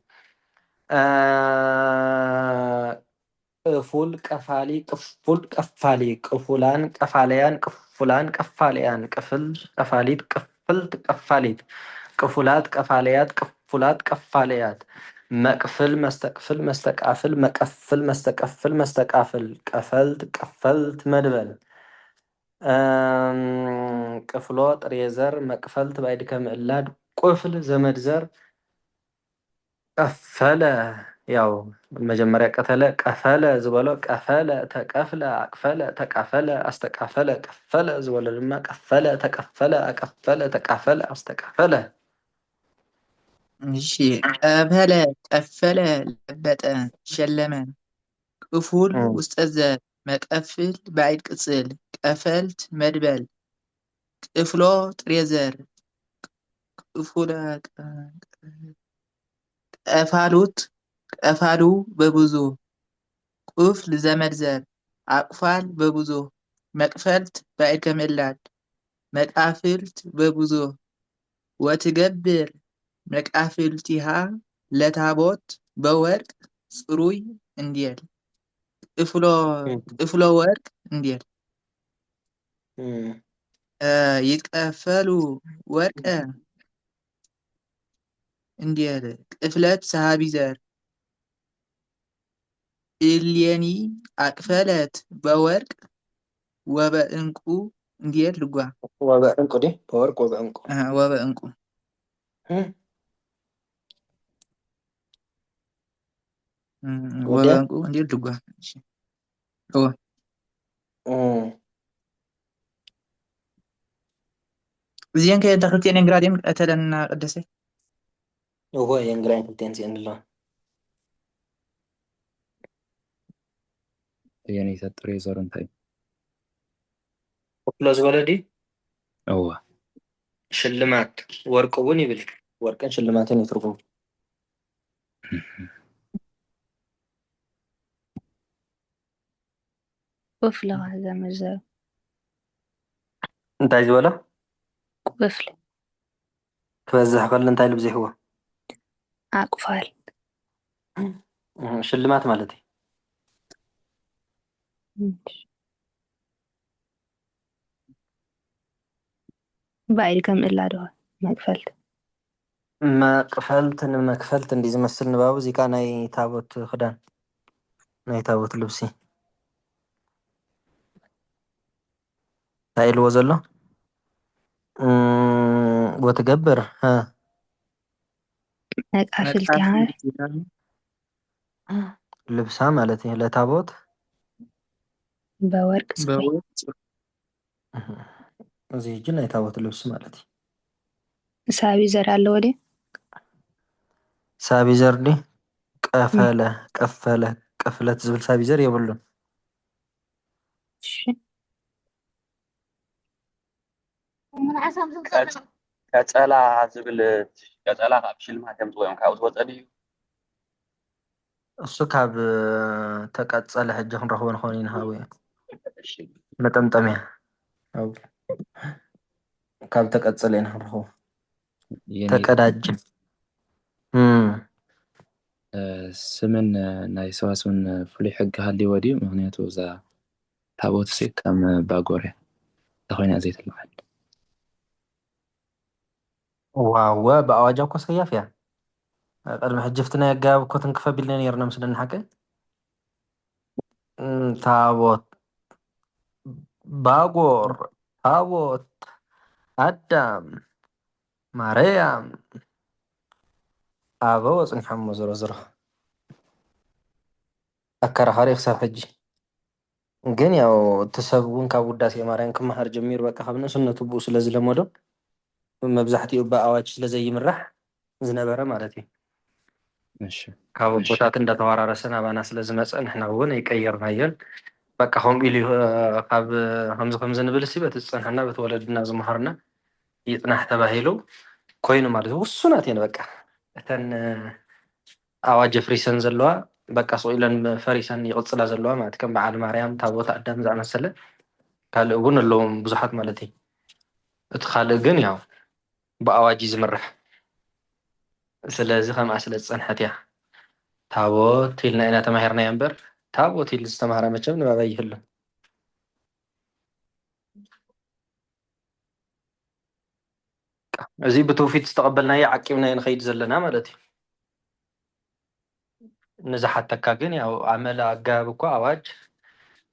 ቅፉል ቀፋሊ ቅፉል ቀፋሊ ቅፉላን ቀፋለያን ቅፉላን ቀፋለያን ቅፍል ቀፋሊት ቅፍልት ቀፋሊት ቅፉላት ቀፋለያት ቅፉላት ቀፋለያት መቅፍል መስተቅፍል መስተቃፍል መቀፍል መስተቀፍል መስተቃፍል ቀፈልት ቀፈልት መድበል ቅፍሎ ጥሬ ዘር መቅፈልት ባይድ ከምዕላድ ቁፍል ዘመድ ዘር ቀፈለ ያው መጀመሪያ ቀተለ ቀፈለ ዝበሎ ቀፈለ ተቀፍለ አቅፈለ ተቃፈለ አስተቃፈለ ቀፈለ ዝበሎ ድማ ቀፈለ ተቀፈለ አቀፈለ ተቃፈለ አስተቃፈለ እሺ ቀፈለ ቀፈለ ለበጠ ሸለመ ቅፉል ውስጠ ዘር መቀፍል ባዕድ ቅጽል ቀፈልት መድበል ቅፍሎ ጥሬ ዘር ቅፉለ ቀፋሉት ቀፋሉ በብዙ ቁፍል ዘመድ ዘር አቅፋል በብዙ መቅፈልት ባዕድ ከምዕላድ መቃፍልት በብዙ ወትገብር መቃፍልቲሃ ለታቦት በወርቅ ጽሩይ እንዲል ቅፍሎ ወርቅ እንዲል ይትቀፈሉ ወርቀ እንዲል ቅፍለት ሰሃቢ ዘር ኢልየኒ አቅፈለት በወርቅ ወበእንቁ እንዲል ልጓ ወበእንቁ ዲ በወርቅ ወበእንቁ ወበእንቁ ወበእንቁ እንዲል ልጓ እዚአን ከየንተ ክልቴን እንግራድም ቀተለና ቀደሰ هو ينقرأ كلتين زين الله يعني تطري زور انتي وكلاز ولدي هو شلمات ورقوني بالك ورقن شلماتين يتركون قفل هذا مزار انت عايز ولا قفل كبزح قال انت اللي بزي هو أقفال شلمات مالتي بعد كم إلا ده ما قفلت اندي زمسل نباو زي كان اي تابوت خدان اي تابوت لبسي تايل وزلو وتقبر ها مقافلتي هاي ልብሳ ማለት ለታቦት በወርቅ ጽሩይ በወርቅ ጽሩይ እዚ ሕጂ ናይ ታቦት ልብሲ ማለት እዩ። ሳቢ ዘር ኣለዎ ድዩ? ሳቢዘር ዲ ቀፈለት ዝብል ሳቢዘር የብሉን። እሺ ቀፀላ ዝብል ቀፀላ ካብ ሽልማት የምፅኦም ካብኡ ዝወፀ ድዩ? እሱ ካብ ተቀፀለ ሕጂ ክንረክቦ ንኾን ኢና ሃዊ መጠምጠምያ ካብ ተቀፀለ ኢና ክንረክቦ ተቀዳጅም ስምን ናይ ሰዋስውን ፍሉይ ሕጊ ሃልይዎ ድዩ? ምክንያቱ እዛ ታቦት ሲ ከም ባጎርያ ተኮይና ዘይትልዓል ዋወ ብኣዋጃ እኮ ሰያፍ እያ። ቅድሚ ሕጂ ፍቲ ናይ ኣጋብ እኮ ትንክፈ ቢልና ነርና ምስ ደንሓቀ ታቦት ባጎር ታቦት ኣዳም ማርያም ኣበ ወፅንሖሞ ዝሮ ኣከራኻሪ ክሳብ ሕጂ ግን ያው እቲ ሰብ እውን ካብ ውዳሴ ማርያም ክመሃር ጀሚሩ በቃ ካብ ንእስነቱ ብኡ ስለ ዝለመዶ መብዛሕትኡ ብኣዋጅ ስለ ዘይምራሕ ዝነበረ ማለት እዩ። ካብ ቦታት እንዳተወራረሰ ናባና ስለ ዝመፀ ንሕና እውን ኣይቀየርናዮን በቃ ከምኡ ኢሉ ካብ ከምዚ ንብል ሲ በቲ ዝፀንሐና በቲ ወለድና ዝመሃርና ይጥናሕ ተባሂሉ ኮይኑ ማለት ውሱናት እየን በቃ እተን ኣዋጅ ፍሪሰን ዘለዋ በቃ ስኢለን ፈሪሰን ይቅፅላ ዘለዋ ማለት ከም በዓል ማርያም ታቦት ኣዳም ዝኣመሰለ ካልእ እውን ኣለዎም ብዙሓት ማለት እዩ። እቲ ካልእ ግን ያው ብኣዋጅ ዝምራሕ ስለዚ ከምኣ ስለ ዝፀንሐት እያ ታቦት ኢልና ኢና ተማሂርናያ እምበር ታቦት ኢሉ ዝተምሃረ መቸም ንባባ ይህሉ እዚ ብትውፊት ዝተቐበልናዮ ዓቂብናዮ ንኸይድ ዘለና ማለት እዩ። ንዝሓተካ ግን ያው ኣመለ ኣጋብ እኳ ኣዋጅ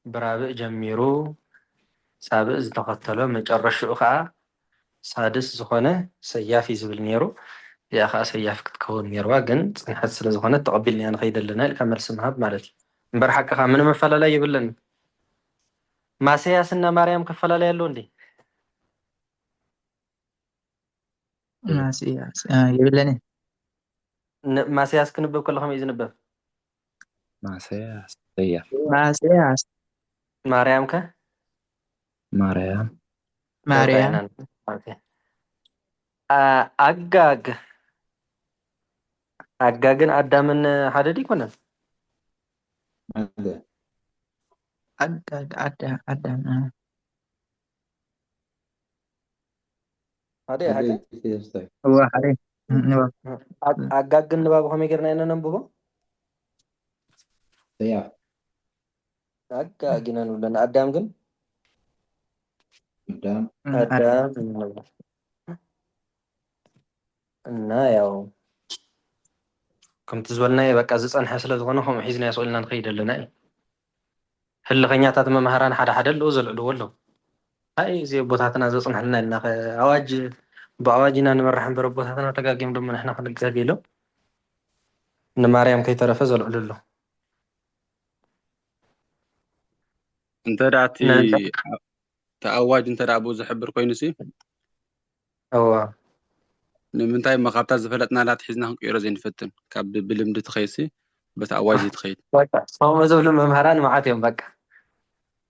ብራብዕ ጀሚሩ ሳብዕ ዝተኸተሎ መጨረሽኡ ከዓ ሳድስ ዝኾነ ሰያፍ እዩ ዝብል ነይሩ። እዚኣ ከዓ ሰያፍ ክትከውን ነይርዋ ግን ፅንሐት ስለ ዝኾነት ተቐቢልናያ ንኸይድ ኣለና ኢልካ መልሲ ምሃብ ማለት እዩ እምበር ሓቂ ከዓ ምንም ኣፈላላይ የብለን። ማስያስና ማርያም ክፈላለዩ ኣለዎ እንዴ? ማስያስ የብለን ማስያስ ክንብብ ከሎ ከመይ እዩ ዝንበብ? ማስያስ ሰያፍ ማስያስ ማርያም ከ ማርያም ማርያም ኣጋግ ኣጋግን ኣዳምን ሓደ ዲ ይኮነን? ኣጋግ ኣዳም ሓደ ሓደ هو حاليا ኣጋግ ግን ንባቡ ከመይ ጌርና ኢና ነንብቦ? ሰያፍ ኣጋግ ኢና ንብለና። ኣዳም ግን ኣዳም እና ያው ከምቲ ዝበልናዮ በቃ ዝፀንሐ ስለ ዝኾነ ከምኡ ሒዝናዮ ስኢልና ንኸይድ ኣለና እዩ። ህልኸኛታት መምሃራን ሓደ ሓደ ኣለዉ ዘልዕልዎ ኣለዉ ኣይ እዚ ቦታትና ዘፅንሐልና ኢልና ኣዋጅ ብኣዋጅ ኢና ንመራሕ እምበር ቦታትና ተጋጊም ደሞ ንሕና ክንጋግ ኢሎም ንማርያም ከይተረፈ ዘልዕሉ ኣሎ። እንተዳ እቲ ተኣዋጅ እንተዳ ብኡ ዝሕብር ኮይኑ ሲ እዋ ንምንታይ መኻብታ ዝፈለጥናላ ትሒዝና ክንቅይሮ ዘይንፈትን ካብ ብልምዲ ትኸይሲ በቲ ኣዋጅ ትኸይድ ከምኡ ዝብሉ መምሃራን መዓት እዮም በቃ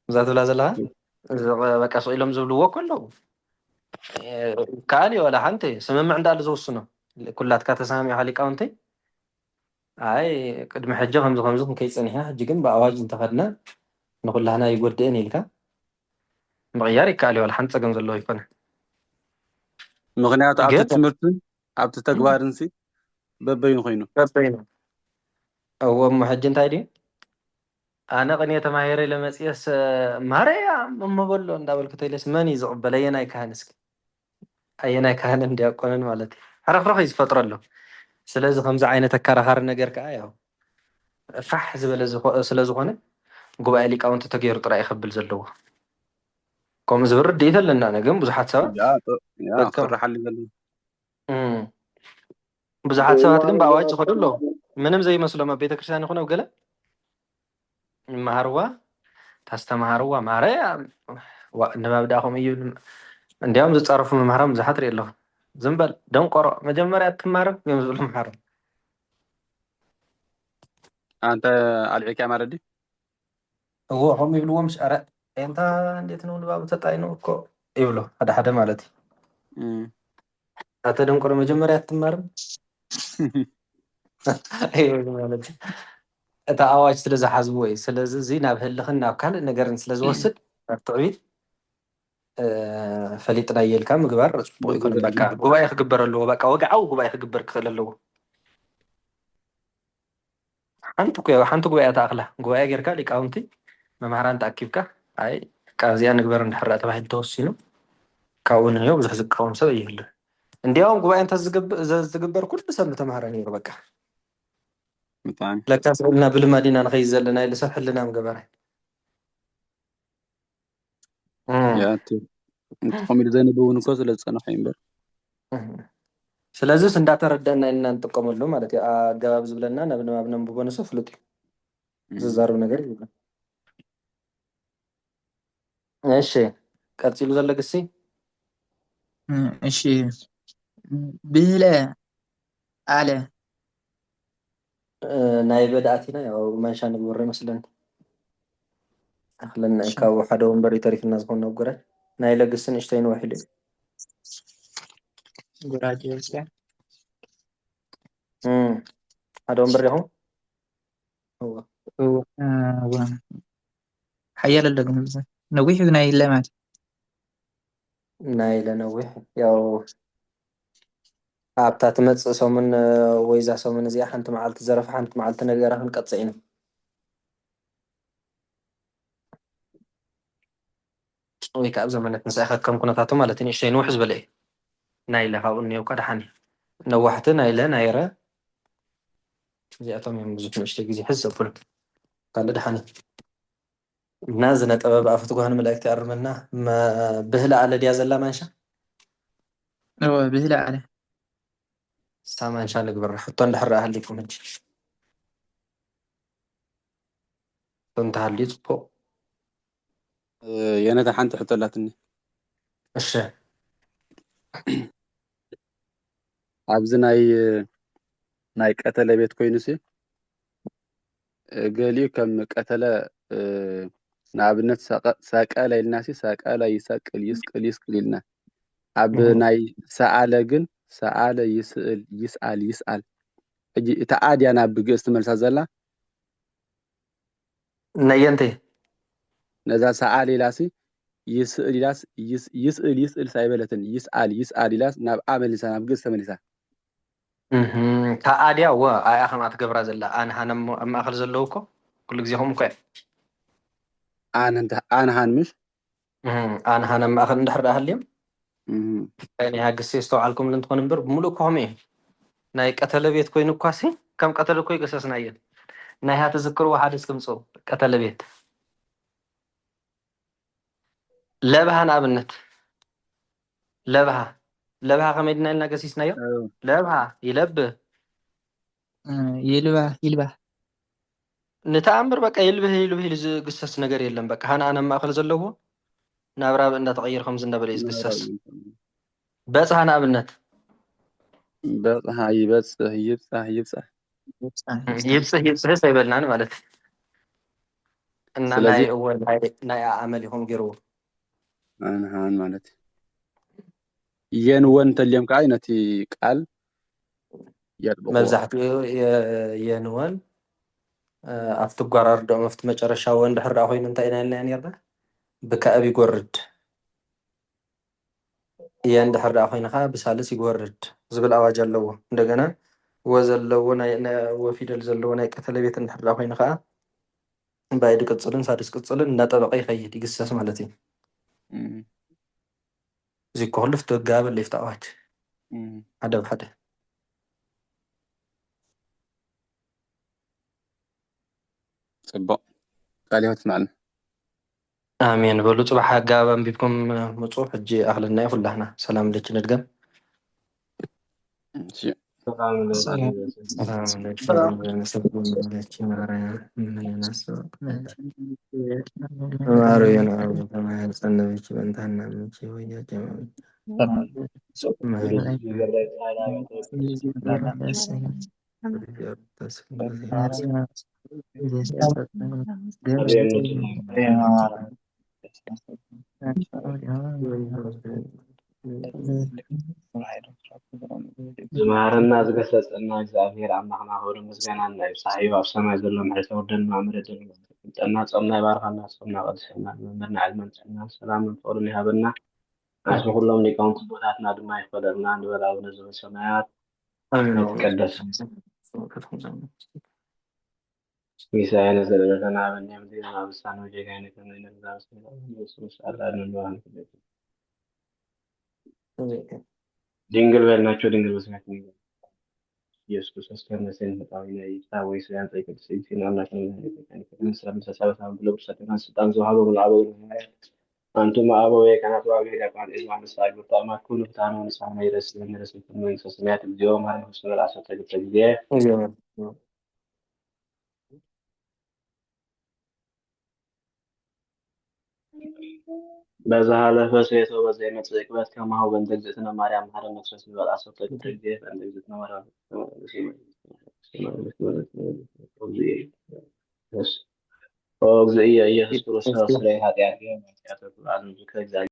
እዛ ትብላ ዘለኻ በቃ ስኢሎም ዝብልዎ እኮ ኣለዉ ከኣል ወላ ሓንቲ ስምምዕ እንዳሉ ዝውስኖ ኩላትካ ተሰማሚዕካ ሊቃውንቲ ኣይ ቅድሚ ሕጂ ከምዚ ከምዚ ክንከይፀኒሕና ሕጂ ግን ብኣዋጅ እንተኸድና ንኩላህና ይጎድእን ኢልካ ምቕያር ይከኣል እዩ። ሓንቲ ፀገም ዘለዎ ይኮነ ምክንያቱ ኣብቲ ትምህርትን ኣብቲ ተግባርን ሲ በበይኑ ኮይኑ እዎ እሞ ሕጂ እንታይ ድዩ ኣነ ቅንየ ተማሂረ ለመፅየስ ማርያም እመበሎ እንዳበልኩ ተይለስ መን እዩ ዝቕበል ኣየናይ ካህን እስኪ ኣየናይ ካህንን ዲያቆንን ማለት እዩ ሕረኽረኽ እዩ ዝፈጥሮ ኣሎ። ስለዚ ከምዚ ዓይነት ኣከራኻሪ ነገር ከዓ ያው ፋሕ ዝበለ ስለ ዝኾነ ጉባኤ ሊቃውንቲ ተገይሩ ጥራይ ይኸብል ዘለዎ ከምኡ ዝብል ርድኢት ኣለና። ኣነ ግን ብዙሓት ሰባት ክስራሓሊ ዘሎ ብዙሓት ሰባት ግን ብኣዋጅ ዝኸዱ ኣለዉ ምንም ዘይመስሎም ኣብ ቤተክርስትያን ይኹን ኣብ ገለ ይመሃርዋ ታስተማሃርዋ ማርያም ንባብ ዳኹም እዩ እንዲያውም ዝፀረፉ መምህራን ብዙሓት ርኢ ኣለኹ ዝም በል ደንቆሮ መጀመርያ ትማርም እዮም ዝብሉ መምህራን አንተ አልዒካ ማረዲ እዎ ከምኡ ይብልዎም ኧረ ኤንታ እንዴት ነው ንባቡ ተጣይኑ እኮ ይብሉ ሓደ ሓደ ማለት እዩ ኣተ ደንቆሮ መጀመርያ ትማርም ይብሉ ማለት እዩ እታ ኣዋጅ ስለ ዝሓዝዎ እዩ ስለዚ እዚ ናብ ህልኽን ናብ ካልእ ነገርን ስለ ዝወስድ ናብ ትዕቢት ፈሊጥና እየልካ ምግባር ፅቡቅ ይኮነ በቃ ጉባኤ ክግበር ኣለዎ በቃ ወግዓዊ ጉባኤ ክግበር ክኽእል ኣለዎ ሓንቲ ጉባኤ ተኣኽላ ጉባኤ ጌርካ ሊቃውንቲ መምሃራን ተኣኪብካ ኣይ ካብዚኣ ንግበር እንድሕር ተባሂሉ ተወሲኑ ካብኡ ንዮ ብዙሕ ዝቃወም ሰብ እየሉ እንዲያውም ጉባኤ እንተዝግበር ኩሉ ሰብ ተምሃረ ነይሩ በቃ ለካ ስእልና ብልማዲና ንኸይድ ዘለና ኢሉ ሰብ ሕልና ምገበረ እንተኾም ኢሉ ዘይነበውን እኮ ስለ ዝፀንሑ እምበር ስለዚ እንዳተረዳእና ኢልና ንጥቀመሉ ማለት እዩ ኣገባብ ዝብለና ናብ ንባብ ነንብቦ ንሱ ፍሉጥ እዩ ዝዛረብ ነገር ይብለ እሺ ቀፂሉ ዘሎ ግሲ እሺ ብህለ አለ ናይ በዳእቲና ያው ማንሻ ንግብሮ ይመስለኒ ኣኽለና ካብ ሓደ ወንበር ተሪፍና ዝኾነ ጉረ ናይ ለግስ ንእሽተይ ንውሒሉ ጉራጌ ሓደ ወንበር ይኹም ሓያል ኣለግም ነዊሕ ናይ ለማት ናይ ለነዊሕ ያው ኣብታ ትመፅእ ሰሙን ወይዛ ሰሙን እዚኣ ሓንቲ መዓልቲ ዘረፈ ሓንቲ መዓልቲ ነገራ ክንቀፅዕ ኢና ወይ ካብ ዘመነት ንሳይ ከም ኩነታቱ ማለት እዩ ንእሽተይ ንውሕ ዝበለ እዩ ናይ ለ ካብኡ እኒአው ካድሓኒ ነዋሕቲ ናይ ለ ናይ ረ እዚኣቶም እዮም ብዙሕ ንእሽተይ ግዜ ሕዝ ዘብሉ ካልእ ድሓኒ እና ዝነጠበ ብኣፈት ጓሃን መላእክቲ ይኣርመና ብህለ ኣለ ድያ ዘላ ማንሻ ብህለ ኣለ ሳ ማንሻ ንግበር ሕቶ እንድሕር ሃሊኩም ሕጂ እንተሃልዩ ፅቡቅ የነታ ሓንቲ ሕቶ ኣላትኒ እሺ ኣብዚ ናይ ቀተለ ቤት ኮይኑሲ ገሊኡ ከም ቀተለ ንኣብነት ሰቀለ ኢልናሲ ሰቀለ ይሰቅል ይስቅል ይስቅል ኢልና ኣብ ናይ ሰኣለ ግን ሰኣለ ይስእል ይስኣል ይስኣል ሕጂ እታ ኣድያ ናብ ግእዝ ትመልሳ ዘላ ነየንተይ ነዛ ሰኣል ኢላሲ ይስእል ኢላስ ይስእል ይስእል ሳይበለትን ይስኣል ይስኣል ኢላስ ናብ ኣመሊሳ ናብ ግእዝ ተመሊሳ ታኣድያ ወ ኣያ ከማ ትገብራ ዘላ ኣነ ሃነ ኣብ ማእኸል ዘለዉ እኮ ኩሉ ግዜ ከምኡ ኮ ኣነ ሃን ምሽ ኣነ ሃነ ኣብ ማእኸል እንድሕር ሃልዮም ናይ ሃግሴ ዝተውዓልኩም እንትኾን እምበር ብምሉእ ከኸም እዩ ናይ ቀተለ ቤት ኮይኑ እኳሲ ከም ቀተለ ኮ ይገሰስና እየን ናይ ሃ ትዝክርዎ ሓደ እስክምፁ ቀተለ ቤት ለብሃ ንኣብነት ለብሃ ከመይ ድና ኢልና ገሲስናዮ ለብሃ ይለብህ ይልባህ ንተኣምር በቃ ይልብህ ይልብህ ኢሉ ዝግሰስ ነገር የለን በቃ ሃነ ኣነ ማእኸል ዘለዎ ናብ ራብዕ እንዳተቐይር ከምዚ እንዳበለ እዩ ዝግሰስ በፅሃ ንኣብነት በፅሃ ይበፅህ ይብፃህ ይብፃህ ይብፅህ ይብፅህስ ኣይበልናን ማለት እና ናይ እወ ናይ ኣመል ኢኹም ገይርዎ ኣንሃን ማለት የንወን ተልዮም ከዓ ነቲ ቃል መብዛሕትኡ የንወን ኣብቲ ጓራርዶኦም ኣብቲ መጨረሻ ወን ድሕር ኮይኑ እንታይ ኢና ኢልና ነርና ብከኣብ ይጎርድ እየን ድሕር ኮይንካ ብሳልስ ይጎርድ ዝብል ኣዋጅ ኣለዎ እንደገና ወዘለዎ ወፊደል ዘለዎ ናይ ቀተለ ቤት እንድሕር ኮይኑ ከዓ ባይዲ ቅፅልን ሳድስ ቅፅልን እንዳጠበቀ ይኸይድ ይግሰስ ማለት እዩ እዚ ኩሉ ፍትጋበለ ይፍታ ኣዋጅ ሓደ ብሓደ ፅቡቅ ቃል ህይወት ማለት ኣሜን በሉ ፅባሕ ኣጋባብ ኣንቢብኩም ምፁ ሕጂ ኣኽለና ኩላህና ሰላም ለች ንድገም ሰላም ለዚህ ሰላም ለኪ በመሰግን ለኪ ማርያም ምንናስበ ማርያም አብ ተማህል ጸነበች በእንታና ምቺ ወያቄ ዝማረና ዝገሰጸና እግዚአብሔር አምላክና ሆድ ምስጋና ናይ ሳይብ ኣብ ሰማይ ዘሎ ምሕረተ ወርደን ማምረት ዘሎ ጠና ጾምና ይባርካና ጾምና ቀድሰና መምህርና ዕልመን ጥዕና ሰላምን ፍቅርን ይሃበና ንስም ኩሎም ሊቃውንቲ ቦታትና ድማ ይፈለጥና ንበል አቡነ ዘበሰማያት ይትቀደስ ሚሳኤል ዘለለና በእኛም ዜና አብሳነ ወጀጋይነ ከመይነ ዛስ ኢየሱስ አላህን ነው ድንግል በልናቸው ድንግል በስማችን ኢየሱስ ክርስቶስ ከመሰን መጣው ላይ ታወይ ሰያን ጠይቀት ሲና አምላክ ነው ከምን ስለምሰሰበታም ብለው ሰጠና ስልጣን ዘሃበ ብላው አንቱም አበው የካናቱ አገር ያቋል ኢማን ሳይሉ ታማኩሉ ታማን ሳማይ ረስ ለነረስ መንግስተ ሰማያት እግዚኦ ማርያም ስለ ራስህ ተግተህ በዛ ሀለፈ ሰው በዛ የመጽደቅ በት ከማው በእንደ እግዝእትነ ማርያም ሀረ ነፍሰስ ሊበላ ሰው ተግተህ በእንደ እግዝእትነ ማርያም ኦ እግዚእ ኢየሱስ ክርስቶስ ስለ ኃጢአት